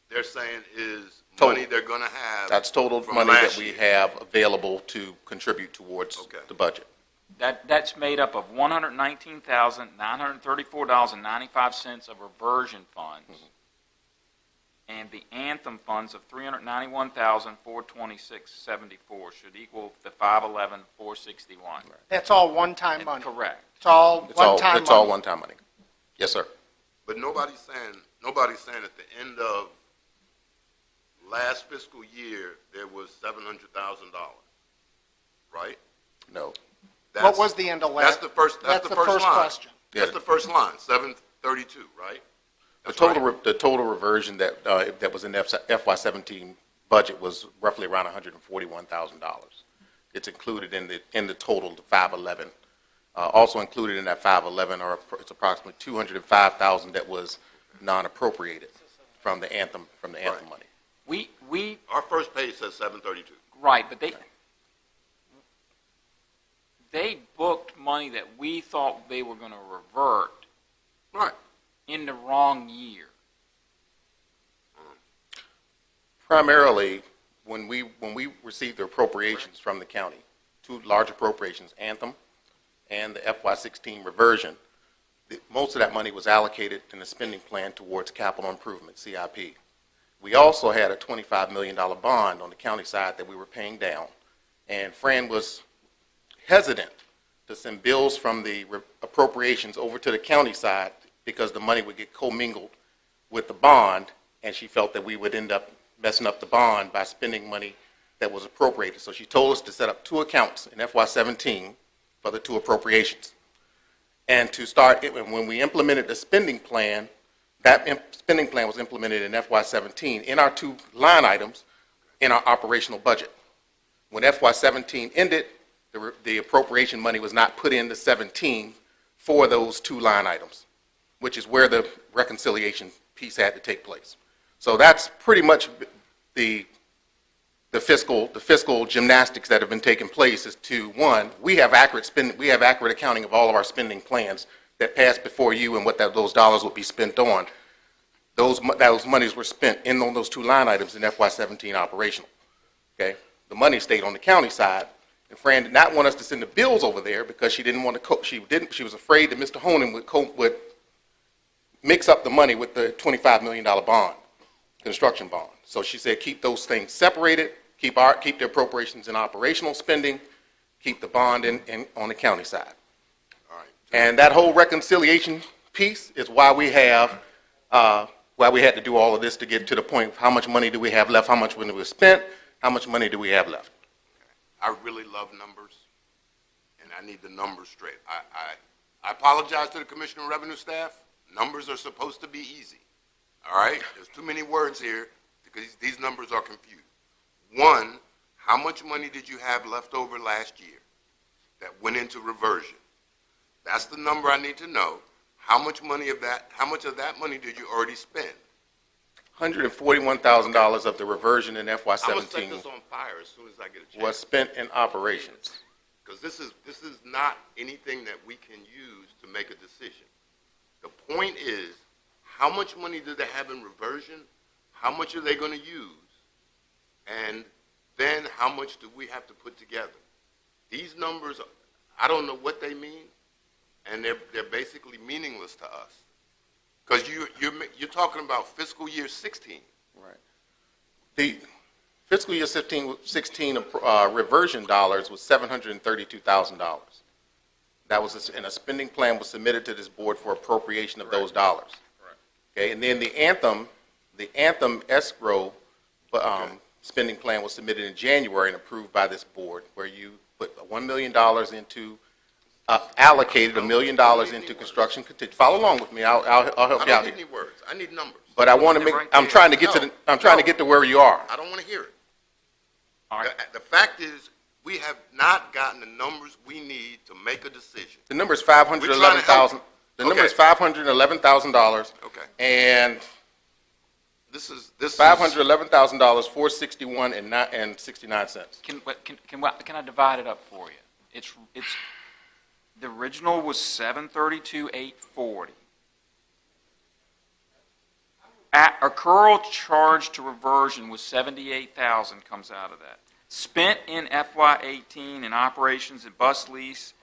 they're saying is money they're going to have. That's total money that we have available to contribute towards the budget. That's made up of $119,934.95 of reversion funds, and the Anthem funds of $391,426.74 should equal the $511,461. That's all one-time money. Correct. It's all one-time money. It's all one-time money. Yes, sir. But nobody's saying at the end of last fiscal year there was $700,000, right? No. What was the end of last? That's the first line. Question. That's the first line, 732, right? The total reversion that was in the FY17 budget was roughly around $141,000. It's included in the total, the 511. Also included in that 511 it's approximately $205,000 that was non-appropriated from the Anthem money. Our first page says 732. Right, but they booked money that we thought they were going to revert. Right. In the wrong year. Primarily, when we received the appropriations from the county, two large appropriations, Anthem and the FY16 reversion, most of that money was allocated in the spending plan towards capital improvement, CIP. We also had a $25 million bond on the county side that we were paying down, and Fran was hesitant to send bills from the appropriations over to the county side because the money would get commingled with the bond, and she felt that we would end up messing up the bond by spending money that was appropriated. So she told us to set up two accounts in FY17 for the two appropriations. And to start, when we implemented the spending plan, that spending plan was implemented in FY17 in our two line items in our operational budget. When FY17 ended, the appropriation money was not put into 17 for those two line items, which is where the reconciliation piece had to take place. So that's pretty much the fiscal gymnastics that have been taking place. Is to, one, we have accurate accounting of all of our spending plans that passed before you and what those dollars would be spent on. Those monies were spent on those two line items in FY17 operational. Okay, the money stayed on the county side. And Fran did not want us to send the bills over there because she didn't want to. She was afraid that Mr. Honan would mix up the money with the $25 million bond, construction bond. So she said, keep those things separated. Keep the appropriations in operational spending. Keep the bond on the county side. All right. And that whole reconciliation piece is why we had to do all of this to get to the point of how much money do we have left, how much money was spent, how much money do we have left. I really love numbers, and I need the numbers straight. I apologize to the Commissioner of Revenue staff. Numbers are supposed to be easy. All right? There's too many words here because these numbers are confused. One, how much money did you have left over last year that went into reversion? That's the number I need to know. How much of that money did you already spend? $141,000 of the reversion in FY17 I'm going to set this on fire as soon as I get a chance. was spent in operations. Because this is not anything that we can use to make a decision. The point is, how much money do they have in reversion? How much are they going to use? And then how much do we have to put together? These numbers, I don't know what they mean, and they're basically meaningless to us. Because you're talking about fiscal year 16. Right. The fiscal year 16 reversion dollars was $732,000. That was, and a spending plan was submitted to this board for appropriation of those dollars. Okay, and then the Anthem escrow spending plan was submitted in January and approved by this board, where you put $1 million into, allocated $1 million into construction contingency. Follow along with me. I'll help you out I don't here. need any words. I need numbers. But I want to make. I'm trying to get to the. I'm trying to get to where you are. I don't want to hear it. All right. The fact is, we have not gotten the numbers we need to make a decision. The number is $511,000. The number is $511,000. Okay. And this is $511,000, $461 and 69 cents. Can I divide it up for you? It's the original was 732,840. Accrual charge to reversion was 78,000 comes out of that. Spent in FY18 in operations and bus lease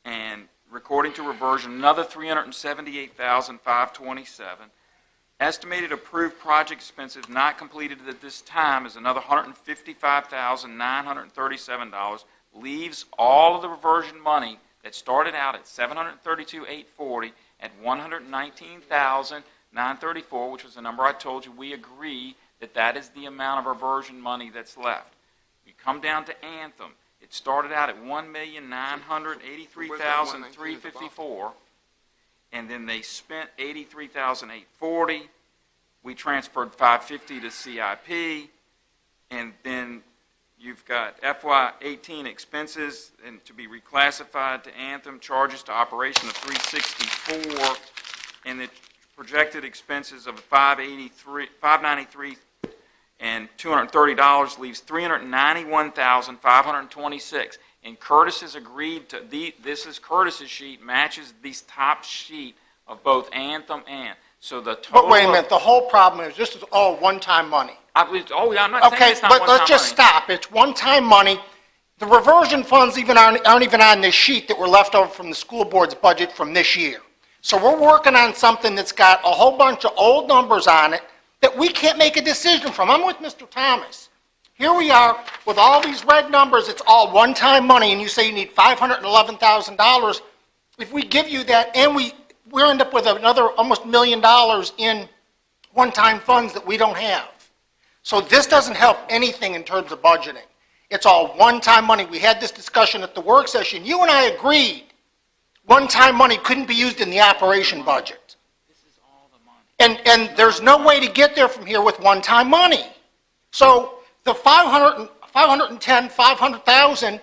and recording to reversion another 378,527. Estimated approved project expenses not completed at this time is another $155,937. Leaves all of the reversion money that started out at $732,840 at $119,934, which was the number I told you. We agree that that is the amount of reversion money that's left. You come down to Anthem. It started out at $1,983,354, and then they spent $83,840. We transferred $550 to CIP, and then you've got FY18 expenses and to be reclassified to Anthem, charges to operation of $364, and the projected expenses of $593 and $230 leaves $391,526. And Curtis has agreed to this is Curtis's sheet, matches this top sheet of both Anthem and. So the total. But wait a minute, the whole problem is this is all one-time money. I'm not saying Okay, it's not but one-time let's just money. stop. It's one-time money. The reversion funds aren't even on this sheet that were left over from the school board's budget from this year. So we're working on something that's got a whole bunch of old numbers on it that we can't make a decision from. I'm with Mr. Thomas. Here we are with all these red numbers. It's all one-time money, and you say you need $511,000. If we give you that, and we end up with another almost $1 million in one-time funds that we don't have. So this doesn't help anything in terms of budgeting. It's all one-time money. We had this discussion at the work session. You and I agreed one-time money couldn't be used in the operation budget. And there's no way to get there from here with one-time money. So the 500,000,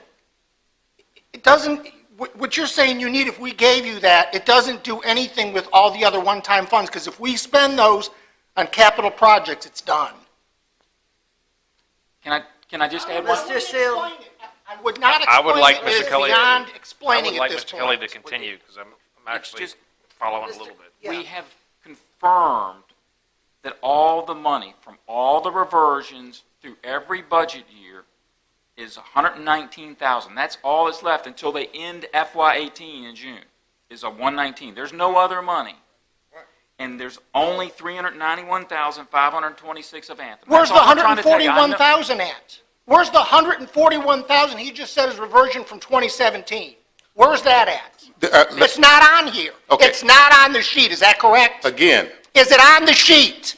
it doesn't, what you're saying you need, if we gave you that, it doesn't do anything with all the other one-time funds, because if we spend those on capital projects, it's done. Can I just add one? Mr. Seal. I would not explain I would like it. Mr. It's Kelly. beyond explaining I would like at this Mr. Kelly point. to continue because I'm actually following a little bit. We have confirmed that all the money from all the reversions through every budget year is $119,000. That's all that's left until they end FY18 in June, is a $119,000. There's no other money. And there's only $391,526 of Anthem. Where's the That's all I'm trying to tell you. I know- $141,000 at? Where's the $141,000 he just said is reversion from 2017? Where's that at? It's not on here. Okay. It's not on the sheet. Is that correct? Again, Is it on the sheet?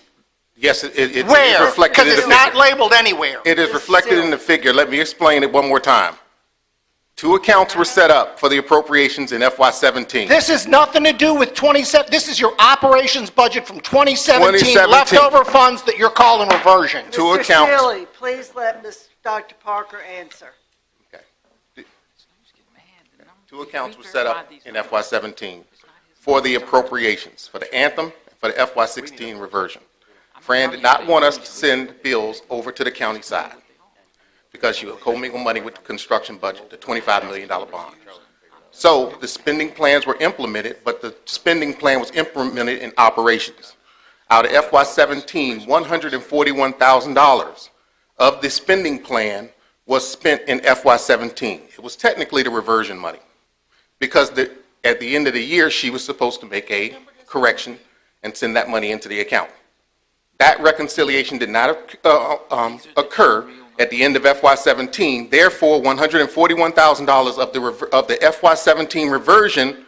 yes, it is Where? reflected Because in the it's not figure. labeled anywhere. It is reflected in the figure. Let me explain it one more time. 2 accounts were set up for the appropriations in FY17. This has nothing to do with 27. This is your operations budget from 2017, 2017. leftover funds that you're calling reversion. Mr. Sealy, please let Dr. Parker answer. 2 accounts were set up in FY17 for the appropriations, for the Anthem, and for the FY16 reversion. Fran did not want us to send bills over to the county side because you commingle money with the construction budget, the $25 million bond. So the spending plans were implemented, but the spending plan was implemented in operations. Out of FY17, $141,000 of the spending plan was spent in FY17. It was technically the reversion money because at the end of the year, she was supposed to make a correction and send that money into the account. That reconciliation did not occur at the end of FY17. Therefore, $141,000 of the FY17 reversion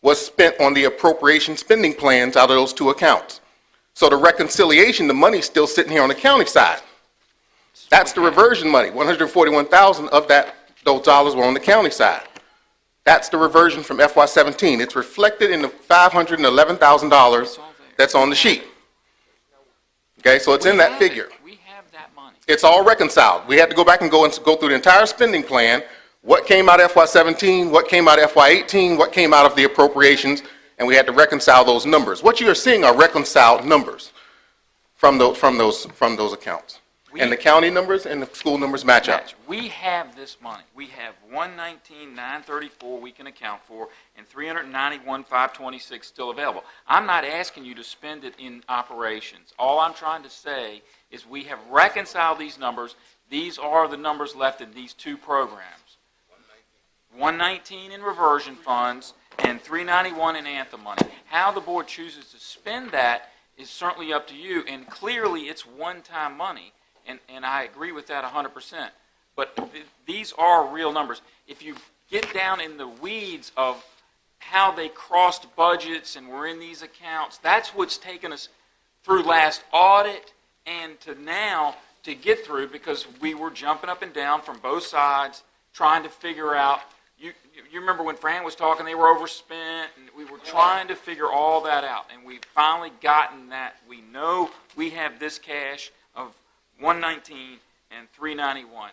was spent on the appropriation spending plans out of those two accounts. So the reconciliation, the money's still sitting here on the county side. That's the reversion money. 141,000 of those dollars were on the county side. That's the reversion from FY17. It's reflected in the $511,000 that's on the sheet. Okay, so it's in that figure. We have that money. It's all reconciled. We had to go back and go through the entire spending plan. What came out of FY17, what came out of FY18, what came out of the appropriations, and we had to reconcile those numbers. What you are seeing are reconciled numbers from those accounts. And the county numbers and the school numbers match up. We have this money. We have 119,934 we can account for, and 391,526 still available. I'm not asking you to spend it in operations. All I'm trying to say is we have reconciled these numbers. These are the numbers left in these two programs. 119 in reversion funds and 391 in Anthem money. How the board chooses to spend that is certainly up to you, and clearly it's one-time money. And I agree with that 100%. But these are real numbers. If you get down in the weeds of how they crossed budgets and were in these accounts, that's what's taken us through last audit and to now to get through, because we were jumping up and down from both sides trying to figure out. You remember when Fran was talking, they were overspent, and we were trying to figure all that out. And we've finally gotten that. We know we have this cash of 119 and 391.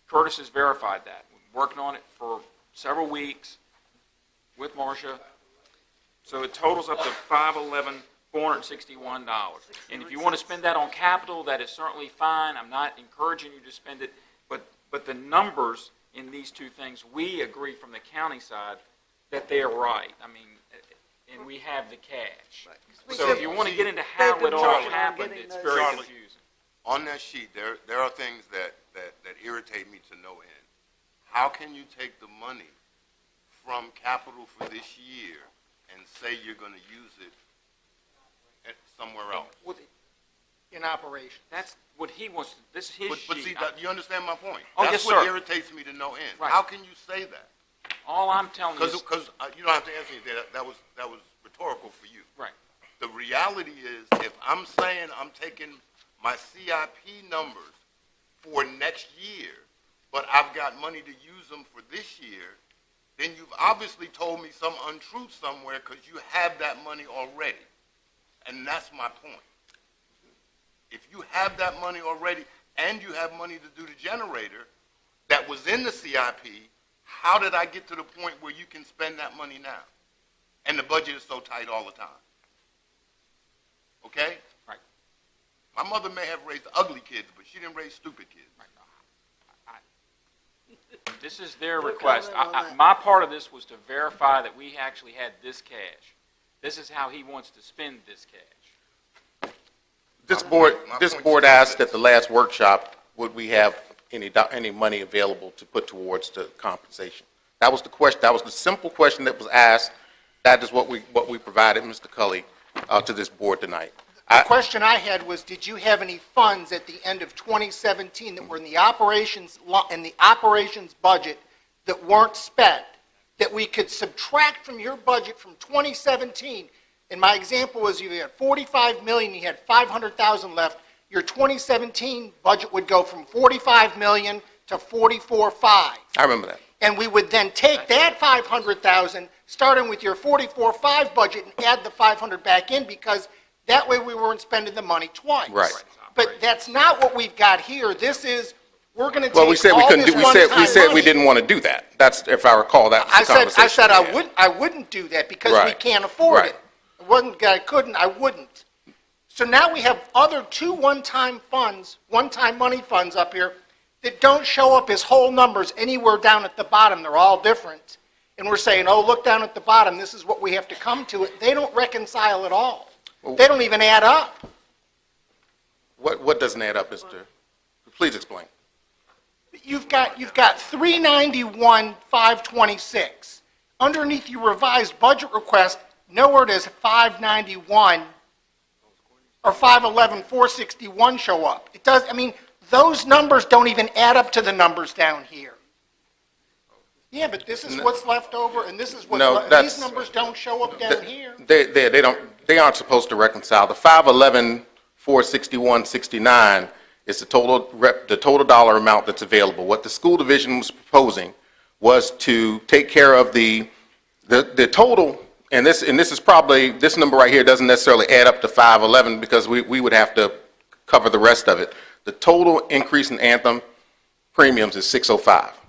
Curtis has verified that. We've been working on it for several weeks with Marcia. So it totals up to $511, $461. And if you want to spend that on capital, that is certainly fine. I'm not encouraging you to spend it, but the numbers in these two things, we agree from the county side that they are right. I mean, and we have the cash. So if you want to get into how it all happened, it's very confusing. On that sheet, there are things that irritate me to no end. How can you take the money from capital for this year and say you're going to use it somewhere else? In operation. That's what he wants. This is his But see, you understand my point? Oh, That's yes, what sir. irritates me to no end. Right. How can you say that? All I'm telling you is... Because you don't have to answer me. That was rhetorical for you. Right. The reality is, if I'm saying I'm taking my CIP numbers for next year, but I've got money to use them for this year, then you've obviously told me some untruth somewhere, because you have that money already. And that's my point. If you have that money already and you have money to do the generator that was in the CIP, how did I get to the point where you can spend that money now? And the budget is so tight all the time. Okay? Right. My mother may have raised ugly kids, but she didn't raise stupid kids. This is their request. My part of this was to verify that we actually had this cash. This is how he wants to spend this cash. This board asked at the last workshop, would we have any money available to put towards the compensation? That was the question. That was the simple question that was asked. That is what we provided, Mr. Cully, to this board tonight. The question I had was, did you have any funds at the end of 2017 that were in the operations budget that weren't spent, that we could subtract from your budget from 2017? And my example was, you had $45 million, you had $500,000 left. Your 2017 budget would go from $45 million to $44.5. I remember that. And we would then take that $500,000, starting with your $44.5 budget, and add the $500 back in, because that way we weren't spending the money twice. Right. But that's not what we've got here. This is, we're going to take Well, we said we all couldn't this do. We said we money. didn't want to do that. That's, if I recall, that was the conversation. I said I wouldn't do that because we Right. can't afford Right. it. It wasn't that I couldn't, I wouldn't. So now we have other two one-time money funds up here that don't show up as whole numbers anywhere down at the bottom. They're all different. And we're saying, oh, look down at the bottom, this is what we have to come to. They don't reconcile at all. They don't even add up. What doesn't add up, Mr.? Please explain. you've got 391, 526. Underneath your revised budget request, nowhere does 591 or 511, 461 show up. It does, I mean, those numbers don't even add up to the numbers down here. Yeah, but this is what's left over, and this is what's No, left. These numbers don't show up down here. They aren't supposed to reconcile. The 511, 461, 69 is the total dollar amount that's available. What the school division was proposing was to take care of the total, and this is probably, this number right here doesn't necessarily add up to 511 because we would have to cover the rest of it. The total increase in Anthem premiums is 605.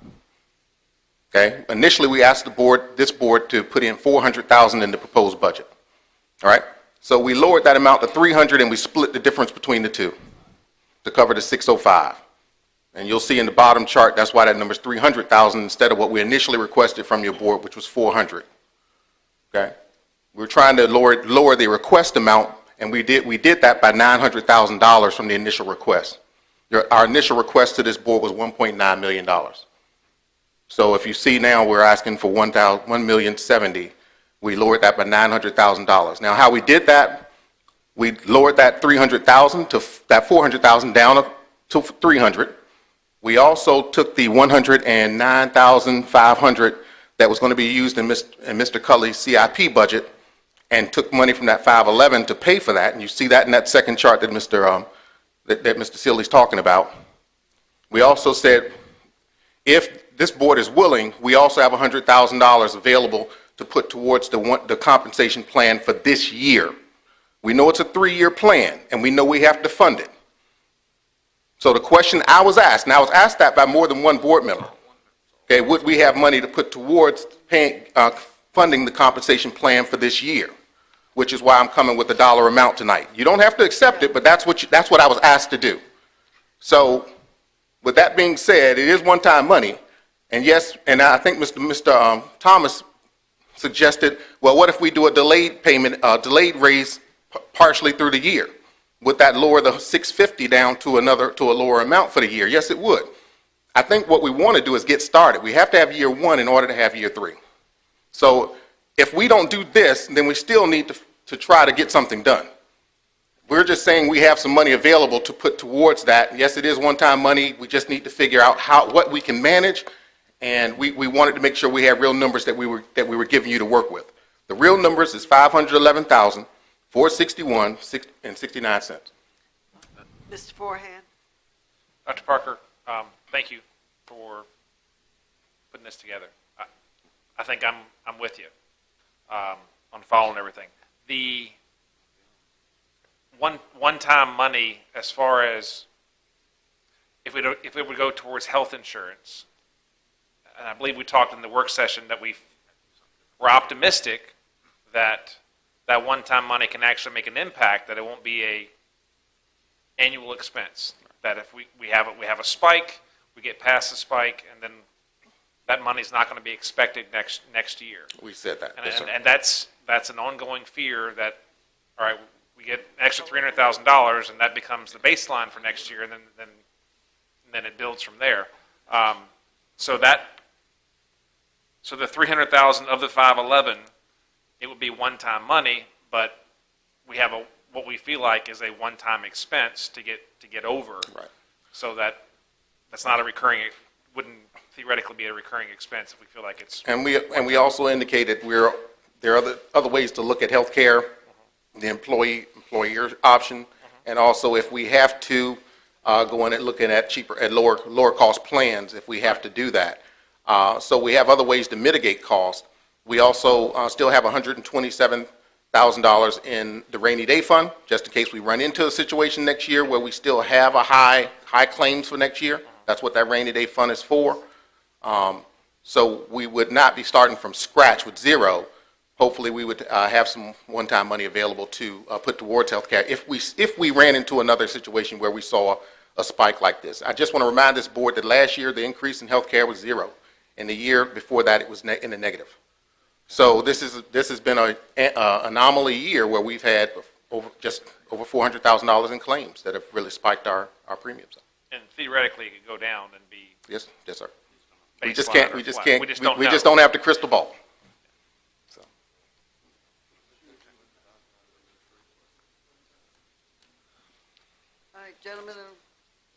Okay? Initially, we asked this board to put in 400,000 in the proposed budget. All right? So we lowered that amount to 300 and we split the difference between the two to cover the 605. And you'll see in the bottom chart, that's why that number is 300,000 instead of what we initially requested from your board, which was 400. Okay? We're trying to lower the request amount, and we did that by $900,000 from the initial request. Our initial request to this board was $1.9 million. So if you see now we're asking for $1,070,000, we lowered that by $900,000. Now how we did that, we lowered that $300,000 to that $400,000 down to $300,000. We also took the $109,500 that was going to be used in Mr. Cully's CIP budget and took money from that 511 to pay for that. And you see that in that second chart that Mr. Seeley's talking about. We also said, if this board is willing, we also have $100,000 available to put towards the compensation plan for this year. We know it's a 3-year plan, and we know we have to fund it. So the question I was asked, and I was asked that by more than one board member, okay, would we have money to put towards funding the compensation plan for this year, which is why I'm coming with the dollar amount tonight. You don't have to accept it, but that's what I was asked to do. So with that being said, it is one-time money. And yes, and I think Mr. Thomas suggested, well, what if we do a delayed payment, delayed raise partially through the year? Would that lower the 650 down to a lower amount for the year? Yes, it would. I think what we want to do is get started. We have to have year 1 in order to have year 3. So if we don't do this, then we still need to try to get something done. We're just saying we have some money available to put towards that. Yes, it is one-time money. We just need to figure out what we can manage, and we wanted to make sure we had real numbers that we were giving you to work with. The real numbers is $511,461.69. Mr. Forehand? Dr. Parker, thank you for putting this together. I think I'm with you on following everything. The one-time money, as far as if it would go towards health insurance, and I believe we talked in the work session that we're optimistic that that one-time money can actually make an impact, that it won't be a annual expense. That if we have a spike, we get past the spike, and then that money's not going to be expected next year. We said that. And that's an ongoing fear that, all right, we get an extra $300,000, and that becomes the baseline for next year, and then it builds from there. So the $300,000 of the 511, it would be one-time money, but we have what we feel like is a one-time expense to get over. Right. So that's not a recurring. Wouldn't theoretically be a recurring expense if we feel like it's. And we also indicated there are other ways to look at health care, the employer option, and also if we have to go in and looking at lower cost plans if we have to do that. So we have other ways to mitigate cost. We also still have $127,000 in the rainy day fund, just in case we run into a situation next year where we still have a high claims for next year. That's what that rainy day fund is for. So we would not be starting from scratch with zero. Hopefully we would have some one-time money available to put towards healthcare if we ran into another situation where we saw a spike like this. I just want to remind this board that last year the increase in healthcare was zero. And the year before that it was in the negative. So this has been an anomaly year where we've had over $400,000 in claims that have really spiked our premiums. And theoretically, it could go down and be Yes, yes, sir. Baseline We just can't, or we just flat? can't, We just don't we know. just don't have the crystal ball. So. All right, gentlemen,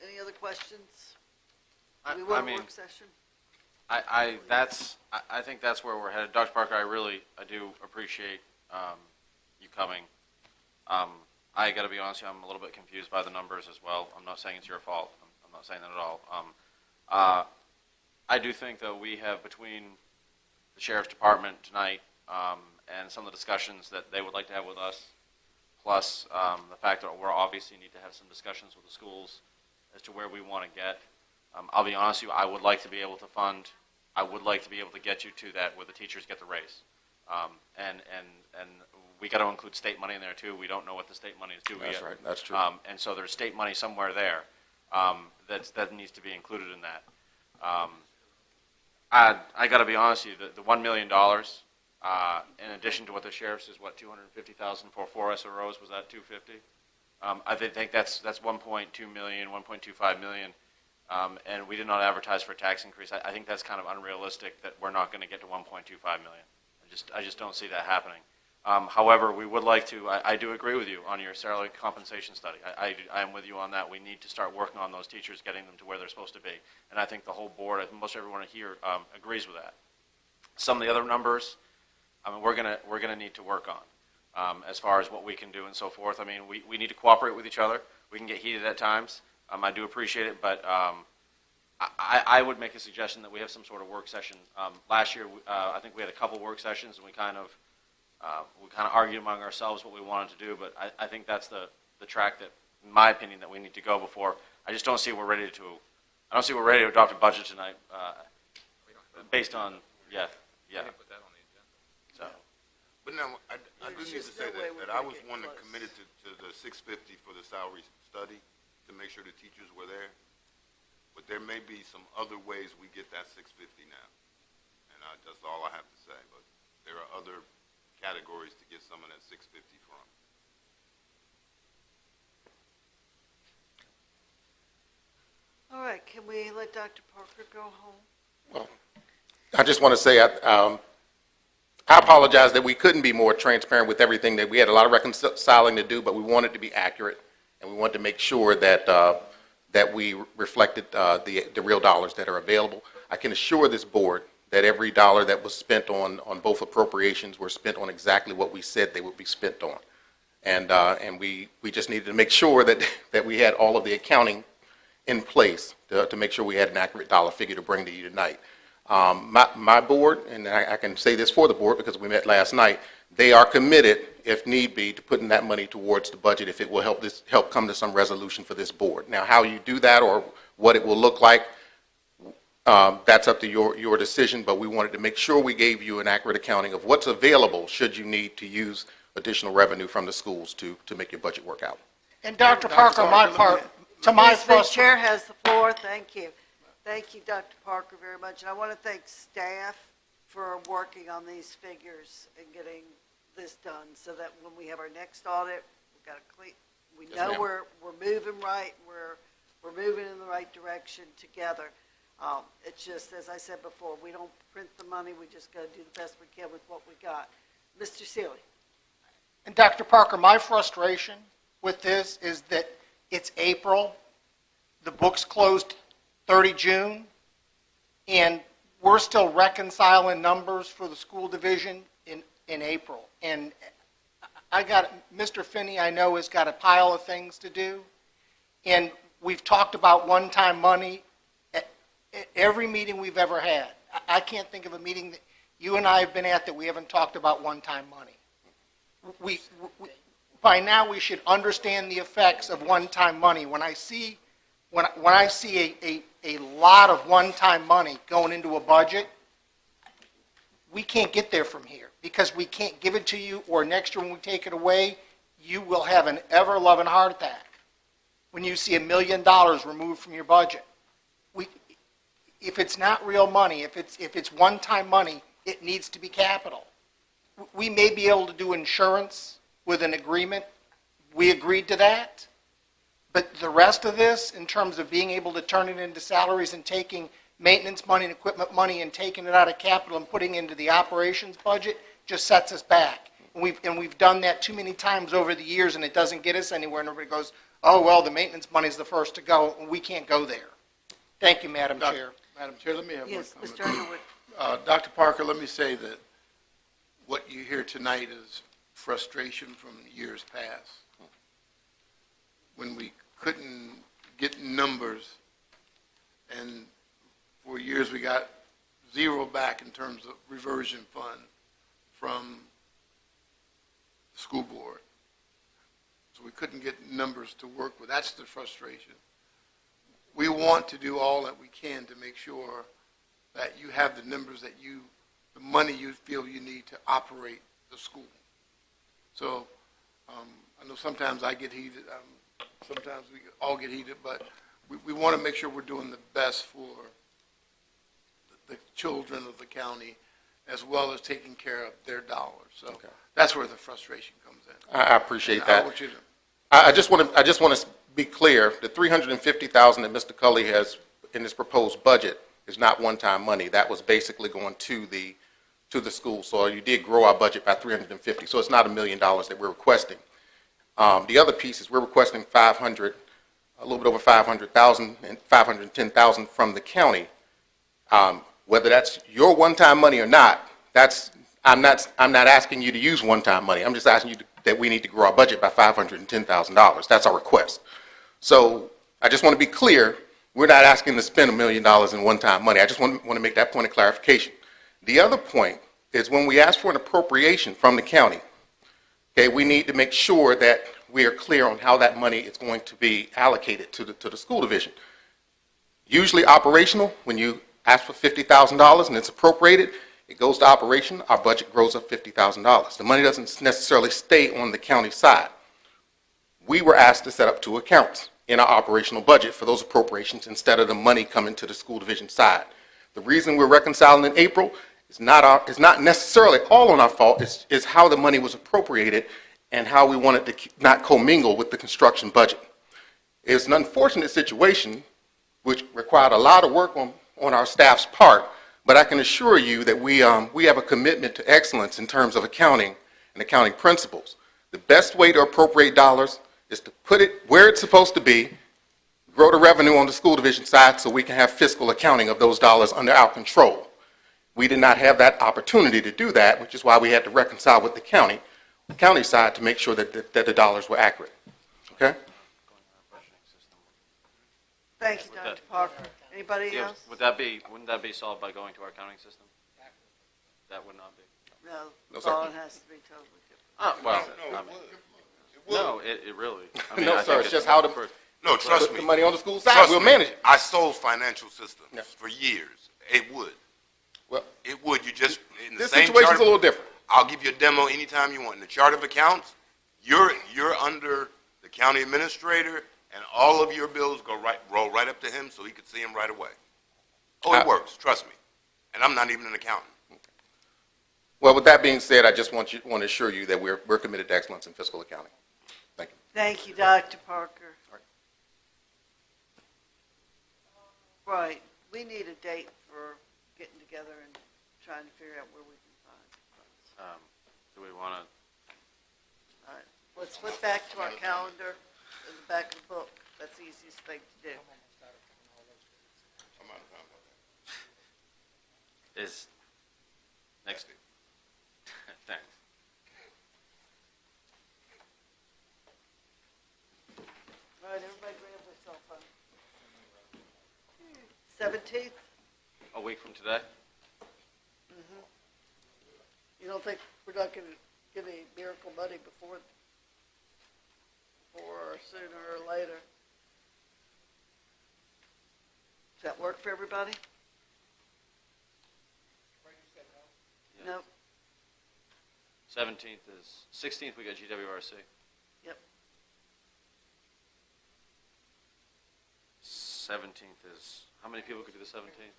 any other questions? I We want a mean, work session? I think that's where we're headed. Dr. Parker, I do appreciate you coming. I got to be honest with you, I'm a little bit confused by the numbers as well. I'm not saying it's your fault. I'm not saying that at all. I do think that we have, between the Sheriff's Department tonight and some of the discussions that they would like to have with us, plus the fact that we're obviously need to have some discussions with the schools as to where we want to get. I'll be honest with you, I would like to be able to get you to that where the teachers get the raise. And we got to include state money in there too. We don't know what the state money is due yet. That's right, that's true. And so there's state money somewhere there that needs to be included in that. I got to be honest with you, the $1 million, in addition to what the sheriff's is, what, $250,000 for 4 SROs, was that $250? I think that's $1.2 million, $1.25 million. And we did not advertise for a tax increase. I think that's kind of unrealistic that we're not going to get to $1.25 million. I just don't see that happening. However, we would like to, I do agree with you on your salary compensation study. I am with you on that. We need to start working on those teachers, getting them to where they're supposed to be. And I think the whole board, I think most everyone here agrees with that. Some of the other numbers, I mean, we're gonna need to work on as far as what we can do and so forth. I mean, we need to cooperate with each other. We can get heated at times. I do appreciate it, but I would make a suggestion that we have some sort of work session. Last year, I think we had a couple work sessions, and we kind of argued among ourselves what we wanted to do. But I think that's the track that, in my opinion, that we need to go before. I just don't see we're ready to. I don't see we're ready to adopt a budget tonight, based on yeah. Put that on the agenda. So. But now, I do need to say that I was one that committed to the $650 for the salary study to make sure the teachers were there. But there may be some other ways we get that $650 now. And that's all I have to say. But there are other categories to get some of that $650 from. All right, can we let Dr. Parker go home? Well, I just want to say I apologize that we couldn't be more transparent with everything. That we had a lot of reconciling to do, but we wanted to be accurate, and we wanted to make sure that that we reflected the real dollars that are available. I can assure this board that every dollar that was spent on both appropriations were spent on exactly what we said they would be spent on, and we just needed to make sure that we had all of the accounting in place to make sure we had an accurate dollar figure to bring to you tonight. My board, and I can say this for the board because we met last night, they are committed, if need be, to putting that money towards the budget if it will help come to some resolution for this board. Now, how you do that or what it will look like, that's up to your decision, but we wanted to make sure we gave you an accurate accounting of what's available should you need to use additional revenue from the schools to make your budget work out. And Dr. Parker, my The chair has the floor. Thank you. Thank you, Dr. Parker, very much. And I want to thank staff for working on these figures and getting this done so that when we have our next audit, we've got a clean, we Yes, know ma'am. we're moving right, we're moving in the right direction together. It's just, as I said before, we don't print the money, we just got to do the best we can with what we got. Mr. Seeley. And Dr. Parker, my frustration with this is that it's April, the books closed 30 June, and we're still reconciling numbers for the school division in April. And Mr. Finney, I know, has got a pile of things to do, and we've talked about one-time money at every meeting we've ever had. I can't think of a meeting that you and I have been at that we haven't talked about one-time money. By now, we should understand the effects of one-time money. When I see a lot of one-time money going into a budget, we can't get there from here because we can't give it to you, or next year when we take it away, you will have an ever-loving heart attack when you see $1 million removed from your budget. If it's not real money, if it's one-time money, it needs to be capital. We may be able to do insurance with an agreement. We agreed to that. But the rest of this, in terms of being able to turn it into salaries and taking maintenance money and equipment money and taking it out of capital and putting it into the operations budget, just sets us back. And we've done that too many times over the years, and it doesn't get us anywhere. And everybody goes, oh, well, the maintenance money is the first to go, and we can't go there. Thank you, Madam Chair. Madam Chair, let me have Yes, one Mr. comment. Underwood. Dr. Parker, let me say that what you hear tonight is frustration from years past, when we couldn't get numbers, and for years we got zero back in terms of reversion fund from the school board. So we couldn't get numbers to work with. That's the frustration. We want to do all that we can to make sure that you have the numbers that the money you feel you need to operate the school. So I know sometimes I get heated, sometimes we all get heated, but we want to make sure we're doing the best for the children of the county, as well as taking care of their dollars. So that's where the frustration comes in. I appreciate And that. I want you to, I just want to be clear, the $350,000 that Mr. Cully has in his proposed budget is not one-time money. That was basically going to the school. So you did grow our budget by $350,000. So it's not $1 million that we're requesting. The other piece is we're requesting a little bit over $500,000 and $510,000 from the county. Whether that's your one-time money or not, I'm not asking you to use one-time money. I'm just asking you that we need to grow our budget by $510,000. That's our request. So I just want to be clear, we're not asking to spend $1 million in one-time money. I just want to make that point of clarification. The other point is when we ask for an appropriation from the county, okay, we need to make sure that we are clear on how that money is going to be allocated to the school division. Usually operational, when you ask for $50,000 and it's appropriated, it goes to operation, our budget grows up $50,000. The money doesn't necessarily stay on the county side. We were asked to set up 2 accounts in our operational budget for those appropriations instead of the money coming to the school division side. The reason we're reconciling in April is not necessarily all on our fault, it's how the money was appropriated and how we wanted to not commingle with the construction budget. It's an unfortunate situation which required a lot of work on our staff's part, but I can assure you that we have a commitment to excellence in terms of accounting and accounting principles. The best way to appropriate dollars is to put it where it's supposed to be, grow the revenue on the school division side so we can have fiscal accounting of those dollars under our control. We did not have that opportunity to do that, which is why we had to reconcile with the county side to make sure that the dollars were accurate. Okay? Thank you, Dr. Parker. Anybody Yeah, else? wouldn't that be solved by going to our accounting system? That would not be. No, Colin has to be totally different. Well, no, it really. I mean, No, I sir, think it's just how to No, trust put me. the money on the school side. Trust We'll me. manage it. I sold financial systems Yeah. for years. It would. Well, It would. You just, in the this same situation's chart a little different. I'll give you a demo anytime you want. In the chart of accounts, you're under the county administrator, and all of your bills roll right up to him so he could see them right away. Oh, it works. Trust me. And I'm not even an accountant. Well, with that being said, I just want to assure you that we're committed to excellence in fiscal accounting. Thank you. Thank you, Dr. Parker. Right. We need a date for getting together and trying to figure out where we can find funds. Do we want to? All right. Let's flip back to our calendar in the back of the book. That's the easiest thing to do. Is next. Thanks. All right, everybody grab their cell phone. 17th? A week from today? You don't think we're not going to get any miracle money before or sooner or later? Does that work for everybody? Nope. 17th is 16th. We got GWRC. Yep. 17th is how many people could do the 17th?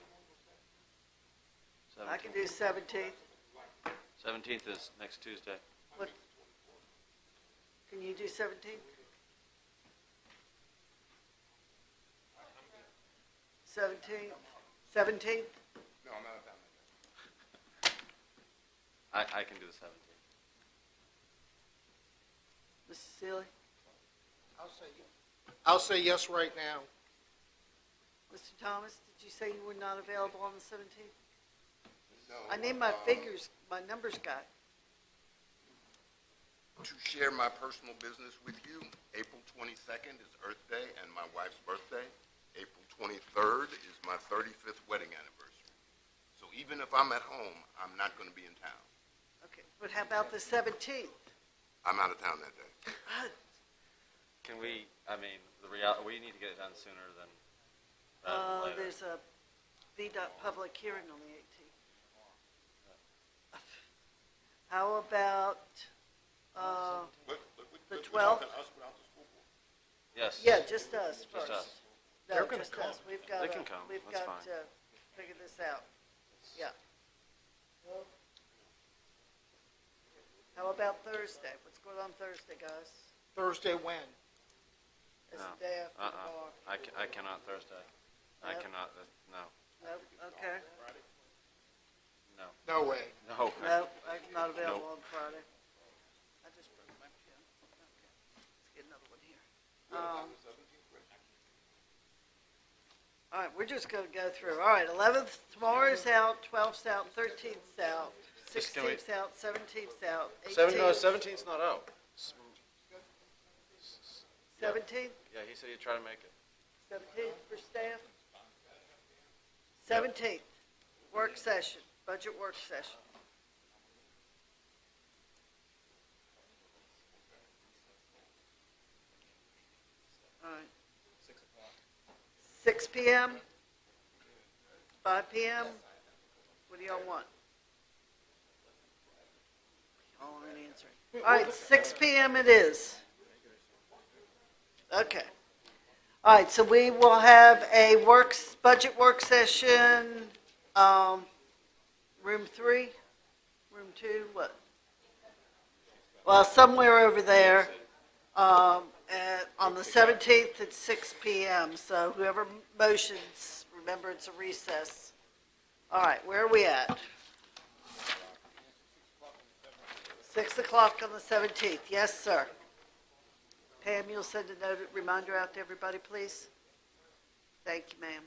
I can do 17th. 17th is next Tuesday. What? Can you do 17th? 17th? 17th? No, I'm not down I can do the 17th. Mrs. Seeley? I'll say yes right now. Mr. Thomas, did you say you were not available on the 17th? No, I need my figures, my numbers guy. to share my personal business with you, April 22nd is Earth Day and my wife's birthday. April 23rd is my 35th wedding anniversary. So even if I'm at home, I'm not going to be in town. Okay, but how about the 17th? I'm out of town that day. Can we, we need to get it done sooner than later. There's a VDOT public hearing on the 18th. How about the 12th? Yes. Yeah, just us Just first. us. No, They're gonna just come. us. We've got They to, can come. we've That's got fine. to figure this out. Yeah. How about Thursday? What's going on Thursday, guys? Thursday when? It's No. the day after the bar. I cannot Thursday. I Nope. cannot, no, Nope, okay. no. No way. No. Nope, I'm not available on Friday. I just broke my pen. Okay, let's get another one here. All right, we're just going to go through. All right, 11th, tomorrow's out, 12th's out, 13th's out, Just can we- 16th's out, 17th's out, 18th. 17th's not out. 17th? Yeah, he said he'd try to make it. 17th for staff? 17th, work session, budget work session. All right. 6 p.m.? 5 p.m.? What do y'all want? All aren't answering. All right, 6 p.m. it is. Okay. All right, so we will have a budget work session, room 3, room 2, what? Well, somewhere over there, on the 17th at 6 p.m. So whoever motions, remember it's a recess. All right, where are we at? 6 o'clock on the 17th. Yes, sir. Pam, you'll send a note, reminder out to everybody, please? Thank you, ma'am.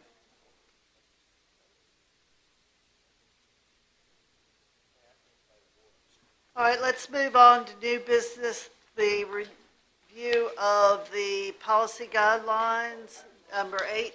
All right, let's move on to new business, the review of the policy guidelines, number 8.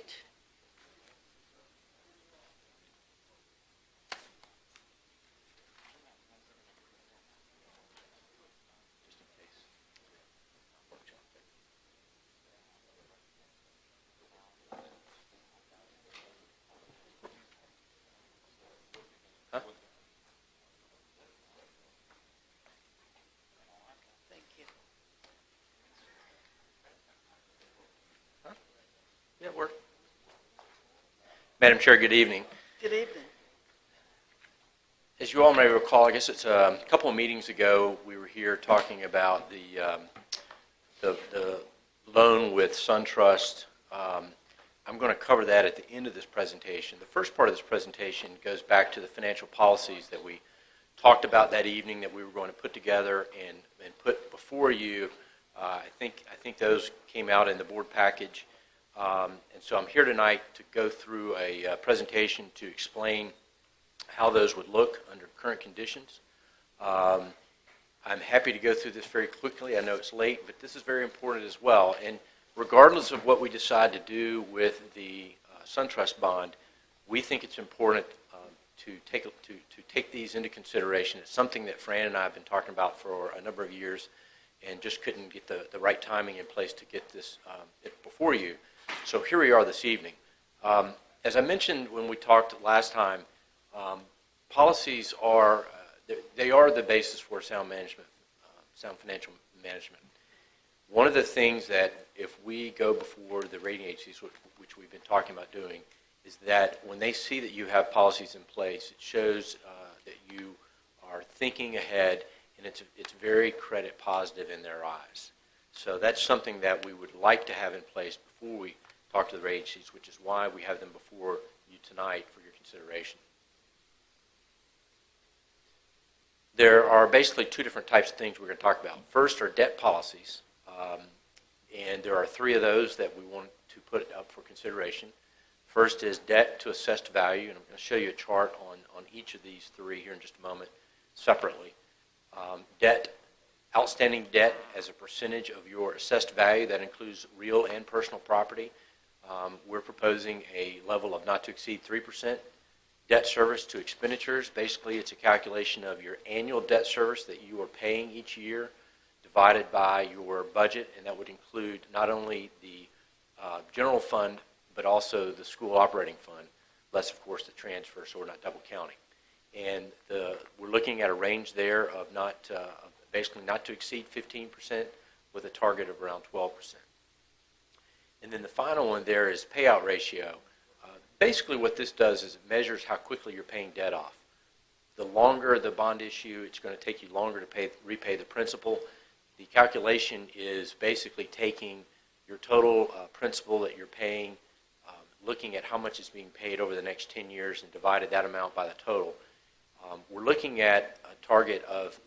Thank you. Yeah, Madam Chair, good evening. Good evening. As you all may recall, I guess it's a couple of meetings ago, we were here talking about the loan with SunTrust. I'm going to cover that at the end of this presentation. The first part of this presentation goes back to the financial policies that we talked about that evening that we were going to put together and put before you. I think those came out in the board package. And so I'm here tonight to go through a presentation to explain how those would look under current conditions. I'm happy to go through this very quickly. I know it's late, but this is very important as well. And regardless of what we decide to do with the SunTrust bond, we think it's important to take these into consideration. It's something that Fran and I have been talking about for a number of years and just couldn't get the right timing in place to get this before you. So here we are this evening. As I mentioned when we talked last time, policies are they are the basis for sound management, sound financial management. One of the things that if we go before the rating agencies, which we've been talking about doing, is that when they see that you have policies in place, it shows that you are thinking ahead, and it's very credit positive in their eyes. So that's something that we would like to have in place before we talk to the agencies, which is why we have them before you tonight for your consideration. There are basically two different types of things we're going to talk about. First are debt policies, and there are three of those that we want to put up for consideration. First is debt to assessed value, and I'm going to show you a chart on each of these three here in just a moment separately. Outstanding debt as a percentage of your assessed value, that includes real and personal property. We're proposing a level of not to exceed 3%. Debt service to expenditures, basically it's a calculation of your annual debt service that you are paying each year divided by your budget, and that would include not only the general fund but also the school operating fund, less of course the transfer, so we're not double counting. And we're looking at a range there of basically not to exceed 15% with a target of around 12%. And then the final one there is payout ratio. Basically what this does is it measures how quickly you're paying debt off. The longer the bond issue, it's going to take you longer to repay the principal. The calculation is basically taking your total principal that you're paying, looking at how much is being paid over the next 10 years and divided that amount by the total. We're looking at a target of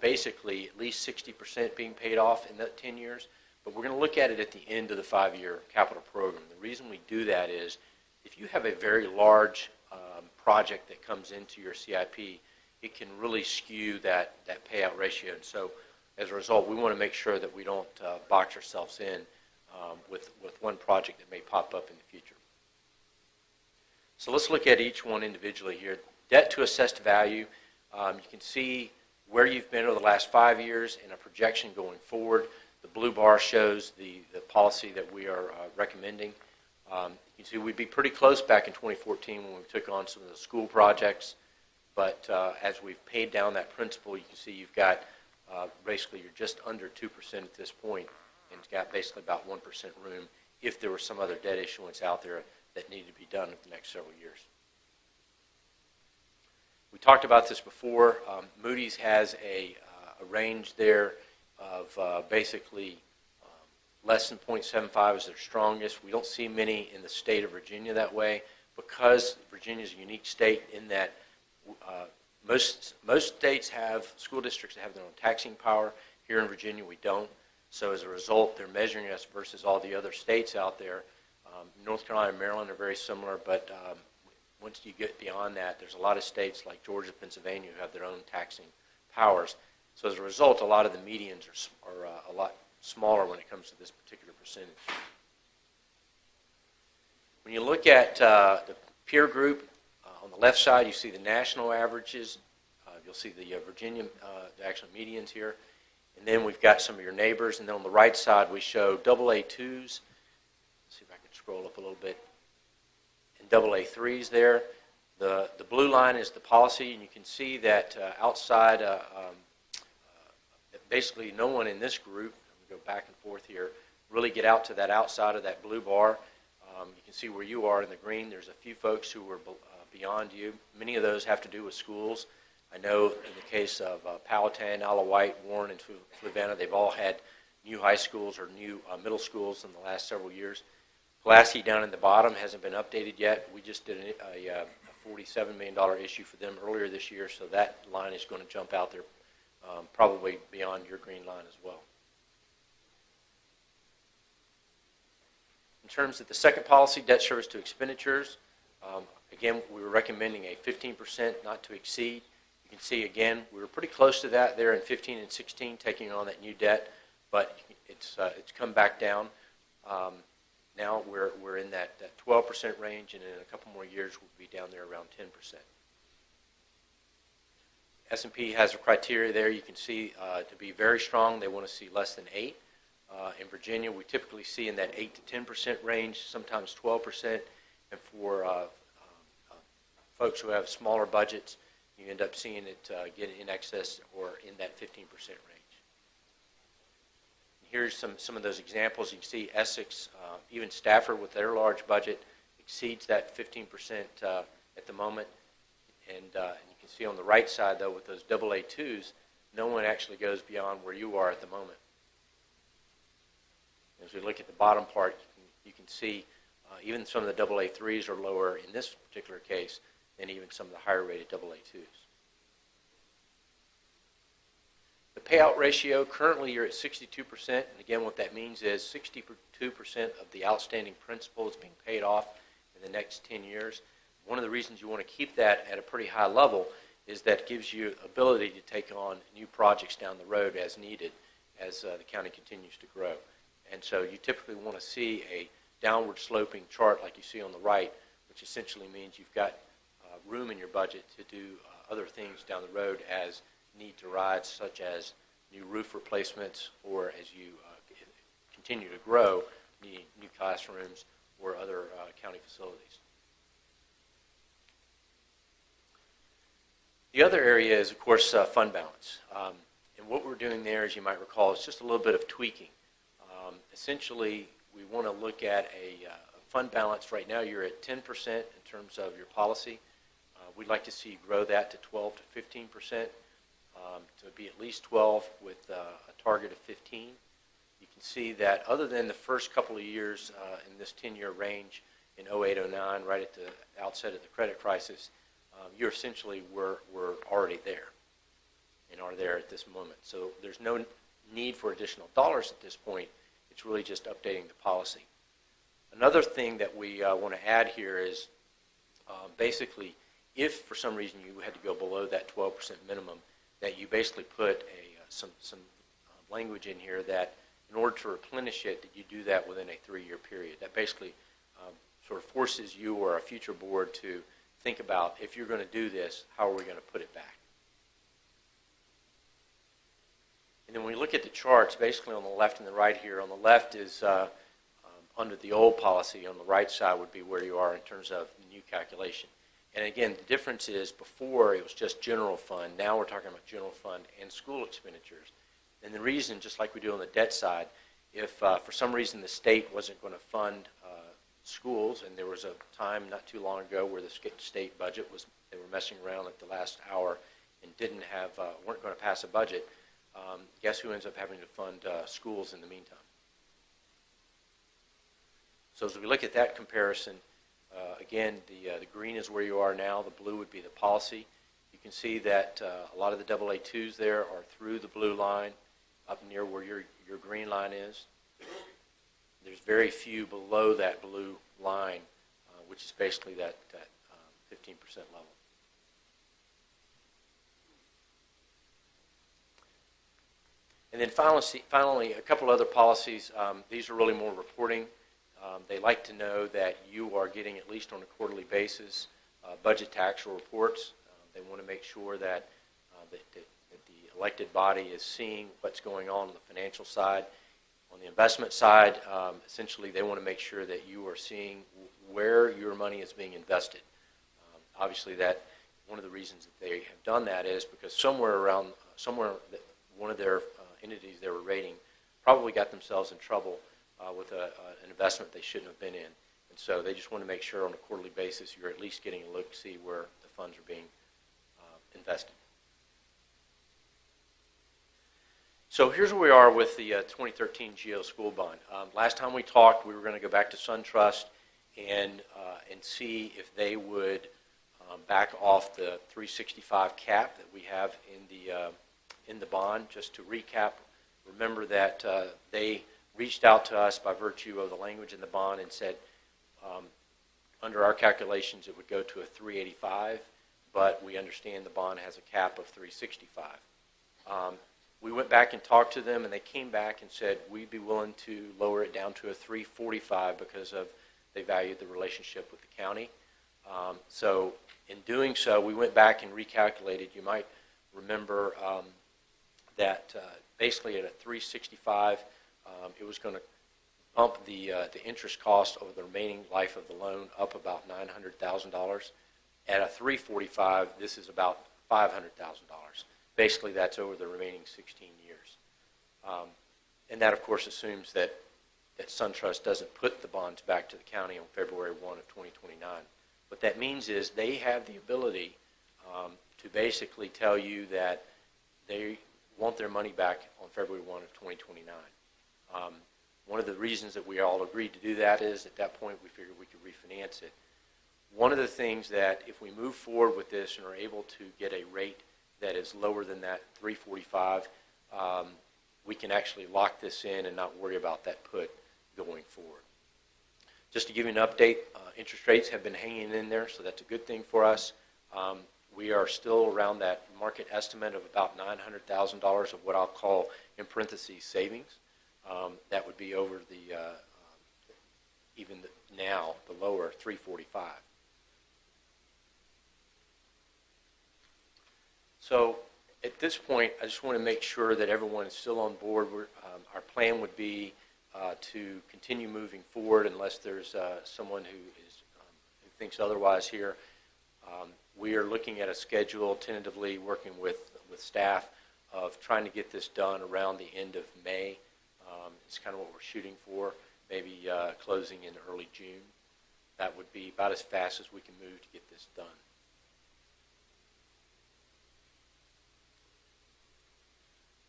basically at least 60% being paid off in that 10 years. But we're going to look at it at the end of the 5-year capital program. The reason we do that is if you have a very large project that comes into your CIP, it can really skew that payout ratio. And so as a result, we want to make sure that we don't box ourselves in with one project that may pop up in the future. So let's look at each one individually here. Debt to assessed value, you can see where you've been over the last 5 years and a projection going forward. The blue bar shows the policy that we are recommending. You can see we'd be pretty close back in 2014 when we took on some of the school projects, but as we've paid down that principal, you can see you've got basically you're just under 2% at this point, and it's got basically about 1% room if there was some other debt issuance out there that needed to be done in the next several years. We talked about this before. Moody's has a range there of basically less than 0.75 is their strongest. We don't see many in the state of Virginia that way because Virginia is a unique state in that most states have school districts that have their own taxing power. Here in Virginia, we don't. So as a result, they're measuring us versus all the other states out there. North Carolina and Maryland are very similar, but once you get beyond that, there's a lot of states like Georgia, Pennsylvania who have their own taxing powers. So as a result, a lot of the medians are a lot smaller when it comes to this particular percentage. When you look at the peer group, on the left side you see the national averages. You'll see the Virginia, the actual medians here. And then we've got some of your neighbors. And then on the right side we show AA2s. Let's see if I can scroll up a little bit. And AA3s there. The blue line is the policy, and you can see that outside basically no one in this group, we go back and forth here, really get out to that outside of that blue bar. You can see where you are in the green. There's a few folks who are beyond you. Many of those have to do with schools. I know in the case of Powhatan, Isle of Wight, Warren, and Fluvanna, they've all had new high schools or new middle schools in the last several years. Pulaski down in the bottom hasn't been updated yet. We just did a $47 million issue for them earlier this year, so that line is going to jump out there probably beyond your green line as well. In terms of the second policy, debt service to expenditures, again, we were recommending a 15% not to exceed. You can see, again, we were pretty close to that there in 15 and 16, taking on that new debt, but it's come back down. Now we're in that 12% range, and in a couple more years we'll be down there around 10%. S&P has a criteria there. You can see to be very strong, they want to see less than 8. In Virginia, we typically see in that 8 to 10% range, sometimes 12%. And for folks who have smaller budgets, you end up seeing it get in excess or in that 15% range. Here's some of those examples. You can see Essex, even Stafford with their large budget, exceeds that 15% at the moment. And you can see on the right side, though, with those AA2s, no one actually goes beyond where you are at the moment. As we look at the bottom part, You can see even some of the AA3s are lower in this particular case than even some of the higher rated AA2s. The payout ratio, currently you're at 62%, and again what that means is 62% of the outstanding principal is being paid off in the next 10 years. One of the reasons you want to keep that at a pretty high level is that it gives you ability to take on new projects down the road as needed as the county continues to grow. And so you typically want to see a downward sloping chart like you see on the right, which essentially means you've got room in your budget to do other things down the road as need to rise, such as new roof replacements, or as you continue to grow, need new classrooms or other county facilities. The other area is, of course, fund balance. And what we're doing there, as you might recall, is just a little bit of tweaking. Essentially, we want to look at a fund balance. Right now, you're at 10% in terms of your policy. We'd like to see you grow that to 12 to 15%, to be at least 12 with a target of 15. You can see that other than the first couple of years in this 10-year range in 08, 09, right at the outset of the credit crisis, you essentially were already there and are there at this moment. So there's no need for additional dollars at this point. It's really just updating the policy. Another thing that we want to add here is basically if for some reason you had to go below that 12% minimum, that you basically put some language in here that in order to replenish it, that you do that within a 3-year period. That basically sort of forces you or a future board to think about, if you're going to do this, how are we going to put it back? And then when we look at the charts, basically on the left and the right here, on the left is under the old policy, on the right side would be where you are in terms of the new calculation. And again, the difference is before it was just general fund. Now we're talking about general fund and school expenditures. And the reason, just like we do on the debt side, if for some reason the state wasn't going to fund schools, and there was a time not too long ago where the state budget was, they were messing around at the last hour and weren't going to pass a budget, guess who ends up having to fund schools in the meantime? So as we look at that comparison, again, the green is where you are now. The blue would be the policy. You can see that a lot of the AA2s there are through the blue line, up near where your green line is. There's very few below that blue line, which is basically that 15% level. And then finally, a couple other policies. These are really more reporting. They like to know that you are getting, at least on a quarterly basis, budget to actual reports. They want to make sure that the elected body is seeing what's going on the financial side. On the investment side, essentially they want to make sure that you are seeing where your money is being invested. Obviously, that one of the reasons that they have done that is because somewhere one of their entities they were rating probably got themselves in trouble with an investment they shouldn't have been in. And so they just want to make sure on a quarterly basis you're at least getting a look to see where the funds are being invested. So here's where we are with the 2013 GO school bond. Last time we talked, we were going to go back to SunTrust and see if they would back off the 365 cap that we have in the bond. Just to recap, remember that they reached out to us by virtue of the language in the bond and said, under our calculations, it would go to a 385, but we understand the bond has a cap of 365. We went back and talked to them, and they came back and said we'd be willing to lower it down to a 345 because they valued the relationship with the county. So in doing so, we went back and recalculated. You might remember that basically at a 365, it was going to bump the interest cost over the remaining life of the loan up about $900,000. At a 345, this is about $500,000. Basically, that's over the remaining 16 years. And that, of course, assumes that SunTrust doesn't put the bonds back to the county on February 1 of 2029. What that means is they have the ability to basically tell you that they want their money back on February 1 of 2029. One of the reasons that we all agreed to do that is at that point we figured we could refinance it. One of the things that if we move forward with this and are able to get a rate that is lower than that 345, we can actually lock this in and not worry about that put going forward. Just to give you an update, interest rates have been hanging in there, so that's a good thing for us. We are still around that market estimate of about $900,000 of what I'll call, in parentheses, savings. That would be over the, even now, the lower 345. So at this point, I just want to make sure that everyone is still on board. Our plan would be to continue moving forward unless there's someone who thinks otherwise here. We are looking at a schedule, tentatively working with staff, of trying to get this done around the end of May. It's kind of what we're shooting for, maybe closing in early June. That would be about as fast as we can move to get this done.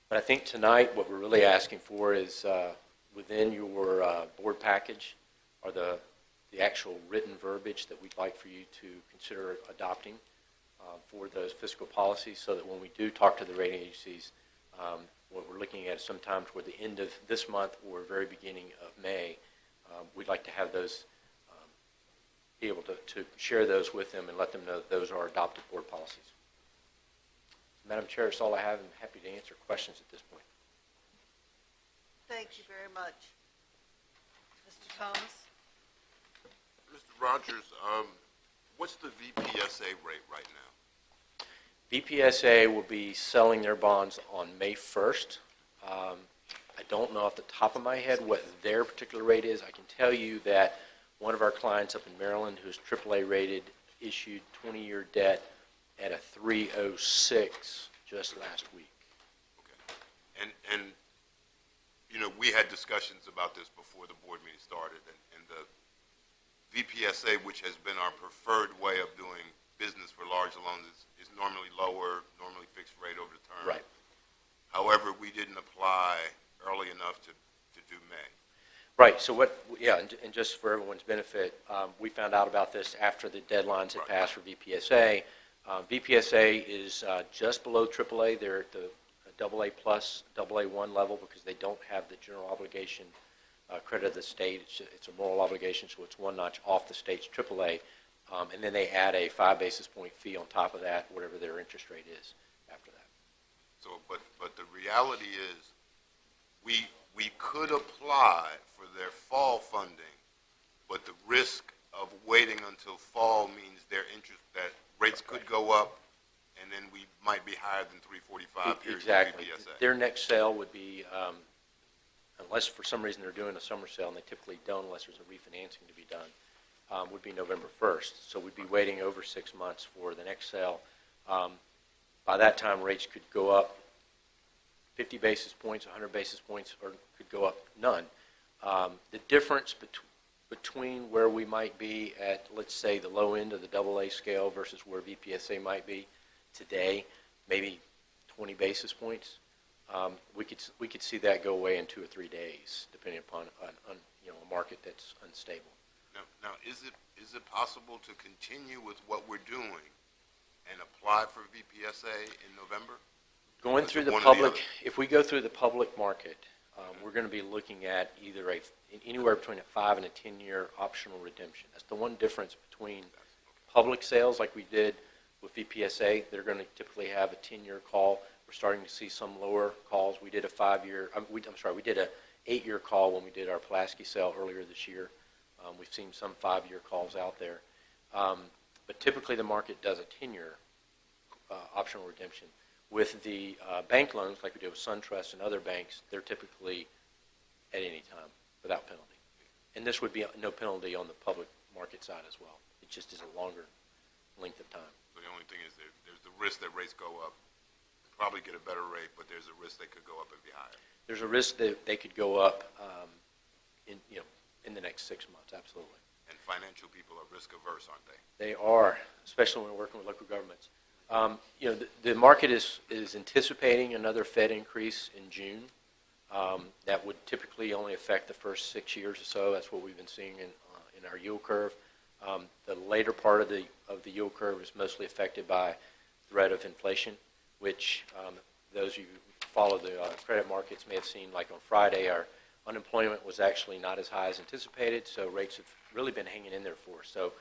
But I think tonight what we're really asking for is within your board package are the actual written verbiage that we'd like for you to consider adopting for those fiscal policies, so that when we do talk to the rating agencies, what we're looking at is sometime toward the end of this month or very beginning of May, we'd like to have those, be able to share those with them and let them know that those are adopted board policies. Madam Chair, that's all I have. I'm happy to answer questions at this point. Thank you very much. Mr. Thomas? Mr. Rogers, what's the VPSA rate right now? VPSA will be selling their bonds on May 1st. I don't know off the top of my head what their particular rate is. I can tell you that one of our clients up in Maryland, who's AAA rated, issued 20-year debt at a 306 just last week. Okay. And you know, we had discussions about this before the board meeting started, and the VPSA, which has been our preferred way of doing business for large loans, is normally lower, normally fixed rate over the term. Right. However, we didn't apply early enough to do May. Right. So what? Yeah, and just for everyone's benefit, we found out about this after the deadlines had passed for VPSA. VPSA is just below AAA. They're at the AA plus, AA1 level because they don't have the general obligation credit of the state. It's a moral obligation, so it's one notch off the state's AAA. And then they add a 5 basis point fee on top of that, whatever their interest rate is after that. So, but the reality is, we could apply for their fall funding, but the risk of waiting until fall means their interest, that rates could go up, and then we might be higher than 345 here Exactly. at VPSA. Their next sale would be, unless for some reason they're doing a summer sale, and they typically don't unless there's a refinancing to be done, would be November 1st. So we'd be waiting over 6 months for the next sale. By that time, rates could go up 50 basis points, 100 basis points, or could go up none. The difference between where we might be at, let's say, the low end of the AA scale versus where VPSA might be today, maybe 20 basis points. We could see that go away in 2 or 3 days, depending upon a market that's unstable. Now, is it possible to continue with what we're doing and apply for VPSA in November? Going through the public, if we go through the public market, we're going to be looking at either anywhere between a 5 and a 10-year optional redemption. That's the one difference between public sales like we did with VPSA. They're going to typically have a 10-year call. We're starting to see some lower calls. We did a 5-year. We did a 8-year call when we did our Pulaski sale earlier this year. We've seen some 5-year calls out there, but typically the market does a 10-year optional redemption. With the bank loans, like we did with SunTrust and other banks, they're typically at any time without penalty. And this would be no penalty on the public market side as well. It just is a longer length of time. So the only thing is there's the risk that rates go up. Probably get a better rate, but there's a risk they could go up and be higher. There's a risk that they could go up in the next 6 months, absolutely. And financial people are risk averse, aren't they? They are, especially when we're working with local governments. The market is anticipating another Fed increase in June. That would typically only affect the first 6 years or so. That's what we've been seeing in our yield curve. The later part of the yield curve is mostly affected by threat of inflation, which those of you who follow the credit markets may have seen, like on Friday, our unemployment was actually not as high as anticipated, so rates have really been hanging in there for us. So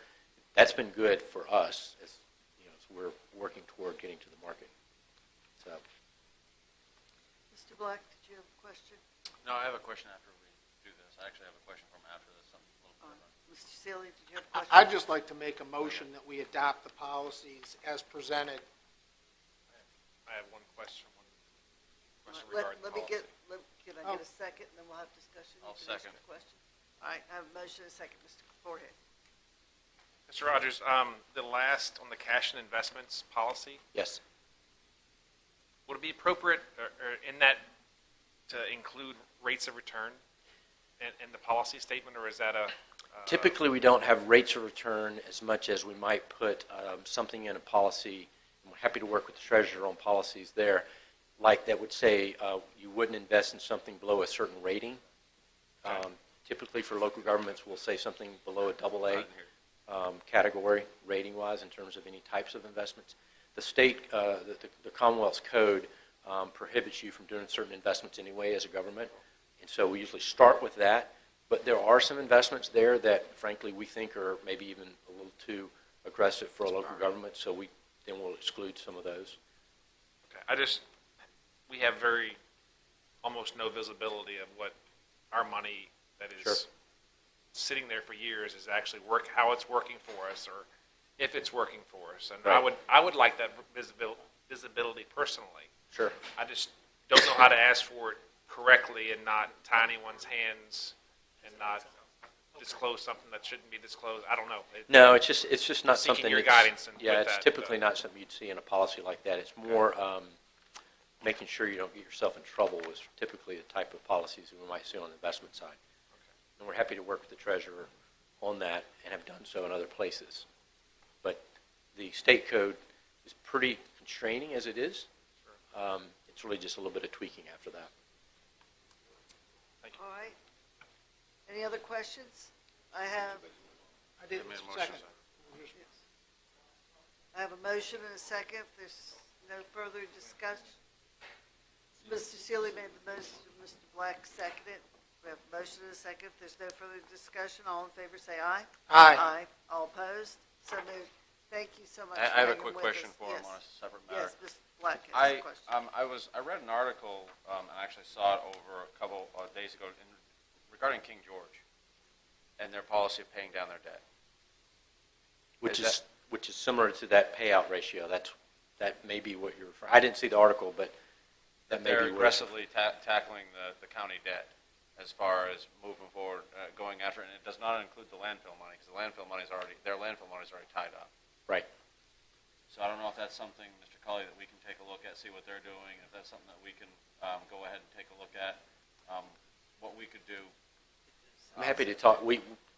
that's been good for us as we're working toward getting to the market. So, Mr. Black, did you have a question? No, I have a question after we do this. I actually have a question from after this. Something a little different. Mr. Seeley, did you have a question? I'd just like to make a motion that we adopt the policies as presented. I have one question. Let me policy. can I get a second, and then we'll have discussion? I'll You can ask second. your question. All right, I have a motion and a second. Mr. Forehead. Mr. Rogers, the last on the cash and investments policy, yes. would it be appropriate in that to include rates of return in the policy statement, or is that a... Typically, we don't have rates of return as much as we might put something in a policy. And we're happy to work with the treasurer on policies there, like that would say you wouldn't invest in something below a certain rating. Typically, for local governments, we'll say something below a AA category, rating-wise, in terms of any types of investments. The state, the Commonwealth's code prohibits you from doing certain investments anyway as a government, and so we usually start with that. But there are some investments there that, frankly, we think are maybe even a little too aggressive for a local government, so then we'll exclude some of those. Okay, we have almost no visibility of what our money that is sitting there for years is actually how it's working for us, or if it's working for us. And Right. I would like that visibility personally. Sure. I just don't know how to ask for it correctly and not tie anyone's hands and not disclose something that shouldn't be disclosed. I don't know. No, it's just not seeking something. your guidance and Yeah, with it's that, typically not something you'd see in a policy like that. It's more making sure you don't get yourself in trouble is typically the type of policies that we might see on the investment side. And we're happy to work with the treasurer on that and have done so in other places. But the state code is pretty constraining as it is. It's really just a little bit of tweaking after that. All right. Any other questions? I did second. I have a motion and a second. If there's no further discussion. Mr. Seeley made the motion, Mr. Black seconded. We have a motion and a second. If there's no further discussion, all in favor say aye. Aye. Aye. All opposed? So moved. Thank you so much. I have a for quick hanging with question us. for him on a separate Yes, matter. Mr. Black has a question. I read an article and I actually saw it over a couple days ago regarding King George and their policy of paying down their debt. Which is similar to that payout ratio. That may be what you're referring. I didn't see the article, but that may they're be aggressively tackling the county debt as far as moving forward, going after it. And it does not include the landfill money because their landfill money is already tied up. Right. So I don't know if that's something, Mr. Cully, that we can take a look at, see what they're doing. If that's something that we can go ahead and take a look at, what we could do. I'm happy to talk.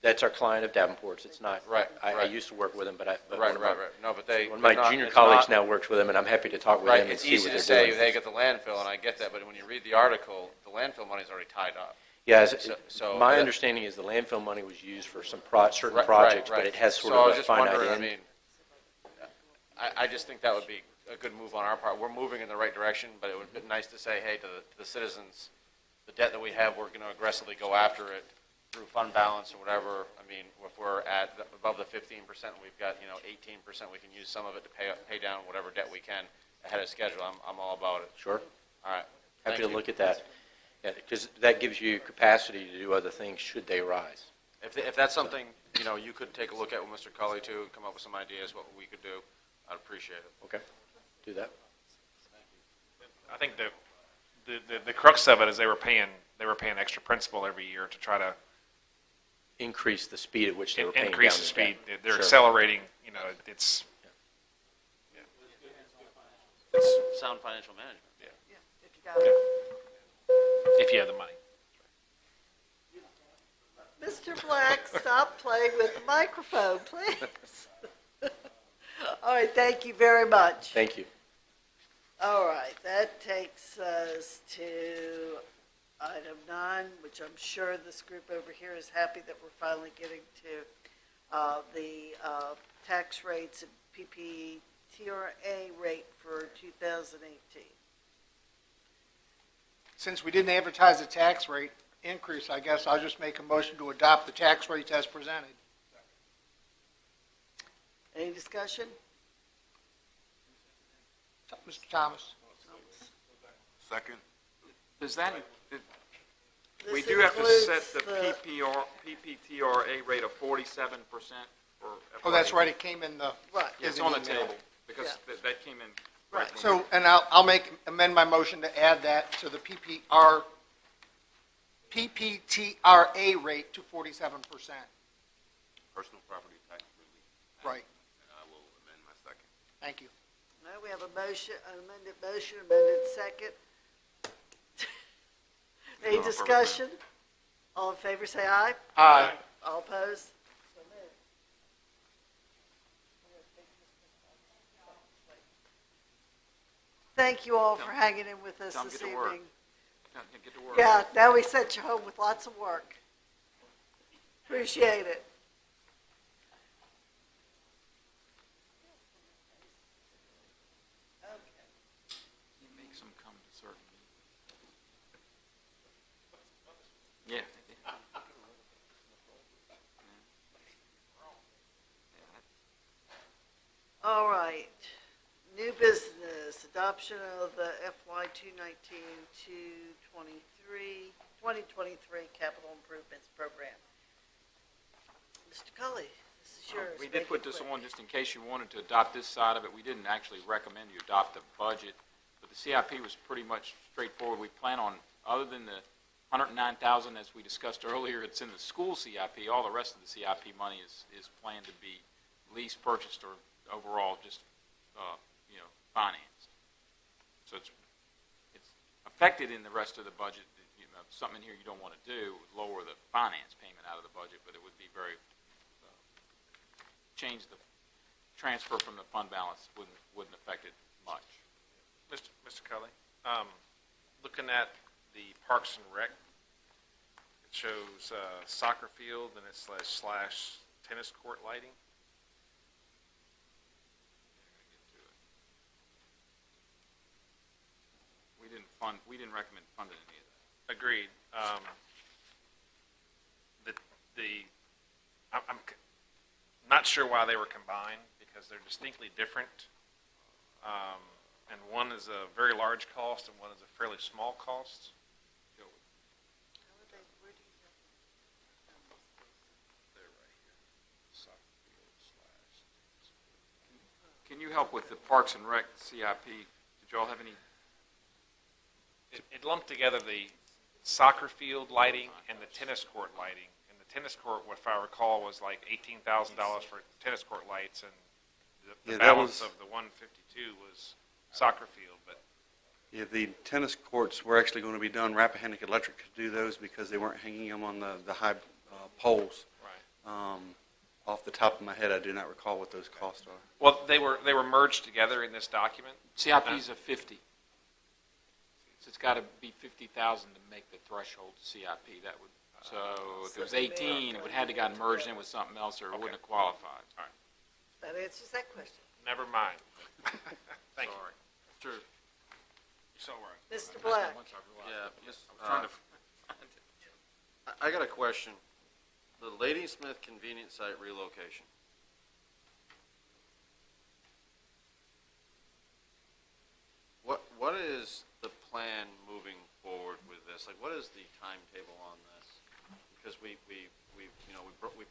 That's our client of Davenport's. It's not. Right. I used to work with them, but Right. No, but one of my junior colleagues now works with them, and I'm happy to talk with them and It's see easy what to they're say doing. they get the landfill, and I get that, but when you read the article, the landfill money is already tied up. Yeah, So my that- understanding is the landfill money was used for some certain Right, projects, right. but it has sort So I of was a just finite wondering, end. I mean, I just think that would be a good move on our part. We're moving in the right direction, but it would be nice to say, hey, to the citizens, the debt that we have, we're going to aggressively go after it through fund balance or whatever. I mean, if we're at above the 15%, we've got 18%. We can use some of it to pay down whatever debt we can ahead of schedule. I'm all about it. Sure. All right. Happy Thank to you. look at that. Yeah, because that gives you capacity to do other things should they arise. If that's something you could take a look at with Mr. Cully too, and come up with some ideas what we could do, I'd appreciate it. Okay. Do that. I think the crux of it is they were paying extra principal every year to try to Increase the speed at which they were paying increase down the the speed. debt. They're Sure. accelerating. It's It's sound financial management. Yeah, if you got it. if you have the money. Mr. Black, stop playing with the microphone, please. All right, thank you very much. Thank you. All right, that takes us to item 9, which I'm sure this group over here is happy that we're finally getting to the tax rates and PPTRA rate for 2018. Since we didn't advertise the tax rate increase, I guess I'll just make a motion to adopt the tax rates as presented. Any discussion? Mr. Thomas? Second? Does that, we This do have to includes set the PPTRA rate of 47% for. Oh, that's right, it came in the. Right. Yeah, it's in on the email. table, because that came in. Right. So, and I'll amend my motion to add that to the PPTRA rate to 47%. Personal property tax relief. Right. And I will amend my second. Thank you. Now we have a motion, an amended second. Any discussion? All in favor, say aye. Aye. All opposed? So moved. Thank you all for hanging in with us Tom, this get to work. evening. Get to work. Yeah, now we sent you home with lots of work. Appreciate it. You make some come to certain meetings. Yeah. All right. New business, adoption of the FY 2023 capital improvements program. Mr. Cully, this is yours. We Make did it put this quick. on just in case you wanted to adopt this side of it. We didn't actually recommend you adopt the budget, but the CIP was pretty much straightforward. We plan on, other than the $109,000 as we discussed earlier, it's in the school CIP. All the rest of the CIP money is planned to be leased, purchased, or overall just financed. So it's affected in the rest of the budget. Something in here you don't want to do would lower the finance payment out of the budget, but it would be very change the transfer from the fund balance wouldn't affect it much. Mr. Cully, looking at the Parks and Rec, it shows soccer field and it's slash tennis court lighting. We didn't recommend funding any of that. Agreed. I'm not sure why they were combined because they're distinctly different. And one is a very large cost and one is a fairly small cost. Can you help with the Parks and Rec CIP? Did y'all have any? It lumped together the soccer field lighting and the tennis court lighting. And the tennis court, if I recall, was like $18,000 for tennis court lights, and the Yeah, that balance was- of the 152 was soccer field. But Yeah, the tennis courts were actually going to be done. Rappahannock Electric could do those because they weren't hanging them on the high poles. right. Off the top of my head, I do not recall what those costs are. Well, they were merged together in this document. CIP's a 50. So it's got to be 50,000 to make the threshold CIP. That would if it was 18, it would have to got merged in with something else, or it wouldn't have qualified. All right. That answers that question. Never mind. Thank Sorry. you. You're so right. Mr. Black. Yeah, just, Trying to find it. I got a question. The Ladysmith convenience site relocation. What is the plan moving forward with this? Like, what is the timetable on this? Because we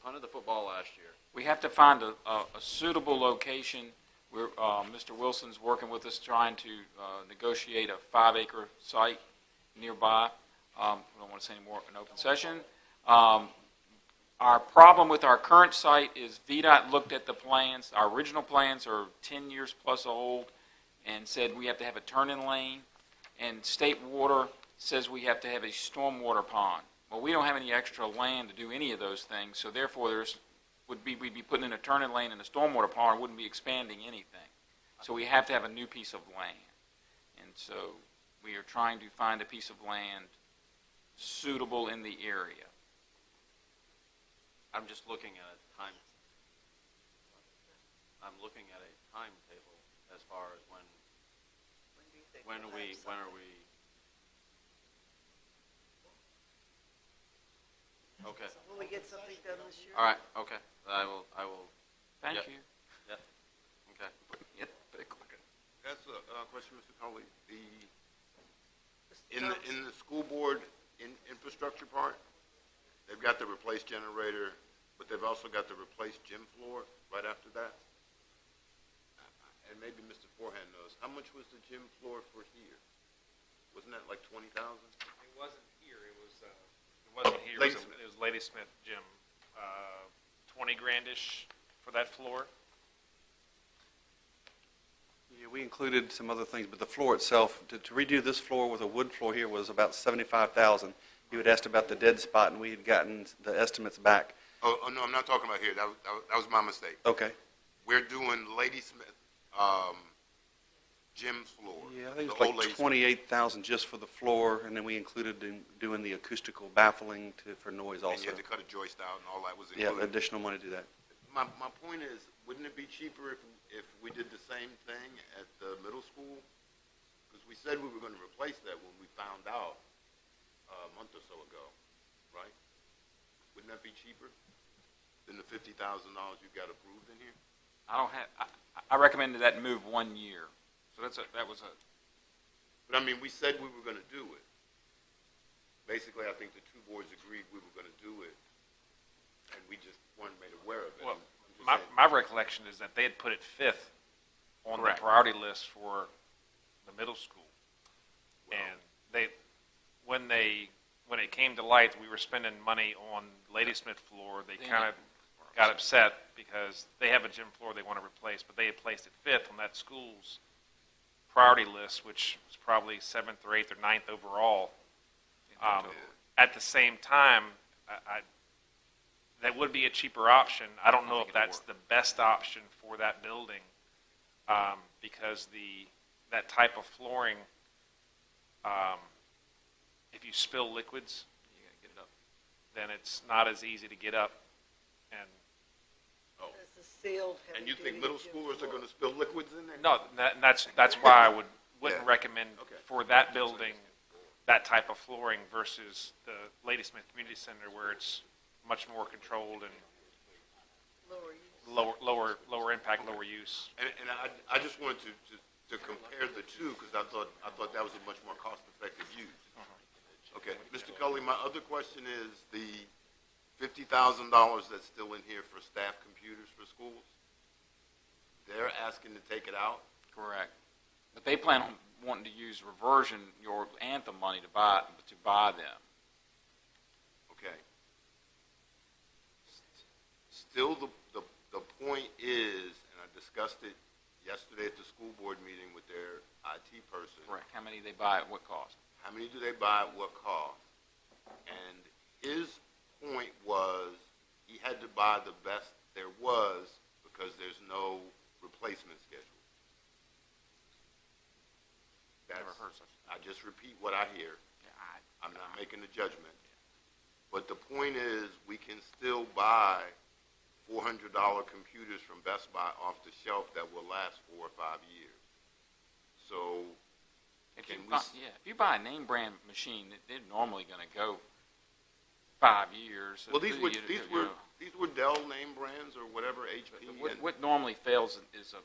punted the football last year. We have to find a suitable location. Mr. Wilson's working with us trying to negotiate a 5-acre site nearby. We don't want to say any more in open session. Our problem with our current site is VDOT looked at the plans. Our original plans are 10 years plus old and said we have to have a turn-in lane, and state water says we have to have a stormwater pond. Well, we don't have any extra land to do any of those things, so therefore we'd be putting in a turn-in lane and a stormwater pond, wouldn't be expanding anything. So we have to have a new piece of land. And so we are trying to find a piece of land suitable in the area. I'm just looking at a time. I'm looking at a timetable as far as when are we? Okay. Will we get something done this year? All right. Okay. I will. Thank Yep. you. Yep. Okay. That's a question, Mr. Cully. In the school board infrastructure part, they've got the replace generator, but they've also got the replace gym floor right after that. And maybe Mr. Forehand knows, how much was the gym floor for here? Wasn't that like 20,000? It wasn't here. It wasn't here. It was Ladysmith Gym. 20 grandish for that floor. Yeah, we included some other things, but the floor itself, to redo this floor with a wood floor here was about $75,000. You had asked about the dead spot, and we had gotten the estimates back. Oh no, I'm not talking about here. That was my mistake. Okay. We're doing Ladysmith gym floor. Yeah, I think the it was old like Ladysmith. $28,000 just for the floor, and then we included in doing the acoustical baffling for noise also. And you had to cut a joist out and all that was Yeah, included. additional money to do that. My point is, wouldn't it be cheaper if we did the same thing at the middle school? Because we said we were going to replace that when we found out a month or so ago, right? Wouldn't that be cheaper than the $50,000 you got approved in here? I recommended that move 1 year. So that was a. But I mean, we said we were going to do it. Basically, I think the two boards agreed we were going to do it, and we just weren't made aware of it. Well, my recollection is that they had put it 5th on Correct. the priority list for the middle school. And when it came to light that we were spending money on Ladysmith floor, they kind of got upset because they have a gym floor they want to replace, but they had placed it 5th on that school's priority list, which was probably 7th or 8th or 9th overall. At the same time, that would be a cheaper option. I don't know if that's the best option for that building, because that type of flooring, if you spill liquids, You got to get it up. then it's not as easy to get up. And It's a sealed heavy And you think duty middle gym schoolers are floor. going to spill liquids in there? no, that's why I wouldn't Yeah. recommend for that building that type of flooring versus the Ladysmith Community Center, where it's much more controlled and Lower use. lower impact, lower use. And I just wanted to compare the two because I thought that was a much more cost-effective use. Okay, Mr. Cully, my other question is the $50,000 that's still in here for staff computers for schools. They're asking to take it out. Correct. But they plan on wanting to use reversion, your Anthem money to buy them. Okay. Still, the point is, and I discussed it yesterday at the school board meeting with their IT person. Correct. How many they buy at what cost? How many do they buy at what cost? And his point was he had to buy the best there was because there's no replacement schedule. Never heard such. I just repeat what I hear. I'm not making a judgment. But the point is, we can still buy $400 computers from Best Buy off the shelf that will last 4 or 5 years. So, If you buy a name brand machine, they're normally going to go 5 years. well, these were Dell name brands or whatever, HP. What normally fails is a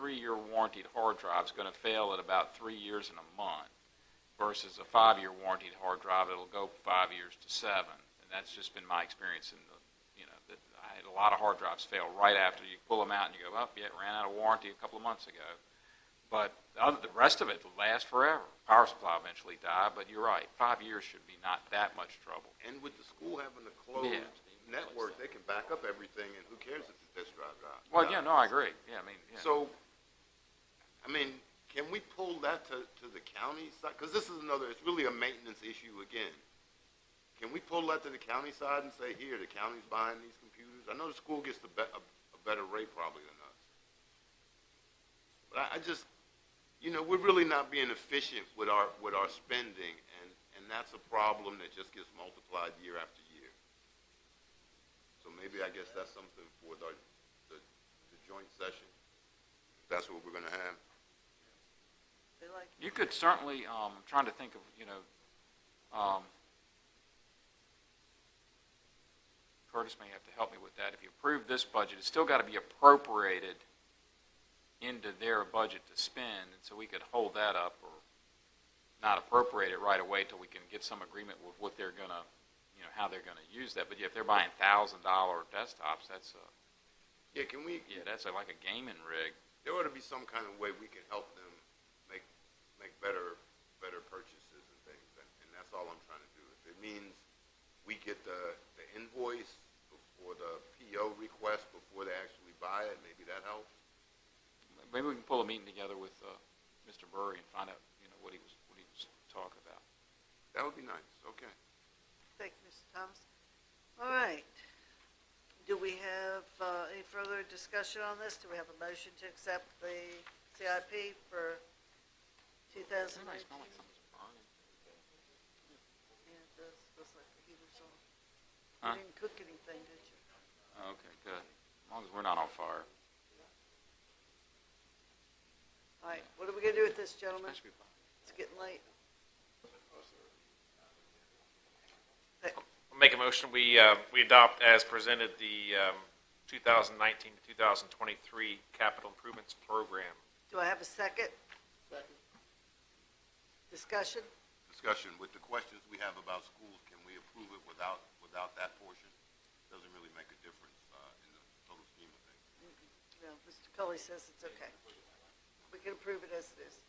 3-year warranted hard drive is going to fail at about 3 years and a month, versus a 5-year warranted hard drive that'll go 5 years to 7. And that's just been my experience that I had a lot of hard drives fail right after you pull them out and you go, oh, yeah, it ran out of warranty a couple of months ago. But the rest of it will last forever. Power supply eventually die, but you're right. 5 years should be not that much trouble. And with the school having a closed network, they can back up everything, and who cares if the disk drive dies? Well, yeah, no, I agree. Yeah, I mean, yeah. So, can we pull that to the county side? Because this is it's really a maintenance issue again. Can we pull that to the county side and say, here, the county's buying these computers? I know the school gets a better rate probably than us. But I just, we're really not being efficient with our spending, and and that's a problem that just gets multiplied year after year. So maybe I guess that's something for the joint session. If that's what we're going to have. They like You could certainly, trying to think of, Curtis may have to help me with that. If you approve this budget, it's still got to be appropriated into their budget to spend, and so we could hold that up or not appropriate it right away till we can get some agreement with what they're going to, how they're going to use that. But if they're buying $1,000 desktops, that's that's like a gaming rig. There ought to be some kind of way we can help them make better purchases and things, and that's all I'm trying to do. If it means we get the invoice or the PO request before they actually buy it, maybe that helps. Maybe we can pull a meeting together with Mr. Burry and find out, what he was talking about. That would be nice. Okay. Thank you, Mr. Thomas. All right. Do we have any further discussion on this? Do we have a motion to accept the CIP for 2019? Somebody smell like something's burning. Yeah, it does. Looks like the heater's on. Huh? You didn't cook anything, did you? Okay, good. As long as we're not on fire. All right, what are we going to do with this, gentlemen? It's getting late. I'll make a motion, we adopt as presented the 2019 to 2023 capital improvements program. Do I have a second? Second. Discussion? Discussion with the questions we have about schools, can we approve it without that portion? Doesn't really make a difference in the total scheme of things. No, Mr. Cully says it's okay. We can approve it as it is.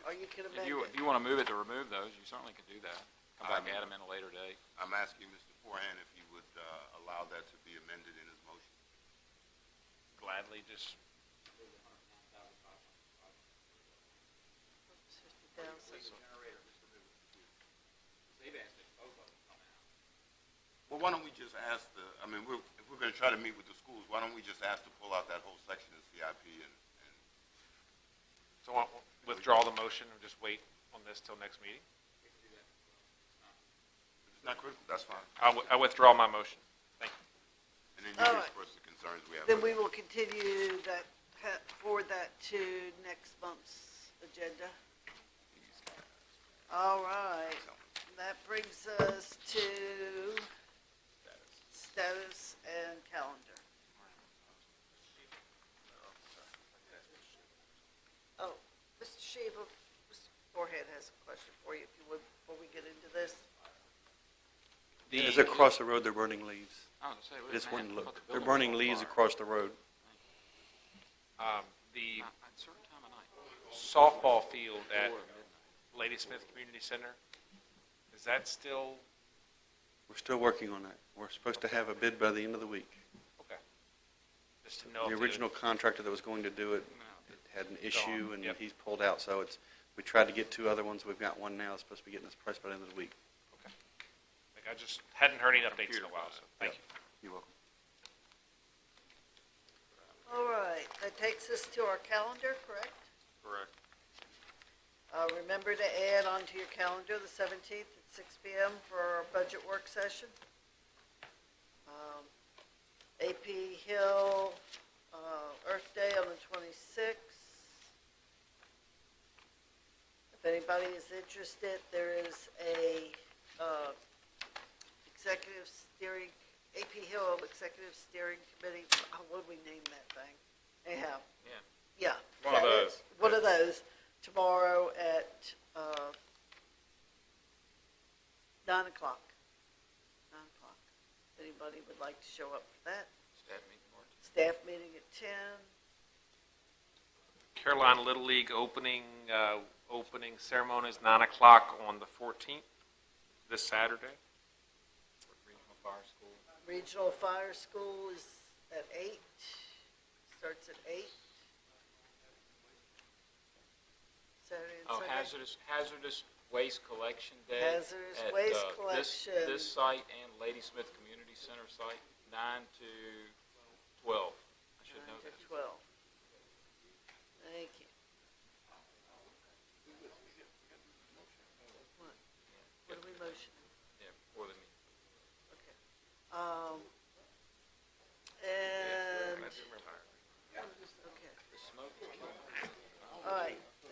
Or you can amend If it. you want to move it to remove those, you certainly could do that. Come back at them in a later date. I'm asking Mr. Forehand if he would allow that to be amended in his motion. Gladly, just 50,000. Well, why don't we just ask if we're going to try to meet with the schools, why don't we just ask to pull out that whole section of CIP and so I'll withdraw the motion and just wait on this till next meeting. it's not critical, that's fine. I withdraw my motion. Thank you. And then All you right. express the concerns we have. Then we will continue that, forward that to next month's agenda. All right. That brings us to status and calendar. Oh, Mr. Sheba, Mr. Forehead has a question for you, if you would, before we get into this. It's across the road, they're burning leaves. I was gonna say, we Just didn't wouldn't have to look. put the They're building burning on leaves fire. across the road. The At a certain time of night. softball field at Ladysmith Community Center, is that still, We're still working on that. We're supposed to have a bid by the end of the week. okay? Just to know The if original contractor that was going to do it had an issue, and Yep. he's pulled out, so we tried to get two other ones. We've got one now. It's supposed to be getting us priced by the end of the week. I just hadn't heard any updates in a while, so thank you. You're welcome. All right, that takes us to our calendar, correct? Correct. Remember to add onto your calendar the 17th at 6 p.m. for our budget work session. AP Hill, Earth Day on the 26th. If anybody is interested, there is a executive steering, AP Hill Executive Steering Committee, what do we name that thing? Anyhow. Yeah. Yeah. One of that those. is one of those, tomorrow at 9 o'clock. 9 o'clock. If anybody would like to show up for that. Staff meeting or Staff meeting at 10. Carolina Little League opening ceremony is 9 o'clock on the 14th, this Saturday. regional fire school. Regional Fire School is at 8. Starts at 8. Saturday and Oh, Sunday. hazardous waste collection day. Hazardous at, waste this- collection. This site and Ladysmith Community Center site, 9 to 12. I should know 9 to that. 12. Thank you.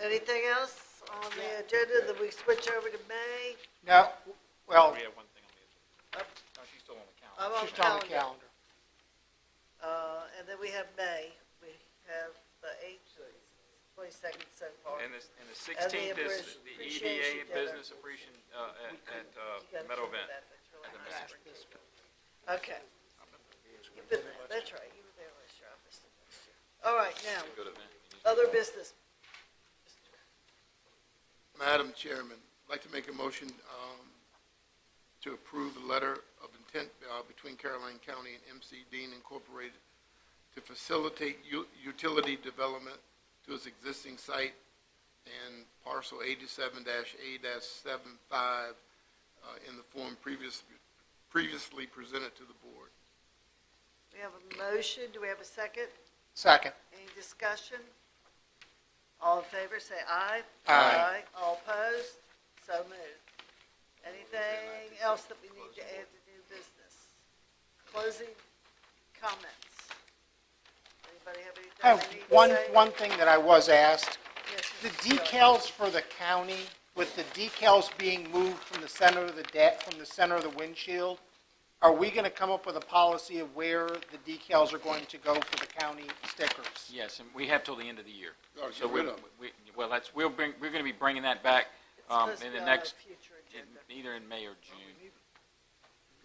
Anything else on the agenda that we switch over to May? No, well, We have one thing on the agenda. No, she's still on the calendar. I'm on just on the calendar. calendar. And then we have May. We have the 8th, 22nd so far. And the 16th is the appreciation EDA dinner. Business Appreciation at Meadow Event. That's really nice. Okay. You've been there. That's right. You were there last year. I missed it last year. All right, now, Good event. other business. Madam Chairman, I'd like to make a motion to approve the letter of intent between Caroline County and MC Dean Incorporated to facilitate utility development to its existing site and parcel 87-A-75 in the form previously presented to the board. We have a motion. Do we have a second? Second. Any discussion? All in favor, say aye. Aye. All opposed? So moved. Anything else that we need to add to new business? Closing comments. Anybody have anything I have they need to say? one thing that I was asked. Yes, The Mr. Kelly. decals for the county, with the decals being moved from the center of the windshield, are we going to come up with a policy of where the decals are going to go for the county stickers? Yes, and we have till the end of the year. Oh, So get rid of 'em. well, we're going to be bringing that back It's supposed to in be the on a next, future agenda. either in May or June.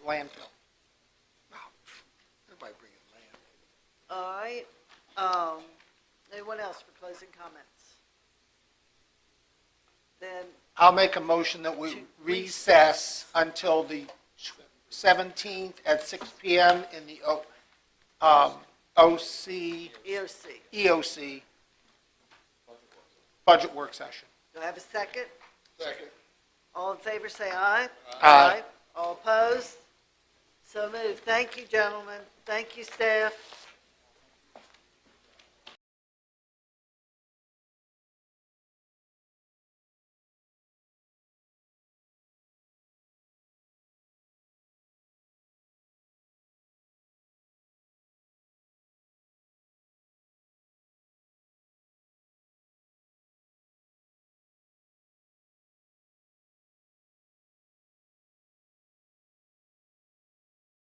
Landfill. Everybody bring in land. All right. Anyone else for closing comments? Then, I'll make a motion that we recess until the 17th at 6 PM in the EOC budget work session. do I have a second? Second. All in favor, say aye. Aye. All opposed? So moved. Thank you, gentlemen. Thank you, staff.